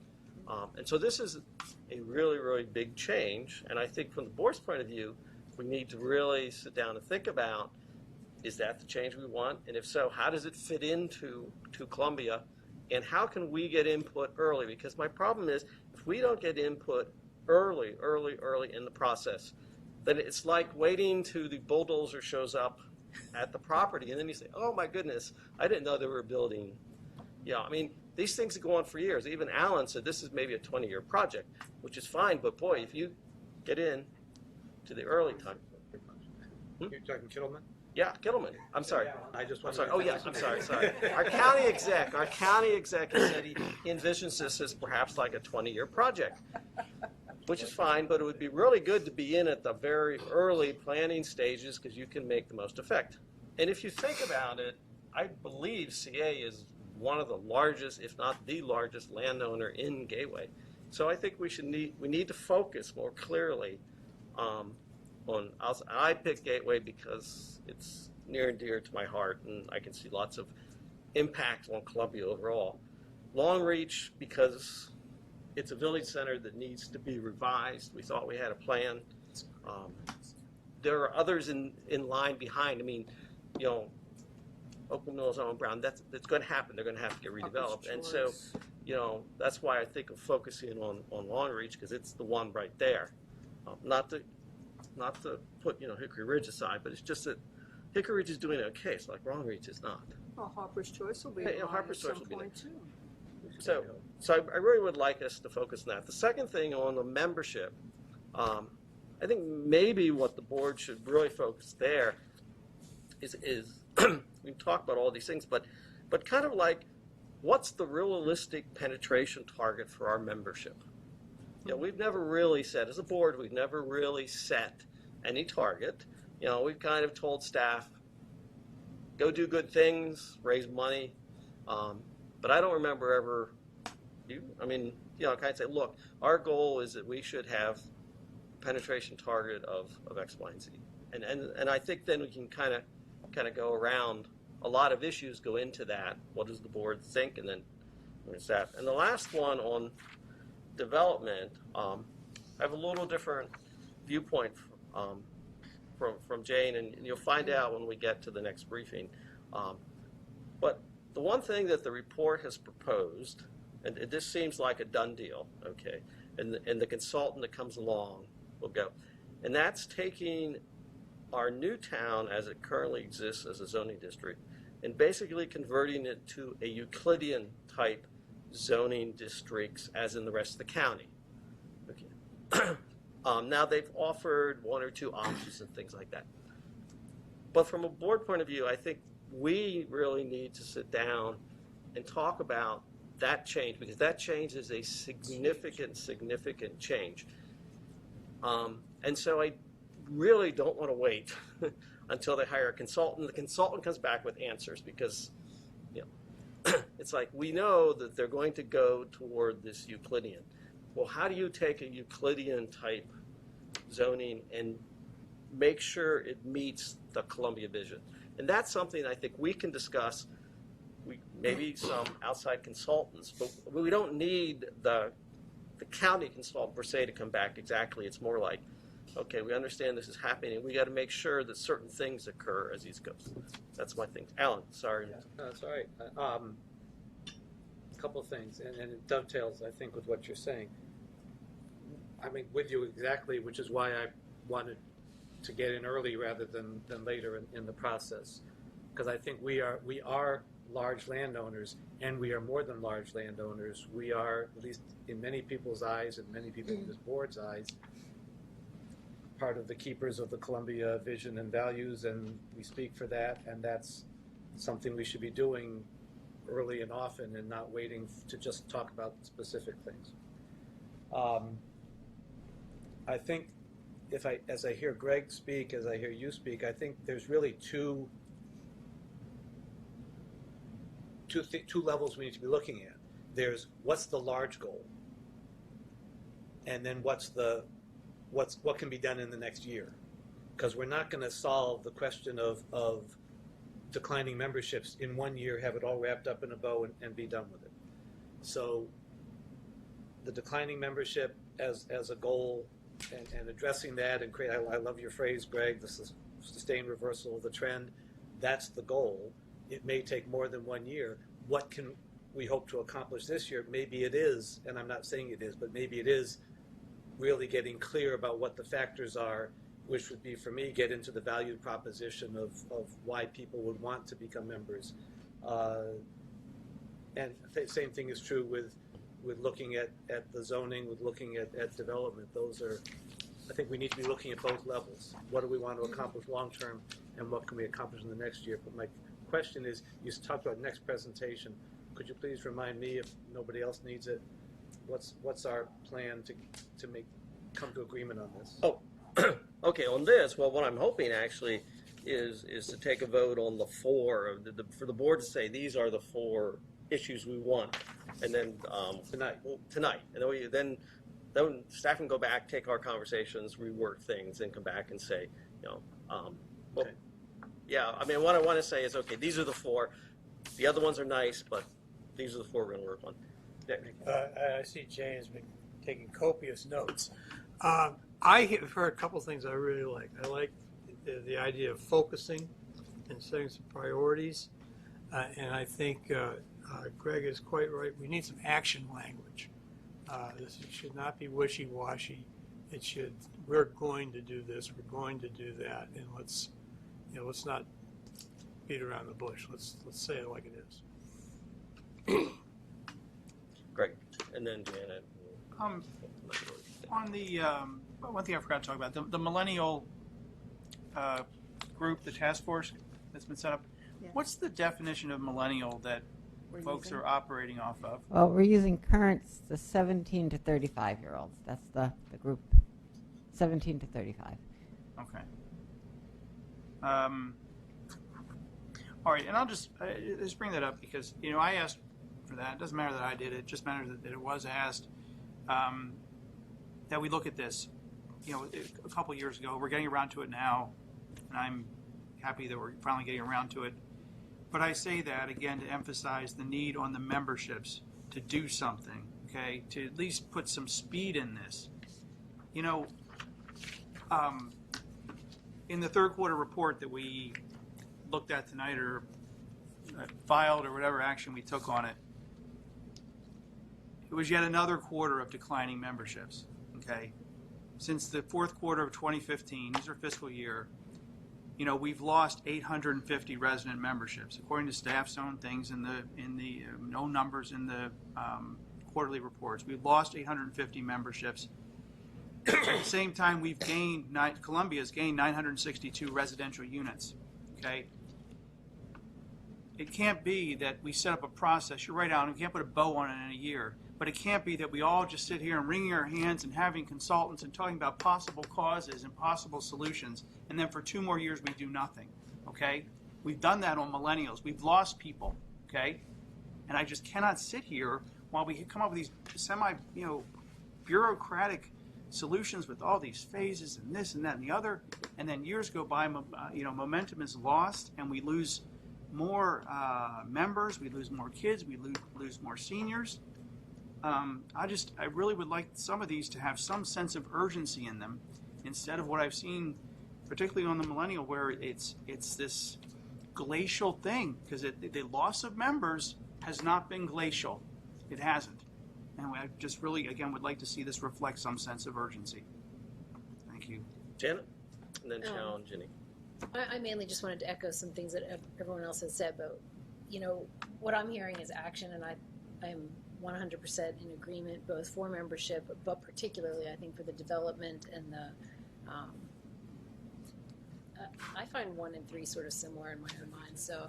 S1: And so this is a really, really big change. And I think from the board's point of view, we need to really sit down and think about, is that the change we want? And if so, how does it fit into Columbia? And how can we get input early? Because my problem is, if we don't get input early in the process, then it's like waiting till the bulldozer shows up at the property, and then you say, oh my goodness, I didn't know they were building. Yeah, I mean, these things go on for years. Even Alan said this is maybe a 20-year project, which is fine, but boy, if you get in to the early time.
S2: You're talking Kittleman?
S1: Yeah, Kittleman. I'm sorry.
S2: I just
S1: I'm sorry. Oh, yes, I'm sorry. Our county exec said he envisions this as perhaps like a 20-year project, which is fine, but it would be really good to be in at the very early planning stages because you can make the most effect. And if you think about it, I believe CA is one of the largest, if not the largest, landowner in Gateway. So I think we need to focus more clearly on. I picked Gateway because it's near and dear to my heart, and I can see lots of impact on Columbia overall. Long Reach because it's a village center that needs to be revised. We thought we had a plan. There are others in line behind. I mean, Oakland Mills, Owen Brown, that's going to happen. They're going to have to get redeveloped. And so, that's why I think of focusing on Long Reach, because it's the one right there. Not to put Hickory Ridge aside, but it's just that Hickory Ridge is doing okay. It's like Long Reach is not.
S3: Well, Harper's Choice will be
S1: Harper's
S3: at
S1: Choice
S3: some
S1: will be
S3: point too.
S1: So I really would like us to focus on that. The second thing on the membership, I think maybe what the board should really focus there is we can talk about all these things, but kind of like, what's the realistic penetration target for our membership? We've never really set, as a board, we've never really set any target. We've kind of told staff, go do good things, raise money, but I don't remember ever, kind of say, look, our goal is that we should have a penetration target of X, Y, and Z. And I think then we can kind of go around. A lot of issues go into that. What does the board think? And then there's that. And the last one on development, I have a little different viewpoint from Jane, and you'll find out when we get to the next briefing. But the one thing that the report has proposed, and this seems like a done deal, okay, and the consultant that comes along will go, and that's taking our new town as it currently exists as a zoning district and basically converting it to a Euclidean type zoning districts as in the rest of the county. Okay. Now they've offered one or two options and things like that. But from a board point of view, I think we really need to sit down and talk about that change, because that change is a significant change. And so I really don't want to wait until they hire a consultant. The consultant comes back with answers, because it's like, we know that they're going to go toward this Euclidean. Well, how do you take a Euclidean type zoning and make sure it meets the Columbia vision? And that's something I think we can discuss. Maybe some outside consultants, but we don't need the county consultant per se to come back exactly. It's more like, okay, we understand this is happening. We got to make sure that certain things occur as these goes. That's my thing. Alan, sorry.
S2: No, that's all right. A couple of things, and it dovetails, I think, with what you're saying. I mean, with you exactly, which is why I wanted to get in early rather than later in the process, because I think we are large landowners, and we are more than large landowners. We are, at least in many people's eyes and many people in this board's eyes, part of the keepers of the Columbia vision and values, and we speak for that, and that's something we should be doing early and often, and not waiting to just talk about specific things. I think as I hear Greg speak, as I hear you speak, I think there's really two levels we need to be looking at. There's what's the large goal, and then what can be done in the next year, because we're not going to solve the question of declining memberships in 1 year, have it all wrapped up in a bow, and be done with it. So the declining membership as a goal, and addressing that, and create, I love your phrase, Greg, the sustained reversal of the trend. That's the goal. It may take more than 1 year. What can we hope to accomplish this year? Maybe it is, and I'm not saying it is, but maybe it is really getting clear about what the factors are, which would be, for me, get into the value proposition of why people would want to become members. And the same thing is true with looking at the zoning, with looking at development. Those are, I think we need to be looking at both levels. What do we want to accomplish long term, and what can we accomplish in the next year? But my question is, you talked about next presentation. Could you please remind me, if nobody else needs it, what's our plan to come to agreement on this?
S1: Oh, okay. On this, well, what I'm hoping actually is to take a vote on the four, for the board to say these are the four issues we want, and then tonight, and then staff can go back, take our conversations, rework things, and come back and say, well, yeah. I mean, what I want to say is, okay, these are the four. The other ones are nice, but these are the four we're going to work on.
S18: I see Jane's been taking copious notes. I have heard a couple things I really like. I like the idea of focusing and setting some priorities, and I think Greg is quite right. We need some action language. This should not be wishy-washy. It should, we're going to do this, we're going to do that, and let's not beat around the bush. Let's say it like it is.
S1: Great. And then Janet.
S5: On the one thing I forgot to talk about, the millennial group, the task force that's been set up.
S20: Yeah.
S5: What's the definition of millennial that folks are operating off of?
S20: Well, we're using currents, the 17 to 35-year-olds. That's the group, 17 to 35.
S5: Okay. All right, and I'll just bring that up because I asked for that. It doesn't matter that I did it; it just matters that it was asked. That we look at this. A couple years ago, we're getting around to it now, and I'm happy that we're finally getting around to it. But I say that again to emphasize the need on the memberships to do something. Okay, to at least put some speed in this. In the third quarter report that we looked at tonight, or filed, or whatever action we took on it, it was yet another quarter of declining memberships. Okay, since the fourth quarter of 2015, these are fiscal year, we've lost 850 resident memberships, according to staff's own things in the own numbers in the quarterly reports. We've lost 850 memberships. At the same time, Columbia's gained 962 residential units. okay? It can't be that we set up a process. You're right, Alan, we can't put a bow on it in a year. But it can't be that we all just sit here and wringing our hands and having consultants and talking about possible causes and possible solutions, and then for 2 more years we do nothing, okay? We've done that on millennials. We've lost people, okay? And I just cannot sit here while we come up with these bureaucratic solutions with all these phases and this and that and the other, and then years go by, momentum is lost, and we lose more members, we lose more kids, we lose more seniors. I really would like some of these to have some sense of urgency in them, instead of what I've seen, particularly on the millennial, where it's this glacial thing, because the loss of members has not been glacial. It hasn't. And I just really, again, would like to see this reflect some sense of urgency. Thank you.
S1: Janet? And then Chow and Ginny.
S21: I mainly just wanted to echo some things that everyone else has said, but, what I'm hearing is action, and I'm 100% in agreement, both for membership, but particularly, I think, for the development and the, I find 1 and 3 sort of similar in my own mind, so,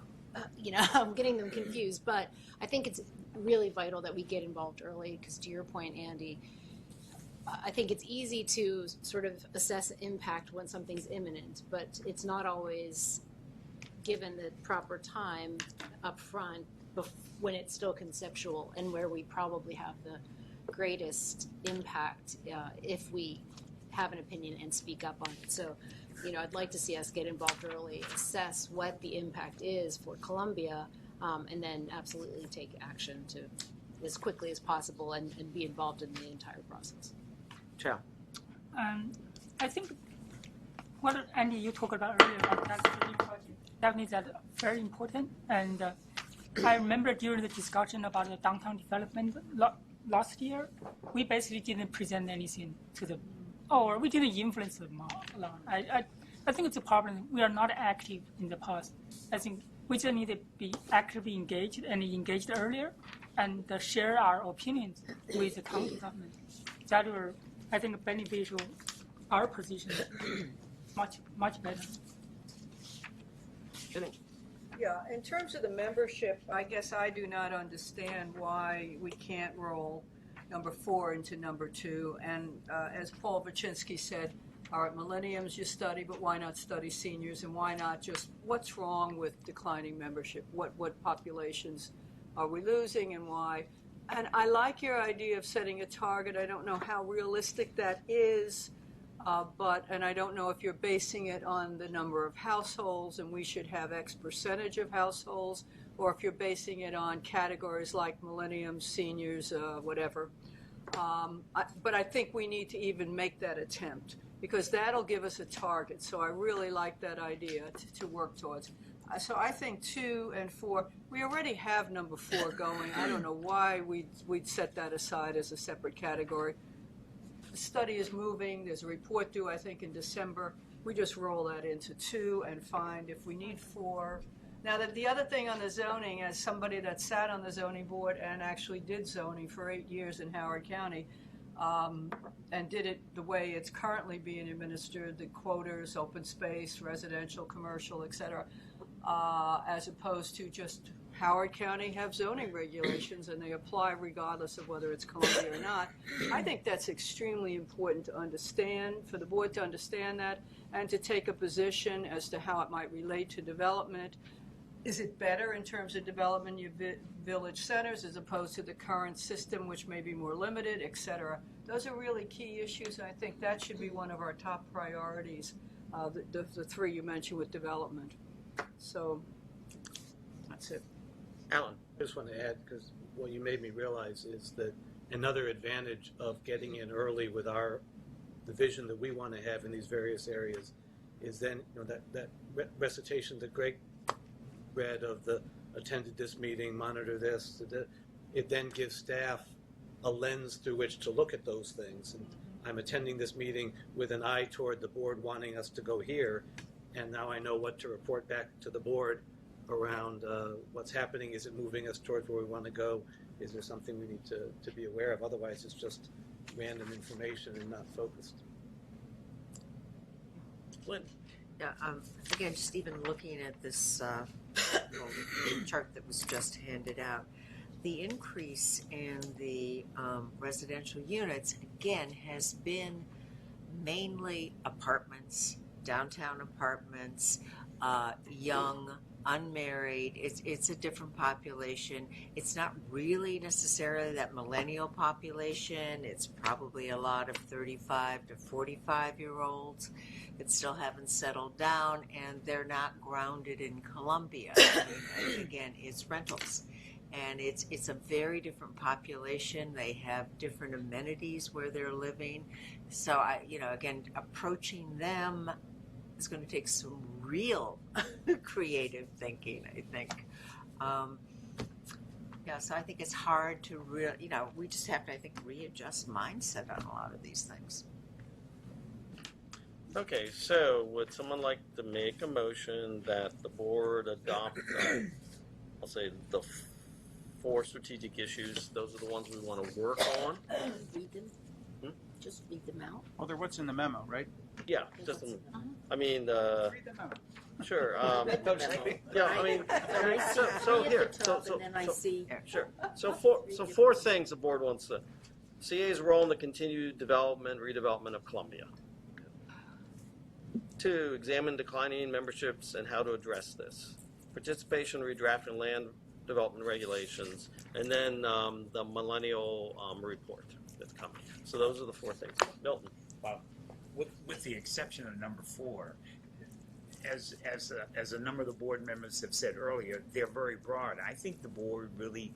S21: I'm getting them confused, but I think it's really vital that we get involved early, because to your point, Andy, I think it's easy to sort of assess impact when something's imminent, but it's not always given the proper time up front when it's still conceptual, and where we probably have the greatest impact if we have an opinion and speak up on it. So, I'd like to see us get involved early, assess what the impact is for Columbia, and then absolutely take action to as quickly as possible and be involved in the entire process.
S1: Chow.
S16: I think what Andy you talked about earlier about tax relief project, definitely that's very important. And I remember during the discussion about the downtown development last year, we basically didn't present anything to the, or we didn't influence them a lot. I think it's a problem. We are not active in the past. I think we just need to be actively engaged and engaged earlier, and share our opinions with the county government. That will, I think, beneficial our position much better.
S3: Yeah, in terms of the membership, I guess I do not understand why we can't roll number 4 into number 2. And as Paul Vachinsky said, all right, millenniums you study, but why not study seniors? And why not just what's wrong with declining membership? What populations are we losing and why? And I like your idea of setting a target. I don't know how realistic that is, and I don't know if you're basing it on the number of households and we should have X percentage of households, or if you're basing it on categories like millenniums, seniors, whatever. But I think we need to even make that attempt, because that'll give us a target. So I really like that idea to work towards. So I think 2 and 4, we already have number 4 going. I don't know why we'd set that aside as a separate category. The study is moving. There's a report due, I think, in December. We just roll that into 2 and find if we need 4. Now, the other thing on the zoning, as somebody that sat on the zoning board and actually did zoning for 8 years in Howard County, and did it the way it's currently being administered, the quotas, open space, residential, commercial, et cetera, as opposed to just Howard County have zoning regulations and they apply regardless of whether it's Columbia or not. I think that's extremely important to understand, for the board to understand that, and to take a position as to how it might relate to development. Is it better in terms of development your village centers as opposed to the current system, which may be more limited, et cetera? Those are really key issues, and I think that should be one of our top priorities, the 3 you mentioned with development. So that's it.
S1: Alan.
S2: I just want to add, because what you made me realize is that another advantage of getting in early with the vision that we want to have in these various areas is then, that recitation that Greg read of the attended this meeting, monitor this, it then gives staff a lens through which to look at those things. And I'm attending this meeting with an eye toward the board wanting us to go here, and now I know what to report back to the board around what's happening. Is it moving us towards where we want to go? Is there something we need to be aware of? Otherwise, it's just random information and not focused.
S1: Lynn.
S10: Again, just even looking at this little chart that was just handed out, the increase in the residential units, again, has been mainly apartments, downtown apartments, young, unmarried. It's a different population. It's not really necessarily that millennial population. It's probably a lot of 35 to 45-year-olds that still haven't settled down, and they're not grounded in Columbia. I mean, again, it's rentals. And it's a very different population. They have different amenities where they're living. So, again, approaching them is going to take some real creative thinking, I think. So I think it's hard to we just have to, I think, readjust mindset on a lot of these things.
S1: Okay, so would someone like to make a motion that the board adopt, I'll say, the 4 strategic issues? Those are the ones we want to work on.
S6: Read them. Just read them out.
S5: Well, they're what's in the memo, right?
S1: Yeah, just,
S5: Read
S1: the
S5: the memo.
S1: sure.
S6: Yeah, I mean,
S1: So here,
S6: and then I see.
S1: Sure. So 4 things the board wants to. CA's role in the continued development, redevelopment of Columbia. 2, examine declining memberships and how to address this. Participation, redrafting land development regulations, and then the millennial report that's coming. So those are the 4 things. Milton.
S9: Wow. With the exception of number 4, as a number of the board members have said earlier, they're very broad. I think the board really,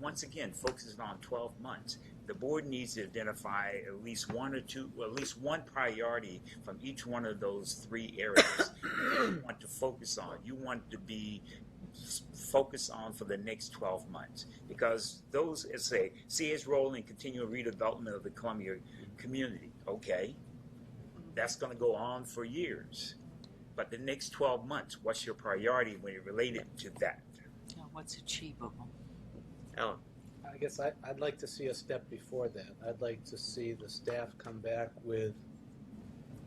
S9: once again, focuses on 12 months. The board needs to identify at least one or two, or at least one priority from each one of those 3 areas you want to focus on. You want to be focused on for the next 12 months, because those, as I say, CA's role in continual redevelopment of the Columbia community. Okay, that's going to go on for years, but the next 12 months, what's your priority when it related to that?
S10: What's achievable?
S1: Alan.
S2: I guess I'd like to see a step before that. I'd like to see the staff come back with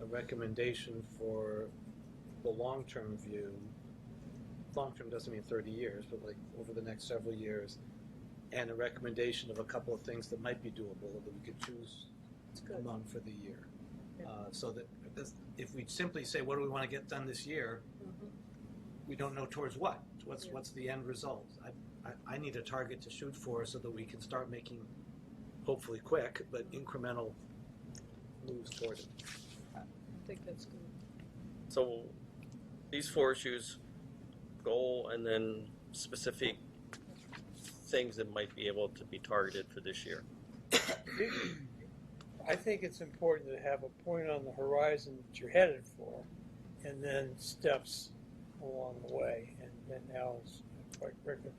S2: a recommendation for the long-term view. Long-term doesn't mean 30 years, but like over the next several years, and a recommendation of a couple of things that might be doable that we could choose among for the year. So that if we simply say, what do we want to get done this year, we don't know towards what. What's the end result? I need a target to shoot for so that we can start making, hopefully quick, but incremental moves toward it.
S3: I think that's good.
S1: So these 4 issues, goal, and then specific things that might be able to be targeted for this year.
S18: I think it's important to have a point on the horizon that you're headed for, and then steps along the way. And Alan's quite quickly.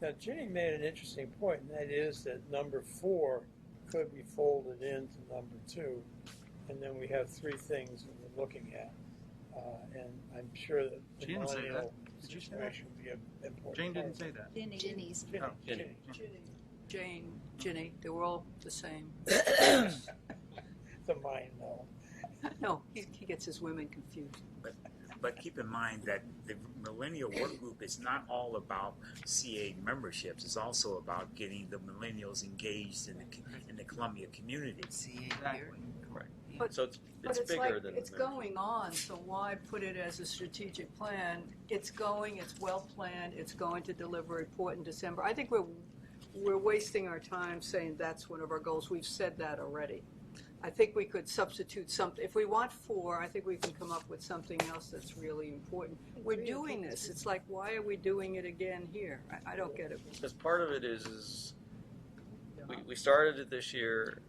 S18: Now, Ginny made an interesting point, and that is that number 4 could be folded into number 2, and then we have 3 things that we're looking at. And I'm sure that the
S5: She didn't say
S18: millennial
S5: that. Did you say that?
S18: situation would be an important
S5: Jane
S18: part
S5: didn't
S18: of
S5: say
S18: it.
S5: that.
S21: Ginny's.
S5: Oh,
S3: Ginny. Jane, Ginny, they were all the same.
S18: The mind, though.
S3: No, he gets his women confused.
S9: But keep in mind that the Millennial Work Group is not all about CA memberships. It's also about getting the millennials engaged in the Columbia community.
S5: Exactly.
S1: Correct.
S3: But,
S1: So it's bigger
S3: like,
S1: than
S3: it's going on, so why put it as a strategic plan? It's going, it's well planned, it's going to deliver a report in December. I think we're wasting our time saying that's one of our goals. We've said that already. I think we could substitute something. If we want 4, I think we can come up with something else that's really important. We're doing this. It's like, why are we doing it again here? I don't get it.
S1: Because part of it is we started it this year.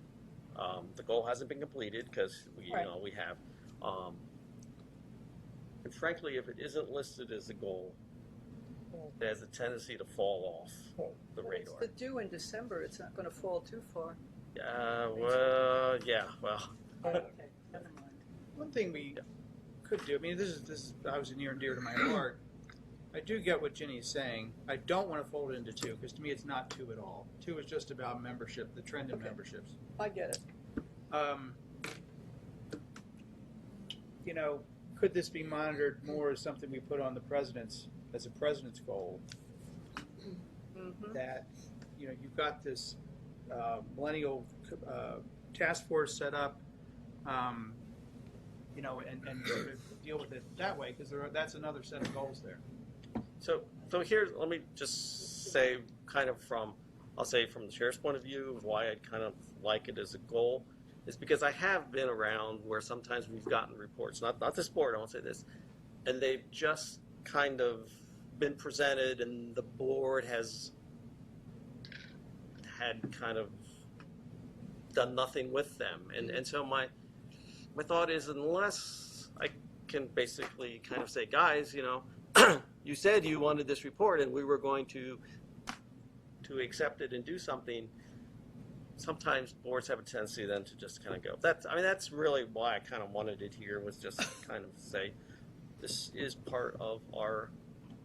S1: The goal hasn't been completed because we have. And frankly, if it isn't listed as a goal, it has a tendency to fall off the radar.
S3: It's due in December. It's not going to fall too far.
S1: Well.
S3: Okay, never mind.
S5: One thing we could do, I mean, this is obviously near and dear to my heart. I do get what Ginny's saying. I don't want to fold it into 2, because to me it's not 2 at all. 2 is just about membership, the trend in memberships.
S3: I get it.
S5: could this be monitored more as something we put on the president's, as a president's goal? That, you know, you've got this millennial task force set up, you know, and sort of deal with it that way, because that's another set of goals there.
S1: So here's, let me just say, kind of from, I'll say from the sheriff's point of view, of why I kind of like it as a goal, is because I have been around where sometimes we've gotten reports, not this board, I won't say this, and they've just kind of been presented, and the board has had kind of done nothing with them. And so my thought is, unless I can basically kind of say, guys, you know, you said you wanted this report and we were going to accept it and do something, sometimes boards have a tendency then to just kind of go. That's really why I kind of wanted it here, was just kind of say, this is part of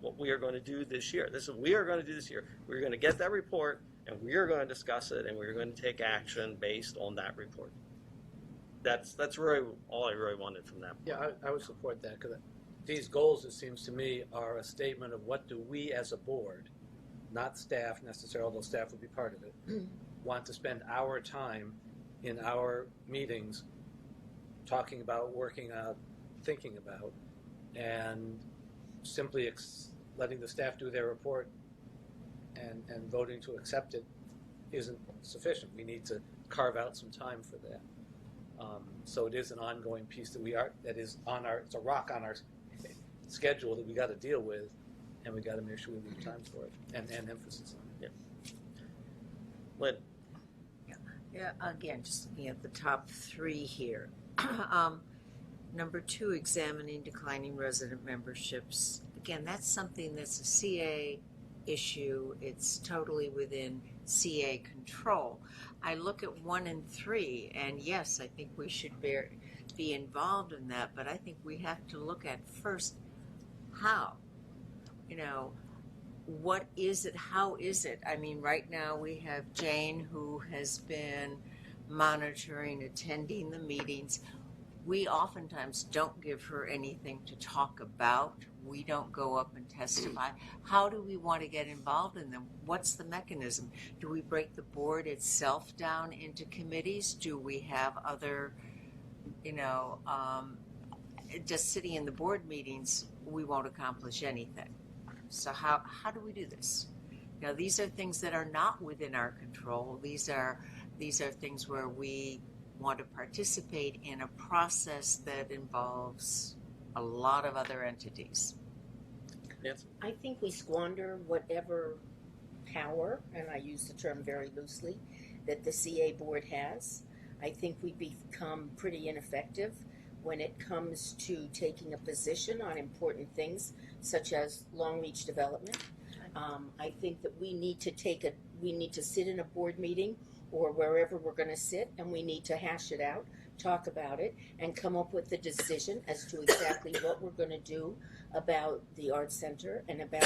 S1: what we are going to do this year. This is what we are going to do this year. We're going to get that report, and we are going to discuss it, and we're going to take action based on that report. That's really all I really wanted from that.
S2: Yeah, I would support that, because these goals, it seems to me, are a statement of what do we as a board, not staff necessarily, although staff would be part of it, want to spend our time in our meetings talking about, working out, thinking about, and simply letting the staff do their report and voting to accept it isn't sufficient. We need to carve out some time for that. So it is an ongoing piece that is on it's a rock on our schedule that we got to deal with, and we got to make sure we leave time for it and emphasis on it.
S1: Yeah. Lynn.
S10: Yeah, again, just looking at the top three here. Number 2, examining declining resident memberships. Again, that's something that's a CA issue. It's totally within CA control. I look at 1 and 3, and yes, I think we should be involved in that, but I think we have to look at first how. You know, what is it? How is it? I mean, right now we have Jane, who has been monitoring, attending the meetings. We oftentimes don't give her anything to talk about. We don't go up and testify. How do we want to get involved in them? What's the mechanism? Do we break the board itself down into committees? Do we have other, you know, just sitting in the board meetings, we won't accomplish anything. So how do we do this? Now, these are things that are not within our control. These are things where we want to participate in a process that involves a lot of other entities.
S1: Yes.
S6: I think we squander whatever power, and I use the term very loosely, that the CA board has. I think we become pretty ineffective when it comes to taking a position on important things such as Long Beach development. I think that we need to sit in a board meeting or wherever we're going to sit, and we need to hash it out, talk about it, and come up with a decision as to exactly what we're going to do about the Arts Center and about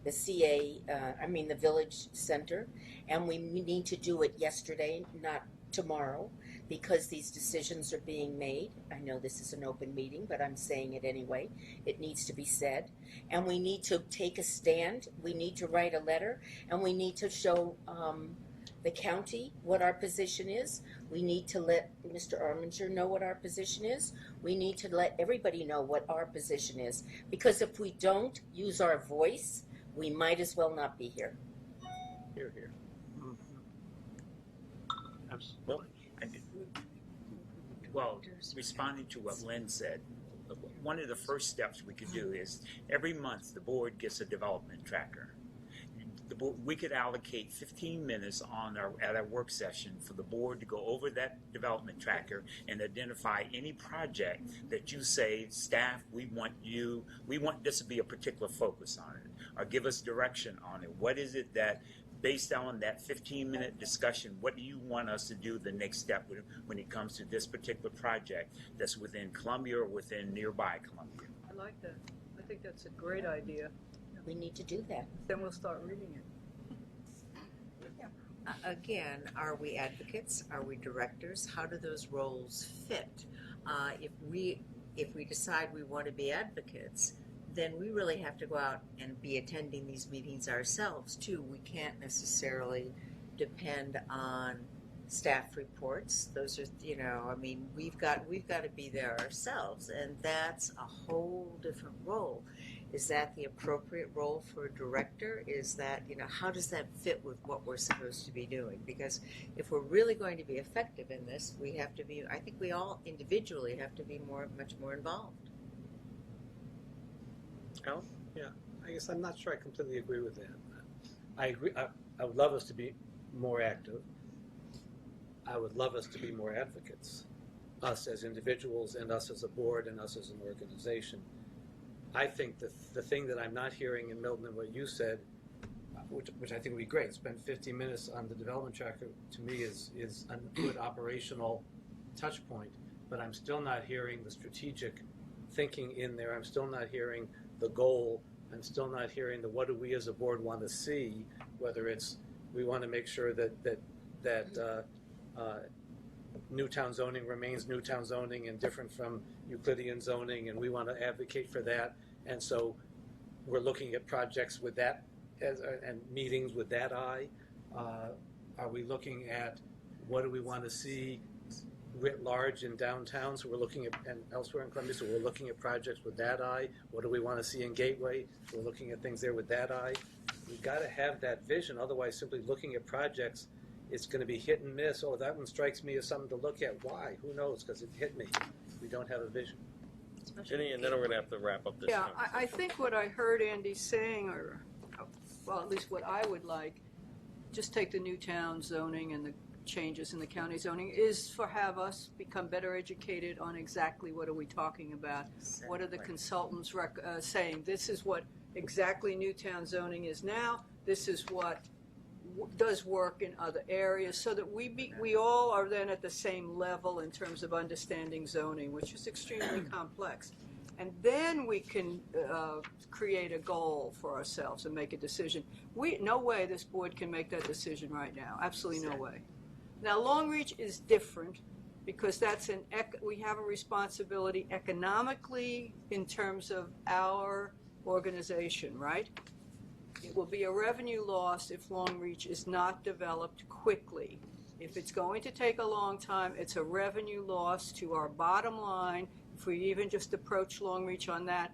S6: the CA, the Village Center. And we need to do it yesterday, not tomorrow, because these decisions are being made. I know this is an open meeting, but I'm saying it anyway. It needs to be said. And we need to take a stand. We need to write a letter, and we need to show the county what our position is. We need to let Mr. Arminger know what our position is. We need to let everybody know what our position is. Because if we don't use our voice, we might as well not be here.
S1: Here, here.
S2: Absolutely.
S9: Well, responding to what Lynn said, one of the first steps we could do is every month the board gets a development tracker. We could allocate 15 minutes at our work session for the board to go over that development tracker and identify any project that you say, staff, we want this to be a particular focus on it, or give us direction on it. What is it that, based on that 15-minute discussion, what do you want us to do the next step when it comes to this particular project that's within Columbia or within nearby Columbia?
S3: I like that. I think that's a great idea.
S6: We need to do that.
S3: Then we'll start reading it.
S10: Again, are we advocates? Are we directors? How do those roles fit? If we if we decide we want to be advocates, then we really have to go out and be attending these meetings ourselves too. We can't necessarily depend on staff reports. Those are, I mean, we've got to be there ourselves, and that's a whole different role. Is that the appropriate role for a director? Is that, how does that fit with what we're supposed to be doing? Because if we're really going to be effective in this, we have to be, I think we all individually have to be much more involved.
S1: Al?
S2: Yeah, I guess I'm not sure I completely agree with that. I agree. I would love us to be more active. I would love us to be more advocates, us as individuals and us as a board and us as an organization. I think the thing that I'm not hearing in Milton and what you said, which I think would be great, spend 15 minutes on the development tracker, to me is a good operational touch point, but I'm still not hearing the strategic thinking in there. I'm still not hearing the goal. I'm still not hearing the what do we as a board want to see, whether it's we want to make sure that Newtown zoning remains Newtown zoning and different from Euclidean zoning, and we want to advocate for that. And so we're looking at projects with that and meetings with that eye. Are we looking at what do we want to see writ large in downtown? So we're looking at, and elsewhere in Columbia, so we're looking at projects with that eye. What do we want to see in Gateway? So we're looking at things there with that eye. We've got to have that vision. Otherwise, simply looking at projects, it's going to be hit and miss. Oh, that one strikes me as something to look at. Why? Who knows? Because it hit me. We don't have a vision.
S1: Jenny, and then we're going to have to wrap up this.
S3: Yeah, I think what I heard Andy saying, or well, at least what I would like, just take the Newtown zoning and the changes in the county zoning, is for have us become better educated on exactly what are we talking about. Exactly. What are the consultants saying? This is what exactly Newtown zoning is now. This is what does work in other areas, so that we all are then at the same level in terms of understanding zoning, which is extremely complex. And then we can create a goal for ourselves and make a decision. No way this board can make that decision right now. Absolutely no way. Now, Long Reach is different because we have a responsibility economically in terms of our organization, right? It will be a revenue loss if Long Reach is not developed quickly. If it's going to take a long time, it's a revenue loss to our bottom line. If we even just approach Long Reach on that,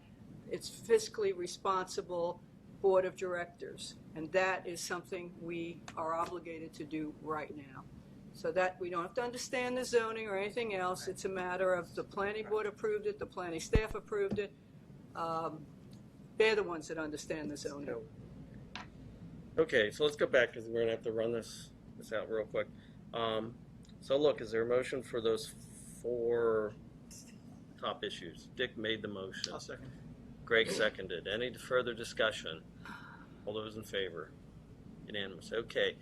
S3: it's fiscally responsible board of directors. And that is something we are obligated to do right now. So that we don't have to understand the zoning or anything else. It's a matter of the planning board approved it, the planning staff approved it. They're the ones that understand the zoning.
S1: Okay, so let's go back because we're going to have to run this out real quick. So look, is there a motion for those 4 top issues? Dick made the motion.
S2: I'll second.
S1: Greg seconded. Any further discussion? All those in favor? Unanimous. Okay.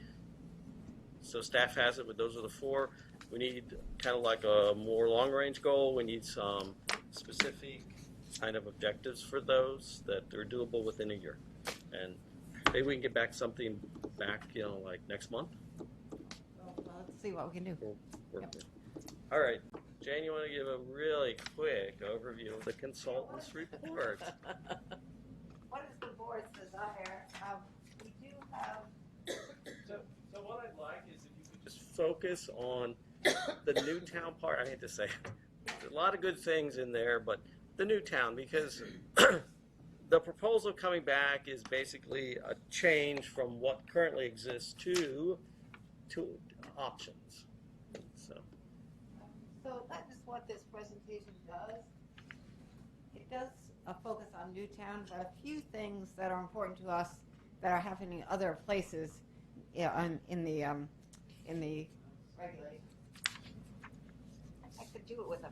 S1: So staff has it, but those are the 4. We need kind of like a more long-range goal. We need some specific kind of objectives for those that are doable within a year. And maybe we can get something back, like next month.
S20: Well, let's see what we can do.
S1: Yep. All right. Jane, you want to give a really quick overview of the consultant's report?
S20: What is the board's desire? We do have...
S1: So what I'd like is if you could just focus on the Newtown part. I hate to say it. There's a lot of good things in there, but the Newtown, because the proposal coming back is basically a change from what currently exists to options.
S20: So that is what this presentation does. It does focus on Newtown, but a few things that are important to us that are happening in other places in the regulation.
S6: I could do it with a.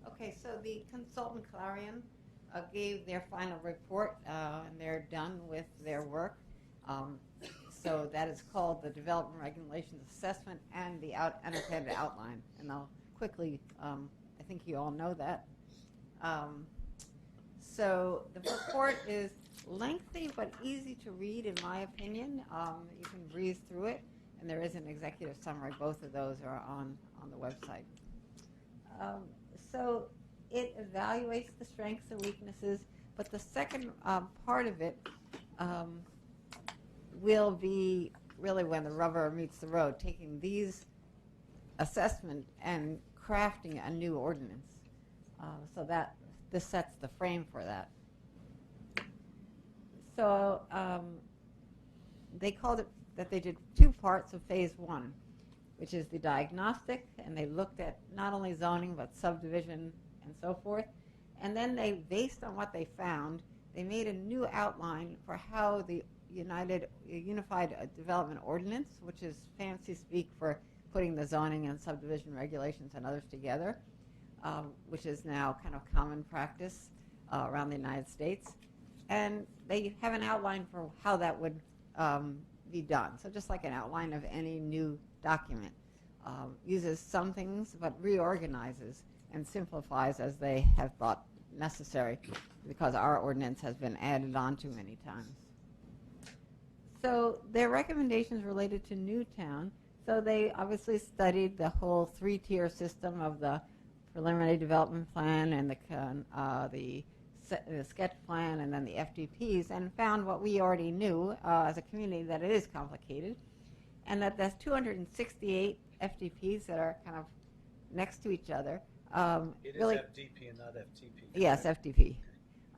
S20: Okay, so the consultant Clarion gave their final report, and they're done with their work. So that is called the Development Regulations Assessment and the Unintended Outline. And I'll quickly, I think you all know that. So the report is lengthy but easy to read, in my opinion. You can breeze through it. and there is an executive summary. Both of those are on the website. So it evaluates the strengths and weaknesses, but the second part of it will be really when the rubber meets the road, taking these assessment and crafting a new ordinance. So that this sets the frame for that. So they called it that they did two parts of phase one, which is the diagnostic, and they looked at not only zoning but subdivision and so forth. And then they, based on what they found, they made a new outline for how the Unified Development Ordinance, which is fancy speak for putting the zoning and subdivision regulations and others together, which is now kind of common practice around the United States. And they have an outline for how that would be done. So just like an outline of any new document. Uses some things but reorganizes and simplifies as they have thought necessary, because our ordinance has been added on too many times. So their recommendations related to Newtown, so they obviously studied the whole three-tier system of the preliminary development plan and the sketch plan and then the FDPs, and found what we already knew as a community, that it is complicated, and that there's 268 FDPs that are kind of next to each other.
S2: It
S20: really,
S2: is FDP and not FTP.
S20: Yes, FDP.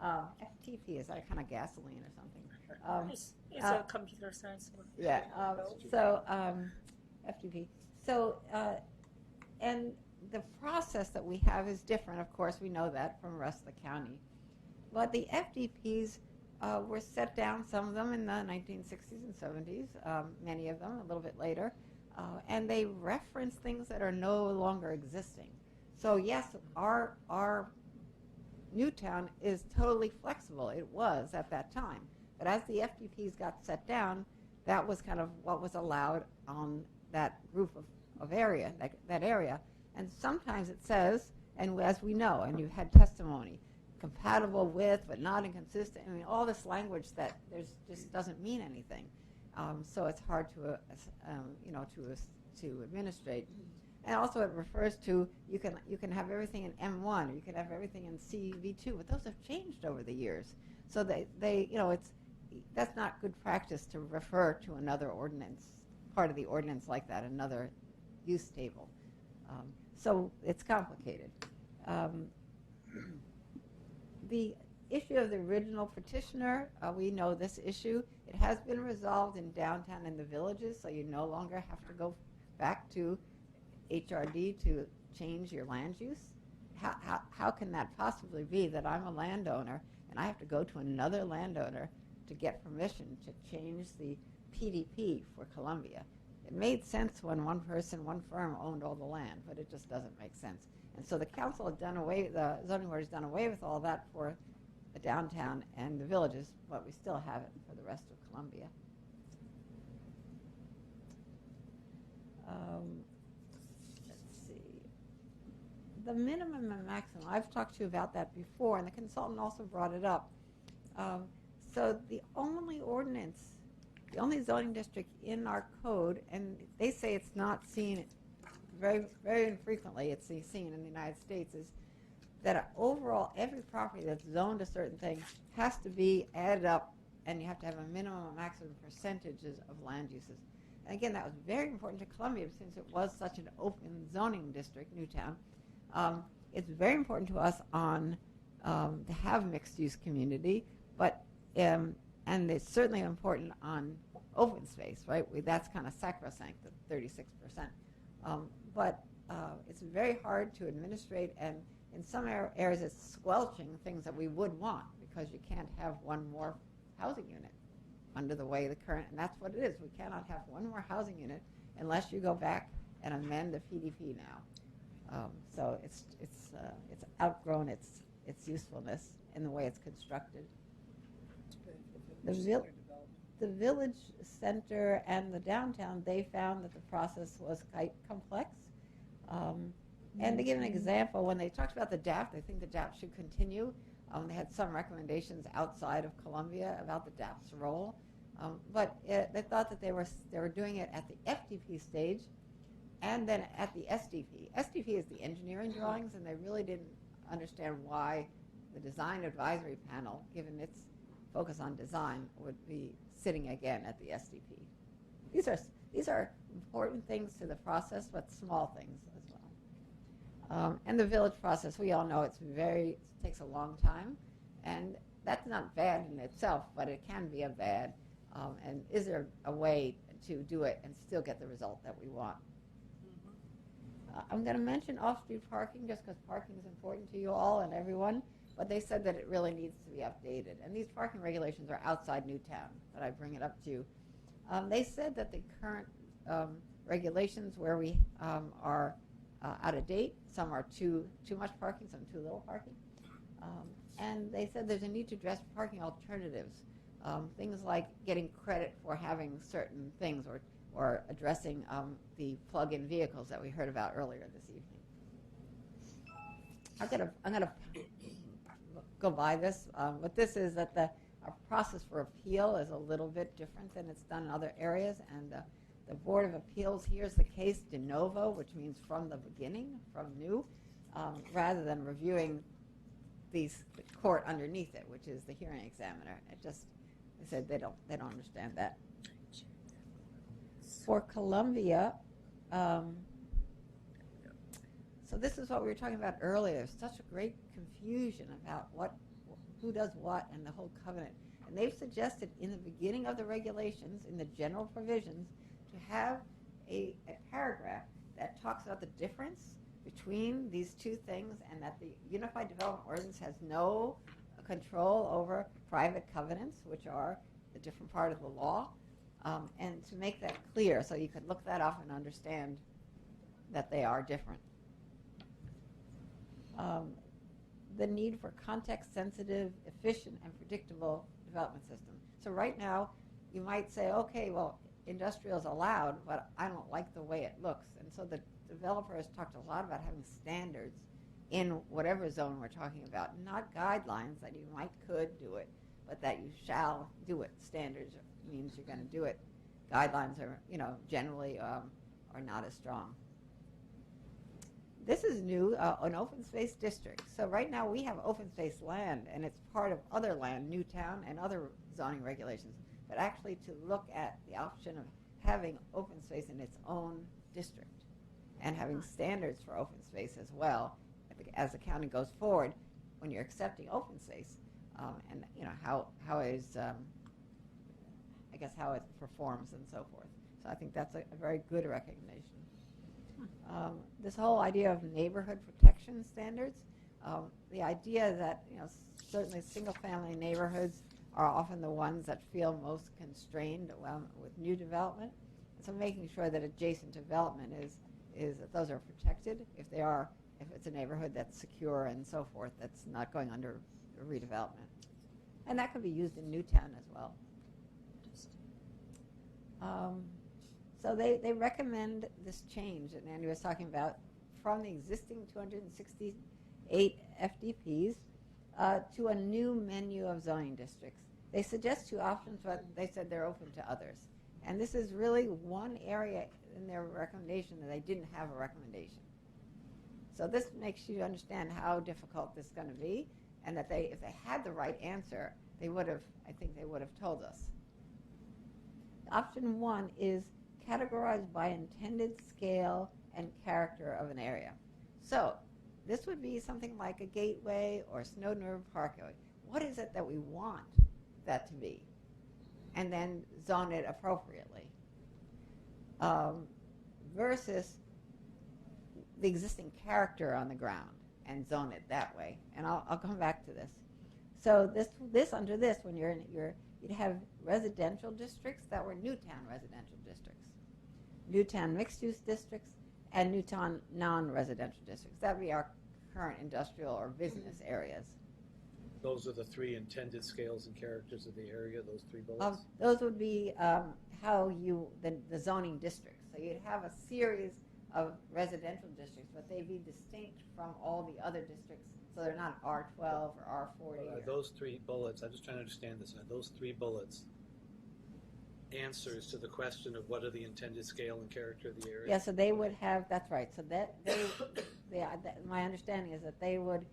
S20: FTP is that kind of gasoline or something.
S16: It's a computer science word.
S20: Yeah. So FTP. So and the process that we have is different. Of course, we know that from the rest of the county. But the FDPs were set down, some of them in the 1960s and 70s, many of them a little bit later, and they reference things that are no longer existing. So yes, our Newtown is totally flexible. It was at that time. But as the FDPs got set down, that was kind of what was allowed on that group of area, that area. And sometimes it says, and as we know, and you've had testimony, compatible with but not inconsistent. I mean, all this language that there's just doesn't mean anything. So it's hard to administrate. And also it refers to you can have everything in M1, or you can have everything in CV2, but those have changed over the years. So that's not good practice to refer to another ordinance, part of the ordinance like that, another use table. So it's complicated. The issue of the original petitioner, we know this issue. It has been resolved in downtown and the villages, so you no longer have to go back to HRD to change your land use. How can that possibly be that I'm a landowner and I have to go to another landowner to get permission to change the PDP for Columbia? It made sense when one person, one firm owned all the land, but it just doesn't make sense. And so the council had done away, the zoning board has done away with all that for the downtown and the villages, but we still have it for the rest of Columbia. Let's see. The minimum and maximum, I've talked to you about that before, and the consultant also brought it up. So the only ordinance, the only zoning district in our code, and they say it's not seen very, very infrequently, it's seen in the United States, is that overall every property that's zoned a certain thing has to be added up, and you have to have a minimum and maximum percentages of land uses. And again, that was very important to Columbia since it was such an open zoning district, Newtown. It's very important to us to have mixed-use community, but and it's certainly important on open space, right? That's kind of sacrosanct, at 36%. But it's very hard to administrate, and in some areas it's squelching things that we would want, because you can't have one more housing unit under the way the current, and that's what it is. We cannot have one more housing unit unless you go back and amend the PDP now. So it's outgrown its usefulness in the way it's constructed. The village center and the downtown, they found that the process was quite complex. And to give an example, when they talked about the DAP, they think the DAP should continue. They had some recommendations outside of Columbia about the DAP's role. But they thought that they were doing it at the FDP stage and then at the SDP. SDP is the engineering drawings, and they really didn't understand why the design advisory panel, given its focus on design, would be sitting again at the SDP. These are important things to the process, but small things as well. And the village process, we all know it takes a long time, and that's not bad in itself, but it can be a bad. And is there a way to do it and still get the result that we want? I'm going to mention off-street parking just because parking is important to you all and everyone, but they said that it really needs to be updated. And these parking regulations are outside Newtown, but I bring it up to you. They said that the current regulations where we are out of date, some are too much parking, some too little parking. And they said there's a need to address parking alternatives, things like getting credit for having certain things or addressing the plug-in vehicles that we heard about earlier this evening. I'm gonna go by this. What this is that our process for appeal is a little bit different than it's done in other areas, and the Board of Appeals hears the case de novo, which means from the beginning, from new, rather than reviewing the court underneath it, which is the hearing examiner. They said they don't understand that. For Columbia, so this is what we were talking about earlier. There's such a great confusion about who does what and the whole covenant. And they've suggested in the beginning of the regulations, in the general provisions, to have a paragraph that talks about the difference between these two things, and that the Unified Development Ordinance has no control over private covenants, which are a different part of the law, and to make that clear so you could look that up and understand that they are different. The need for context-sensitive, efficient, and predictable development system. So right now, you might say, okay, well, industrial is allowed, but I don't like the way it looks. And so the developer has talked a lot about having standards in whatever zone we're talking about, not guidelines that you could do it, but that you shall do it. Standards means you're going to do it. Guidelines are, generally are not as strong. This is new, an open space district. So right now we have open space land, and it's part of other land, Newtown and other zoning regulations. But actually to look at the option of having open space in its own district and having standards for open space as well, as the county goes forward when you're accepting open space, and how it performs and so forth. So I think that's a very good recognition. This whole idea of neighborhood protection standards, the idea that certainly single-family neighborhoods are often the ones that feel most constrained with new development. So making sure that adjacent development is that those are protected if it's a neighborhood that's secure and so forth, that's not going under redevelopment. And that could be used in Newtown as well. So they recommend this change that Andy was talking about from the existing 268 FDPs to a new menu of zoning districts. They suggest two options, but they said they're open to others. And this is really one area in their recommendation that they didn't have a recommendation. So this makes you understand how difficult this is going to be, and that if they had the right answer, they would have told us. Option one is categorized by intended scale and character of an area. So this would be something like a gateway or Snowden River Parkway. What is it that we want that to be? And then zone it appropriately. Versus the existing character on the ground and zone it that way. And I'll come back to this. So under this, when you'd have residential districts that were Newtown residential districts, Newtown mixed-use districts, and Newtown non-residential districts. That would be our current industrial or business areas.
S2: Those are the three intended scales and characters of the area, those three bullets?
S20: Those would be the zoning districts. So you'd have a series of residential districts, but they'd be distinct from all the other districts. So they're not R12 or R40.
S2: Those three bullets, I'm just trying to understand this. Are those three bullets answers to the question of what are the intended scale and character of the area?
S20: Yeah, so they would have, that's right, so my understanding is that they would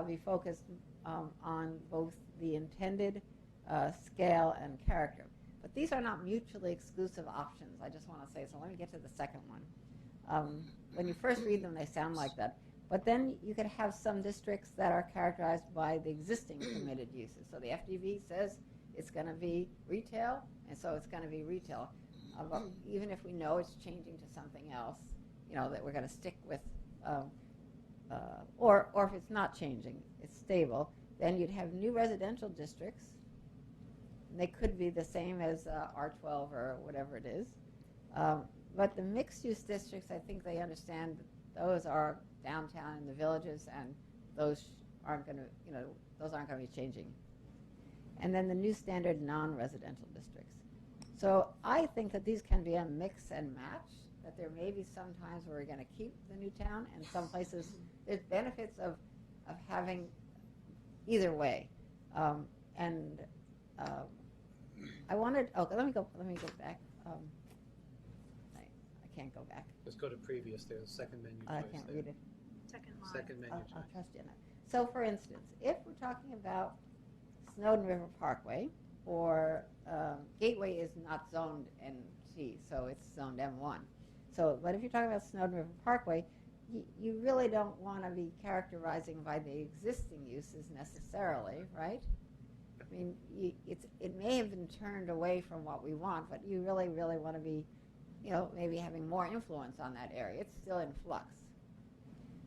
S20: be focused on both the intended scale and character. But these are not mutually exclusive options, I just want to say, so let me get to the second one. When you first read them, they sound like that. But then you could have some districts that are characterized by the existing permitted uses. So the FDV says it's going to be retail, and so it's going to be retail. But even if we know it's changing to something else, that we're going to stick with, or if it's not changing, it's stable, then you'd have new residential districts. And they could be the same as R12 or whatever it is. But the mixed-use districts, I think they understand that those are downtown in the villages, and those aren't going to be changing. And then the new standard non-residential districts. So I think that these can be a mix and match, that there may be some times where we're going to keep the new town, and some places there's benefits of having either way. I wanted, let me go back. I can't go back.
S2: Just go to previous. There's a second menu.
S20: I can't read it.
S2: Second menu.
S20: I'll trust you on that. So, for instance, if we're talking about Snowden River Parkway, or Gateway is not zoned NC, so it's zoned M1. So, but if you're talking about Snowden River Parkway, you really don't want to be characterizing by the existing uses necessarily, right? I mean, it may have been turned away from what we want, but you really, really want to be, maybe having more influence on that area. It's still in flux.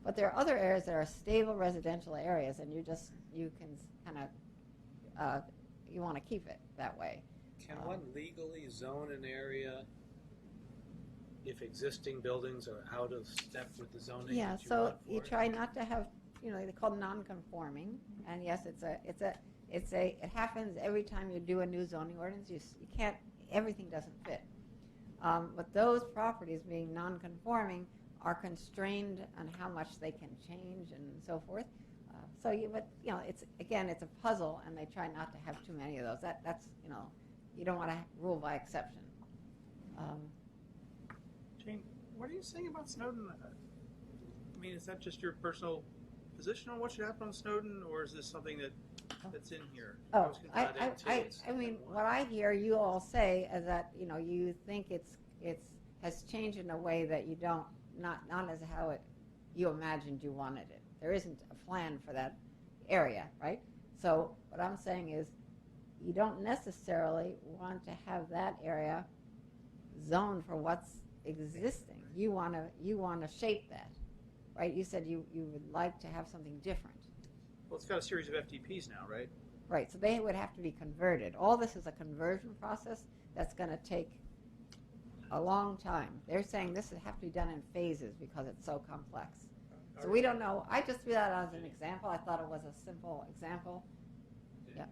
S20: But there are other areas that are stable residential areas, and you can kind of, you want to keep it that way.
S2: Can one legally zone an area if existing buildings are out of step with the zoning?
S20: Yeah,
S2: that
S20: so you
S2: want for
S20: try not to have, they're called non-conforming, and yes, it happens every time you do a new zoning ordinance. You can't, everything doesn't fit. But those properties being non-conforming are constrained on how much they can change and so forth. It's a puzzle, and they try not to have too many of those. That's you don't want to rule by exception.
S5: Jane, what are you saying about Snowden? I mean, is that just your personal position on what should happen on Snowden, or is this something that's in here?
S20: Oh, I mean, what I hear you all say is that you think it has changed in a way that you don't, not as how you imagined you wanted it. There isn't a plan for that area, right? So what I'm saying is, you don't necessarily want to have that area zoned for what's existing. You want to shape that, right? You said you would like to have something different.
S5: Well, it's got a series of FDPs now, right?
S20: Right, so they would have to be converted. All this is a conversion process that's going to take a long time. They're saying this would have to be done in phases because it's so complex. So we don't know. I just threw that as an example. I thought it was a simple example. Yeah.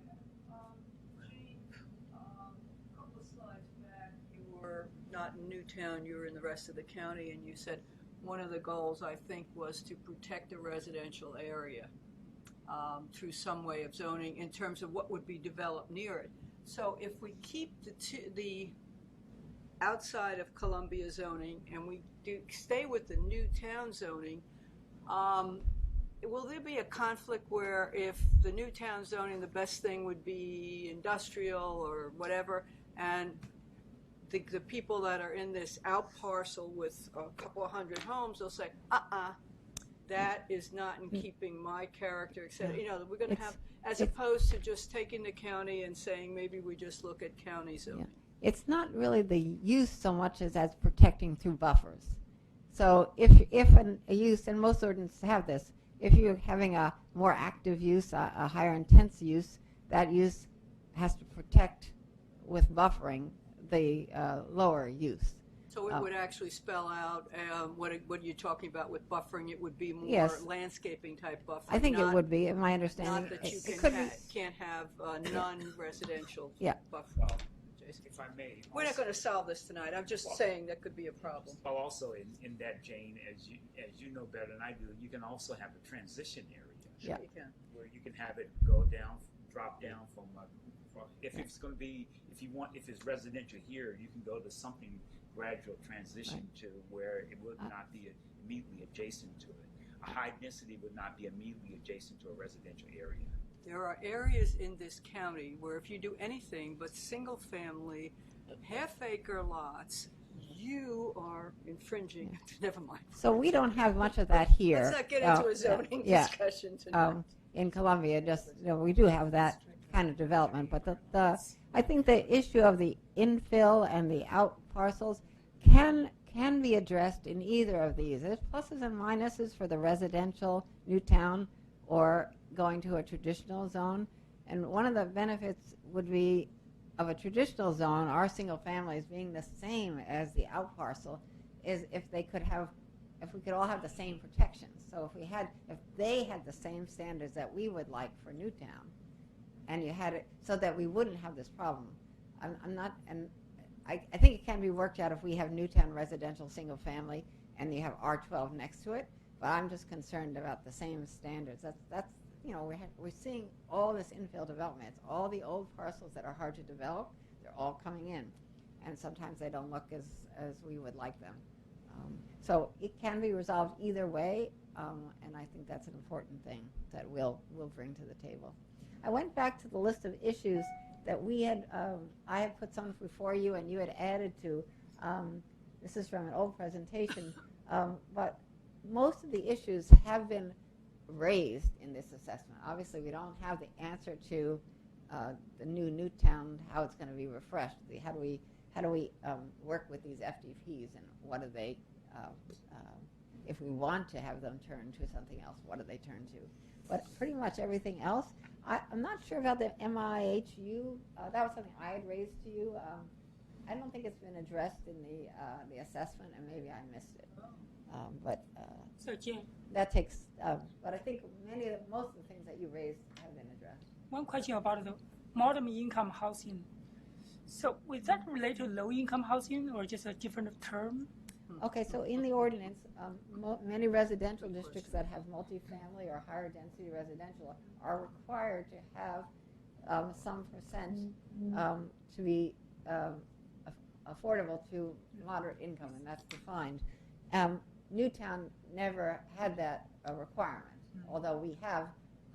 S3: A couple of slides back, you were not in Newtown, you were in the rest of the county, and you said one of the goals, I think, was to protect the residential area through some way of zoning in terms of what would be developed near it. So if we keep the outside of Columbia zoning and we stay with the Newtown zoning, will there be a conflict where if the Newtown zoning, the best thing would be industrial or whatever, and the people that are in this out parcel with a couple of hundred homes, they'll say, that is not in keeping my character, etc. We're going to have, as opposed to just taking the county and saying maybe we just look at county zoning.
S20: Yeah. It's not really the use so much as protecting through buffers. So if a use, and most ordinances have this, if you're having a more active use, a higher intense use, that use has to protect with buffering the lower use.
S3: So it would actually spell out what you're talking about with buffering. It would be more landscaping type buffering.
S20: I think it would be, in my understanding.
S3: Not that you can't have non-residential buffering.
S9: If I may.
S3: We're not going to solve this tonight. I'm just saying that could be a problem.
S9: Well, also in that, Jane, as you know better than I do, you can also have a transition area.
S20: Yeah.
S3: You can.
S9: Where you can have it go down drop down if it's going to be, if it's residential here, you can go to something gradual transition to where it would not be immediately adjacent to it. A high density would not be immediately adjacent to a residential area.
S3: There are areas in this county where if you do anything but single-family, half-acre lots, you are infringing. Never mind.
S20: So we don't have much of that here.
S3: Let's not get into a zoning discussion tonight.
S20: In Columbia, we do have that kind of development, but I think the issue of the infill and the out parcels can be addressed in either of these. There's pluses and minuses for the residential new town or going to a traditional zone, and one of the benefits would be of a traditional zone, our single families being the same as the out parcel, is if we could all have the same protections. So if they had the same standards that we would like for Newtown, and you had it so that we wouldn't have this problem. I think it can be worked out if we have Newtown residential single family and you have R12 next to it. But I'm just concerned about the same standards. That's we're seeing all this infill development. It's all the old parcels that are hard to develop. They're all coming in, and sometimes they don't look as we would like them. So it can be resolved either way, and I think that's an important thing that we'll bring to the table. I went back to the list of issues that I had put some before you and you had added to. This is from an old presentation, but most of the issues have been raised in this assessment. Obviously, we don't have the answer to the new Newtown, how it's going to be refreshed. How do we work with these FDPs, and what do they, if we want to have them turn to something else, what do they turn to? But pretty much everything else, I'm not sure about the MIHU. That was something I had raised to you. I don't think it's been addressed in the assessment, and maybe I missed it.
S16: So Jim,
S20: that takes. But I think most of the things that you raised have been addressed.
S16: one question about the moderate income housing. So was that related to low income housing or just a different term?
S20: Okay, so in the ordinance, many residential districts that have multifamily or higher density residential are required to have some percent to be affordable to moderate income, and that's defined. Newtown never had that requirement, although we have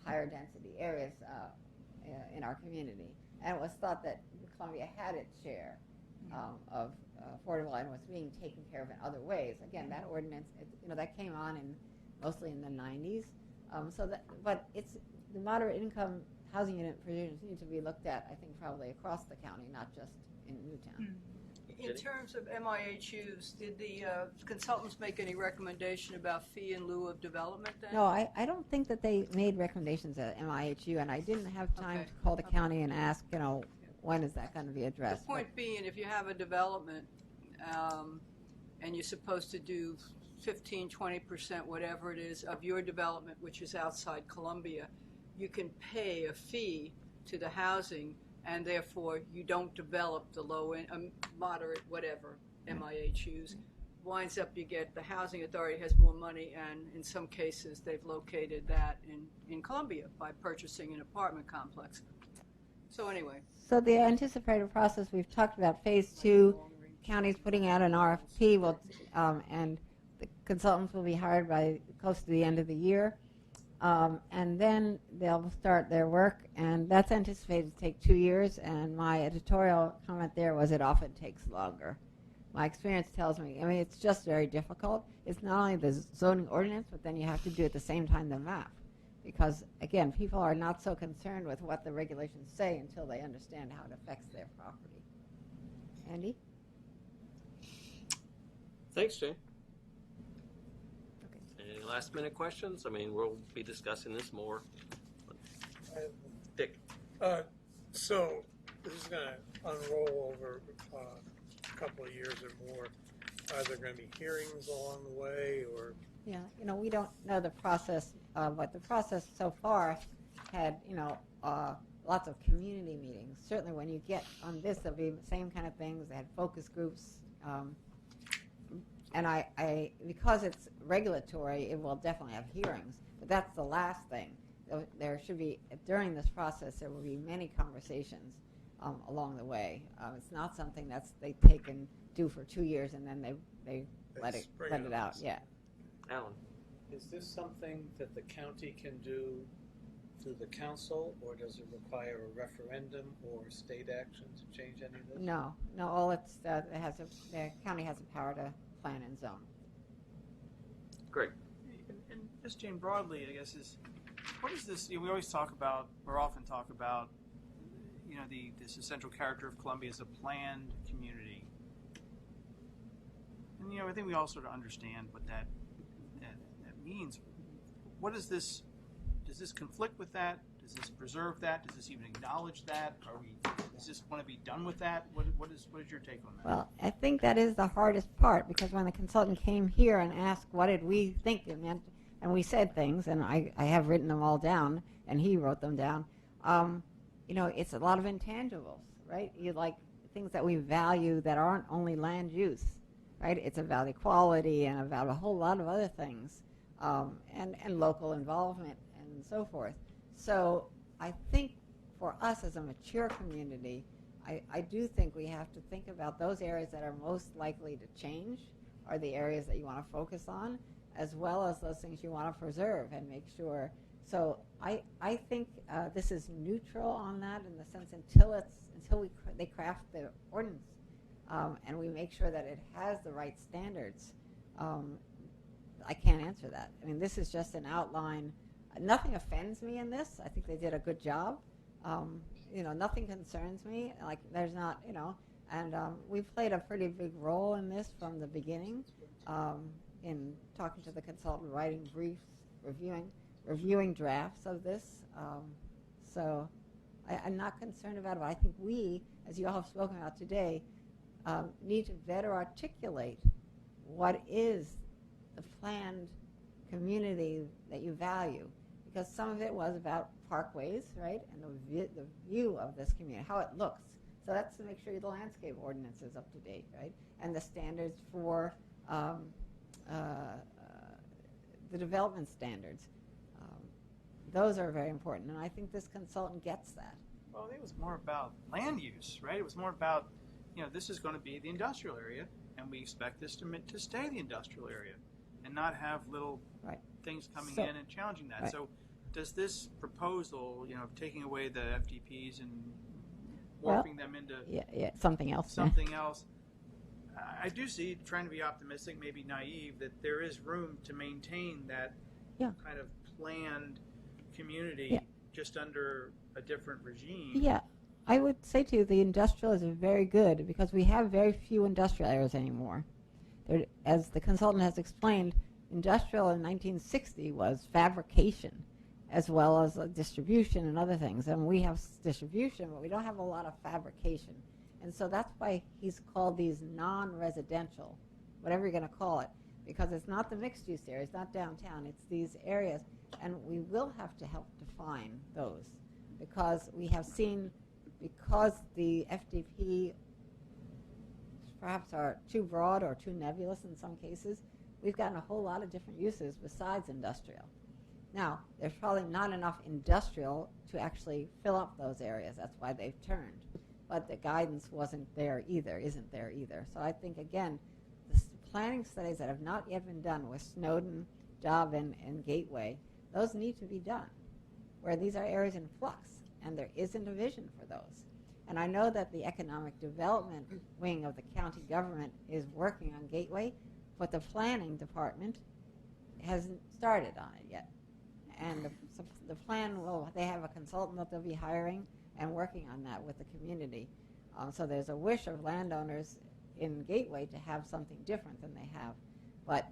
S20: higher density areas in our community. And it was thought that Columbia had its share of affordable and was being taken care of in other ways. Again, that ordinance, that came on mostly in the 90s. But it's the moderate income housing unit provisions need to be looked at, I think, probably across the county, not just in Newtown.
S3: In terms of MIHUs, did the consultants make any recommendation about fee in lieu of development then?
S20: No, I don't think that they made recommendations at MIHU, and I didn't have time to call the county and ask, when is that going to be addressed?
S3: The point being, if you have a development and you're supposed to do 15, 20%, whatever it is, of your development, which is outside Columbia, you can pay a fee to the housing, and therefore you don't develop the low end, moderate, whatever, MIHUs. Winds up, you get the housing authority has more money, and in some cases they've located that in Columbia by purchasing an apartment complex. So anyway.
S20: So the anticipated process, we've talked about phase 2, counties putting out an RFP, and the consultants will be hired by close to the end of the year. And then they'll start their work, and that's anticipated to take 2 years, and my editorial comment there was it often takes longer. My experience tells me, it's just very difficult. It's not only the zoning ordinance, but then you have to do at the same time the map. Because, again, people are not so concerned with what the regulations say until they understand how it affects their property. Andy?
S1: Thanks, Jane. Any last minute questions? We'll be discussing this more. Dick.
S18: So this is going to unroll over a couple of years or more. Are there going to be hearings along the way, or?
S20: Yeah, we don't know the process, but the process so far had, lots of community meetings. Certainly when you get on this, there'll be the same kind of things. They had focus groups. And I because it's regulatory, it will definitely have hearings. But that's the last thing. there should be, during this process, there will be many conversations along the way. It's not something they take and do for 2 years and then they let it out. Yeah.
S1: Alan.
S2: Is this something that the county can do through the council, or does it require a referendum or state action to change any of this?
S20: No. All the county has the power to plan and zone.
S1: Great.
S5: And just Jane, broadly, I guess, what is this? We always talk about, or often talk about, this essential character of Columbia as a planned community. And I think we all sort of understand what that means. What is this? Does this conflict with that? Does this preserve that? Does this even acknowledge that? Does this want to be done with that? What is your take on that?
S20: Well, I think that is the hardest part, because when the consultant came here and asked what did we think it meant, and we said things, and I have written them all down, and he wrote them down. It's a lot of intangibles, right? You like things that we value that aren't only land use, right? It's about equality and about a whole lot of other things, and local involvement and so forth. So I think for us as a mature community, I do think we have to think about those areas that are most likely to change are the areas that you want to focus on, as well as those things you want to preserve and make sure. So I think this is neutral on that, in the sense until they craft the ordinance and we make sure that it has the right standards. I can't answer that. I mean, this is just an outline. Nothing offends me in this. I think they did a good job. Nothing concerns me. Like, there's not, and we've played a pretty big role in this from the beginning, in talking to the consultant, writing briefs, reviewing drafts of this. So I'm not concerned about it. But I think we, as you all have spoken about today, need to better articulate what is the planned community that you value, because some of it was about parkways, right, and the view of this community, how it looks. So that's to make sure the landscape ordinance is up to date, right, and the standards for the development standards. Those are very important, and I think this consultant gets that.
S5: Well, it was more about land use, right? It was more about, this is going to be the industrial area, and we expect this to stay the industrial area, and not have little things coming in and challenging that. Right. So does this proposal, taking away the FDPs and warping them into
S20: something else,
S5: I do see, trying to be optimistic, maybe naive, that there is room to maintain that kind of planned community just under a different regime.
S20: Yeah. I would say to you, the industrial is very good, because we have very few industrial areas anymore. As the consultant has explained, industrial in 1960 was fabrication as well as distribution and other things. And we have distribution, but we don't have a lot of fabrication. And so that's why he's called these non-residential, whatever you're going to call it, because it's not the mixed-use area, it's not downtown, it's these areas. And we will have to help define those, because we have seen, because the FDP perhaps are too broad or too nebulous in some cases, we've gotten a whole lot of different uses besides industrial. Now, there's probably not enough industrial to actually fill up those areas. That's why they've turned. But the guidance isn't there either. So I think, again, the planning studies that have not yet been done with Snowden, Dobbin, and Gateway, those need to be done, where these are areas in flux, and there isn't a vision for those. And I know that the economic development wing of the county government is working on Gateway, but the planning department hasn't started on it yet. And the plan they have a consultant that they'll be hiring and working on that with the community. So there's a wish of landowners in Gateway to have something different than they have. But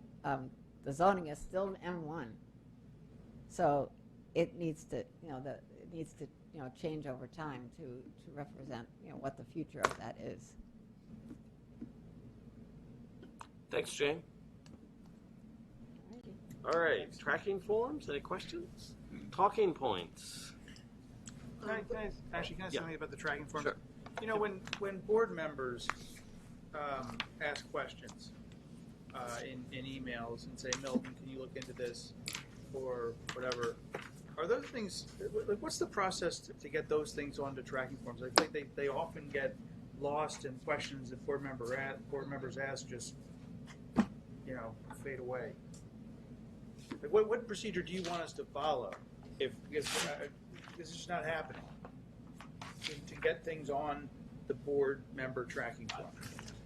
S20: the zoning is still M1. So it needs to, change over time to represent, what the future of that is.
S1: Thanks, Jane. All right, tracking forms, any questions? Talking points.
S5: Can I say something about the tracking forms?
S1: Sure.
S5: When board members ask questions in emails and say, Milton, can you look into this, or whatever, Are those things, like, what's the process to get those things onto tracking forms? I think they often get lost in questions that board members ask, just, fade away. Like, what procedure do you want us to follow because this is not happening, to get things on the board member tracking form?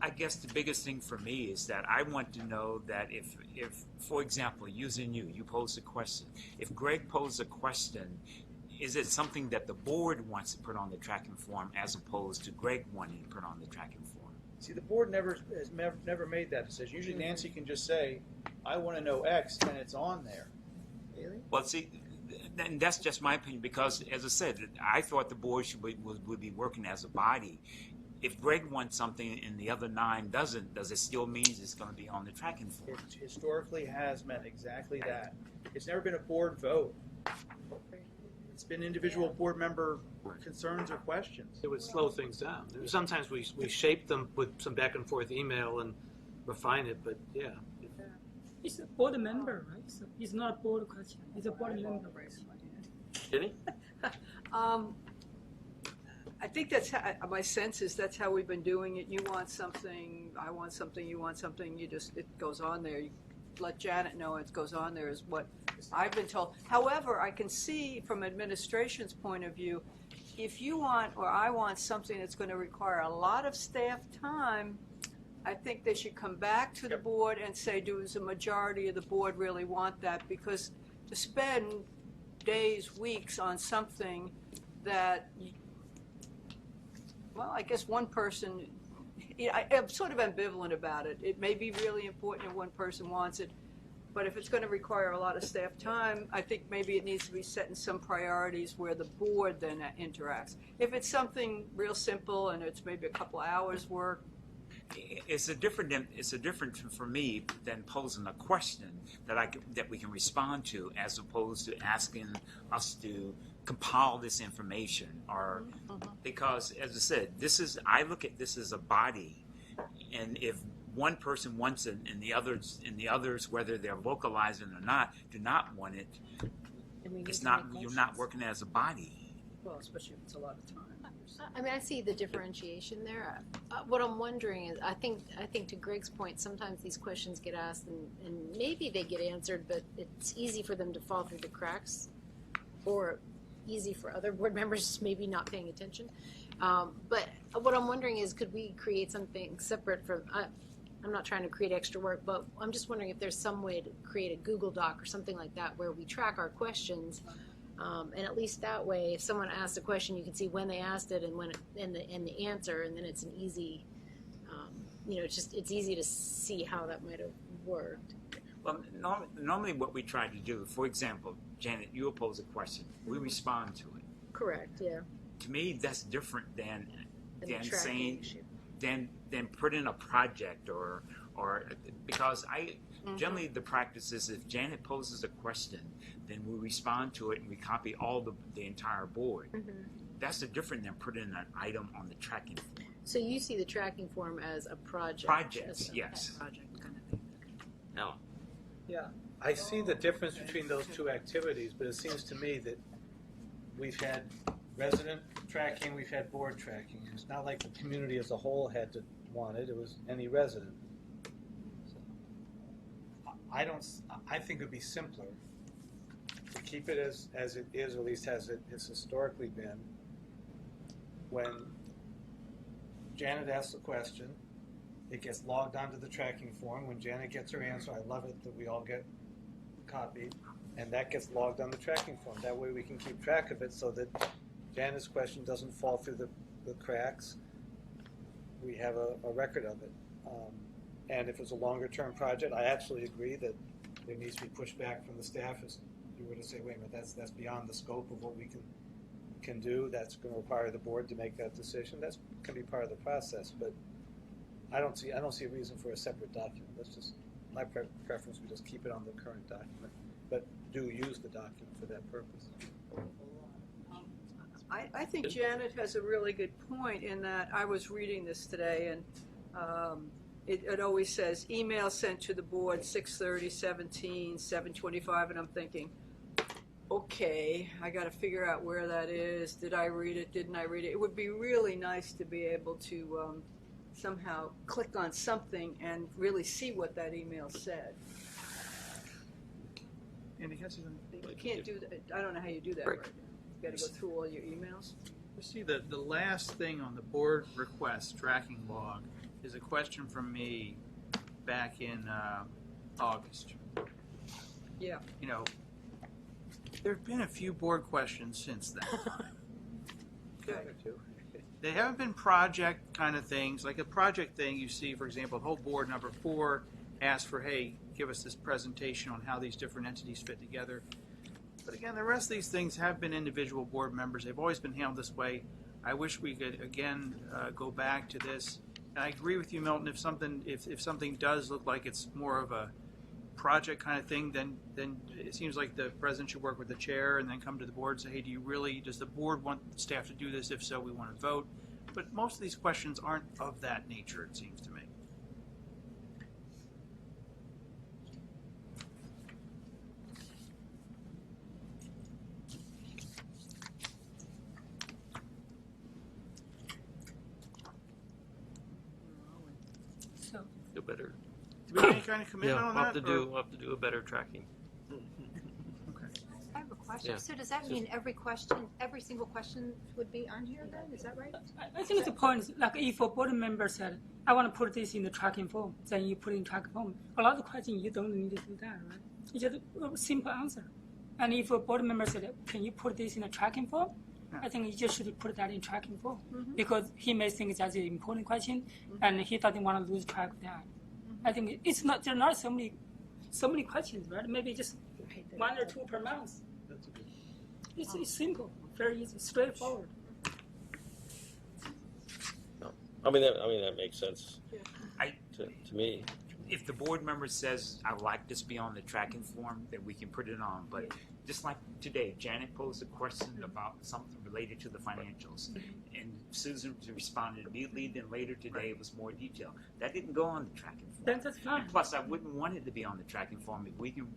S9: I guess the biggest thing for me is that I want to know that if for example, using you pose a question. If Greg posed a question, is it something that the board wants to put on the tracking form as opposed to Greg wanting to put on the tracking form?
S5: See, the board has never made that decision. Usually Nancy can just say, I want to know X, and it's on there. Really?
S9: Well, see, and that's just my opinion because, as I said, I thought the board would be working as a body. If Greg wants something and the other 9 doesn't, does it still mean it's going to be on the tracking form?
S5: It historically has meant exactly that. It's never been a board vote. It's been individual board member concerns or questions.
S2: It would slow things down. Sometimes we shape them with some back and forth email and refine it, but yeah.
S16: It's a board member, right? So it's not a board question. It's a board member question.
S1: Jenny?
S3: I think that's how, my sense is that's how we've been doing it. You want something, I want something, you want something, it goes on there. You let Janet know it goes on there is what I've been told. However, I can see from administration's point of view, if you want or I want something that's going to require a lot of staff time, I think they should come back to the board and say, does the majority of the board really want that? Because to spend days, weeks on something that, well, I guess one person, I'm sort of ambivalent about it. It may be really important if one person wants it, but if it's going to require a lot of staff time, I think maybe it needs to be set in some priorities where the board then interacts. If it's something real simple and it's maybe a couple hours work,
S9: It's a different for me than posing a question that we can respond to, as opposed to asking us to compile this information, or because, as I said, I look at this as a body, and if one person wants it and the others, whether they're vocalizing or not, do not want it, it's not, you're not working as a body.
S3: well, especially if it's a lot of time.
S21: I mean, I see the differentiation there. What I'm wondering is, I think to Greg's point, sometimes these questions get asked and maybe they get answered, but it's easy for them to fall through the cracks, or easy for other board members just maybe not paying attention. But what I'm wondering is, could we create something separate from, I'm not trying to create extra work, but I'm just wondering if there's some way to create a Google Doc or something like that where we track our questions. And at least that way, if someone asks a question, you can see when they asked it and when and the answer, and then it's an easy, it's easy to see how that might have worked.
S9: Well, normally what we try to do, for example, Janet, you pose a question, we respond to it.
S21: Correct. Yeah.
S9: To me, that's different than saying
S21: issue.
S9: than put in a project or because generally the practice is, if Janet poses a question, then we respond to it and we copy all the entire board. That's different than putting an item on the tracking form.
S21: So you see the tracking form as a project?
S9: Projects, yes.
S21: Project kind of thing.
S1: No.
S3: Yeah.
S2: I see the difference between those two activities, but it seems to me that we've had resident tracking, we've had board tracking. It's not like the community as a whole had to want it. It was any resident. So, I think it would be simpler to keep it as it is, or at least as it has historically been. When Janet asks a question, it gets logged onto the tracking form. When Janet gets her answer, I love it that we all get copied, and that gets logged on the tracking form. That way we can keep track of it so that Janet's question doesn't fall through the cracks. We have a record of it. And if it's a longer-term project, I absolutely agree that there needs to be pushback from the staff. If you were to say, wait a minute, that's beyond the scope of what we can do. That's going to require the board to make that decision. That's going to be part of the process. But I don't see a reason for a separate document. That's just my preference. We just keep it on the current document, but do use the document for that purpose.
S3: I think Janet has a really good point in that I was reading this today, and it always says email sent to the board 6:30, 17, 7:25, and I'm thinking, okay, I got to figure out where that is. Did I read it? Didn't I read it? It would be really nice to be able to somehow click on something and really see what that email said.
S5: Andy, has he done?
S3: You can't do that. I don't know how you do that right now. You got to go through all your emails.
S5: You see, the last thing on the board request tracking log is a question from me back in August.
S3: Yeah.
S5: You know, there have been a few board questions since then. Okay. They haven't been project kind of things. Like a project thing, you see, for example, whole board number 4 asked for, hey, give us this presentation on how these different entities fit together. But again, the rest of these things have been individual board members. They've always been handled this way. I wish we could, again, go back to this. And I agree with you, Milton, if something does look like it's more of a project kind of thing, then it seems like the president should work with the chair and then come to the board and say, hey, does the board want staff to do this? If so, we want to vote. But most of these questions aren't of that nature, it seems to me.
S16: So
S1: Do better.
S5: Do we have any kind of commitment
S1: Yeah,
S5: on
S1: we'll have
S5: that?
S1: to we'll have to do a better tracking.
S11: I have a question.
S1: Yeah.
S11: So does that mean every single question would be on here then? Is that right?
S16: I think the point is, like if a board member said, I want to put this in the tracking form, then you put it in tracking form. A lot of questions you don't need to do that, right? It's just a simple answer. And if a board member said, can you put this in a tracking form? I think you just should put that in tracking form because he may think that's an important question and he doesn't want to lose track of that. I think it's not, there are not so many questions, right? Maybe just 1 or 2 per month. It's simple, very easy, straightforward.
S1: No. I mean that makes sense. To me.
S9: If the board member says, I'd like this to be on the tracking form, then we can put it on. But just like today, Janet posed a question about something related to the financials. And Susan responded immediately, then later today it was more detailed. That didn't go on the tracking form.
S16: That's fine.
S9: And plus, I wouldn't want it to be on the tracking form if we can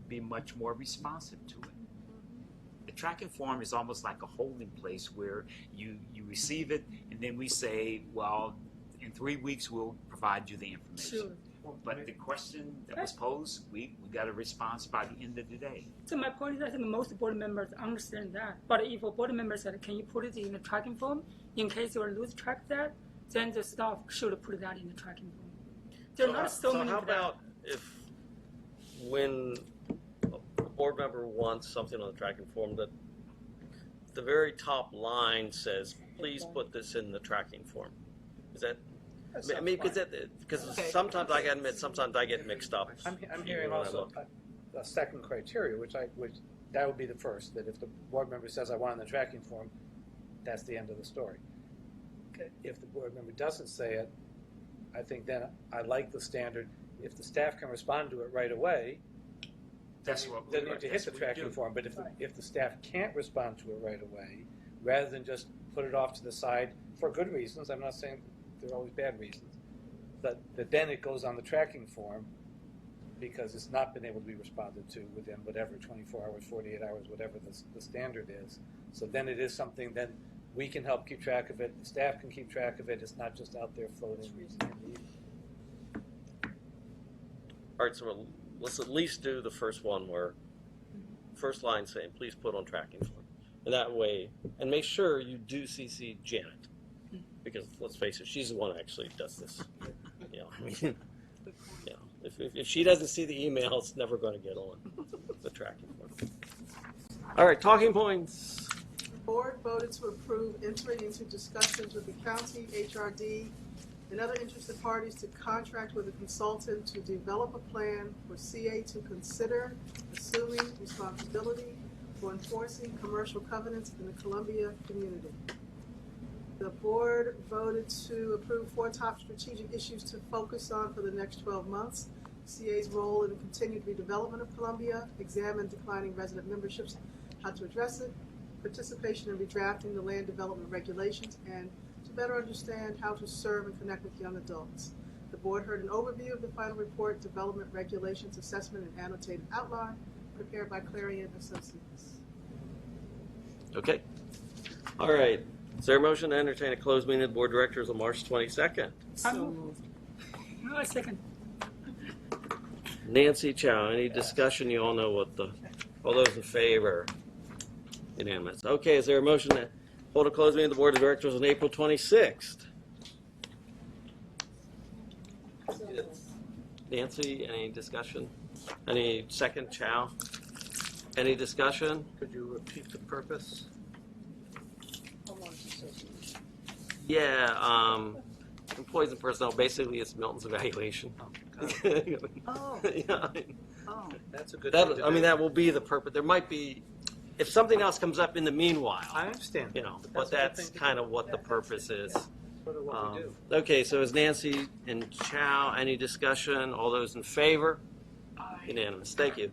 S9: be much more responsive to it. The tracking form is almost like a holding place where you receive it, and then we say, well, in 3 weeks we'll provide you the information.
S16: Sure.
S9: But the question that was posed, we got a response by the end of the day.
S16: So my point is, I think most board members understand that. But if a board member said, can you put it in a tracking form in case you lose track of that, then the staff should put that in the tracking form. There are not so many.
S1: How about if when a board member wants something on the tracking form that the very top line says, please put this in the tracking form? Is that? I mean, because sometimes I gotta admit, sometimes I get mixed up.
S2: I'm hearing also a second criteria, which that would be the first, that if the board member says I want it in the tracking form, that's the end of the story. Okay. If the board member doesn't say it, I think then I like the standard. If the staff can respond to it right away, then you need to hit the tracking form. But if the staff can't respond to it right away, rather than just put it off to the side for good reasons, I'm not saying there are always bad reasons, but then it goes on the tracking form because it's not been able to be responded to within whatever 24 hours, 48 hours, whatever the standard is. So then it is something that we can help keep track of it, the staff can keep track of it, it's not just out there floating.
S1: All right, so let's at least do the first one where first line saying, please put on tracking form. And that way, and make sure you do CC Janet. Because let's face it, she's the one who actually does this. You know, I mean, you know, if she doesn't see the email, it's never going to get on the tracking form. All right, talking points.
S8: The board voted to approve entering into discussions with the county, HRD, and other interested parties to contract with a consultant to develop a plan for CA to consider assuming responsibility for enforcing commercial covenants in the Columbia community. The board voted to approve 4 top strategic issues to focus on for the next 12 months. CA's role in the continued redevelopment of Columbia, examine declining resident memberships, how to address it, participation in redrafting the land development regulations, and to better understand how to serve and connect with young adults. The board heard an overview of the final report, development regulations, assessment, and annotated outline, prepared by Clarion Associates.
S1: Okay. All right. Is there a motion to entertain a closed meeting of the Board of Directors on March 22nd?
S16: So moved. I second.
S1: Nancy Chow, any discussion? You all know what all those in favor? Unanimous. Okay, is there a motion to hold a closed meeting of the Board of Directors on April 26th? Nancy, any discussion? Any second, Chow? Any discussion?
S2: Could you repeat the purpose?
S1: Yeah, employees and personnel, basically it's Milton's evaluation.
S6: Oh.
S1: Yeah,
S6: Oh.
S2: That's a good thing to
S1: I mean,
S2: do.
S1: that will be the purpose. There might be, if something else comes up in the meanwhile.
S2: I understand.
S1: You know,
S2: But
S1: but
S2: that's a good
S1: that's
S2: thing to
S1: kind
S2: do.
S1: of what the purpose is.
S2: Sort of what we do.
S1: Okay, so is Nancy and Chow, any discussion? All those in favor? Unanimous. Thank you.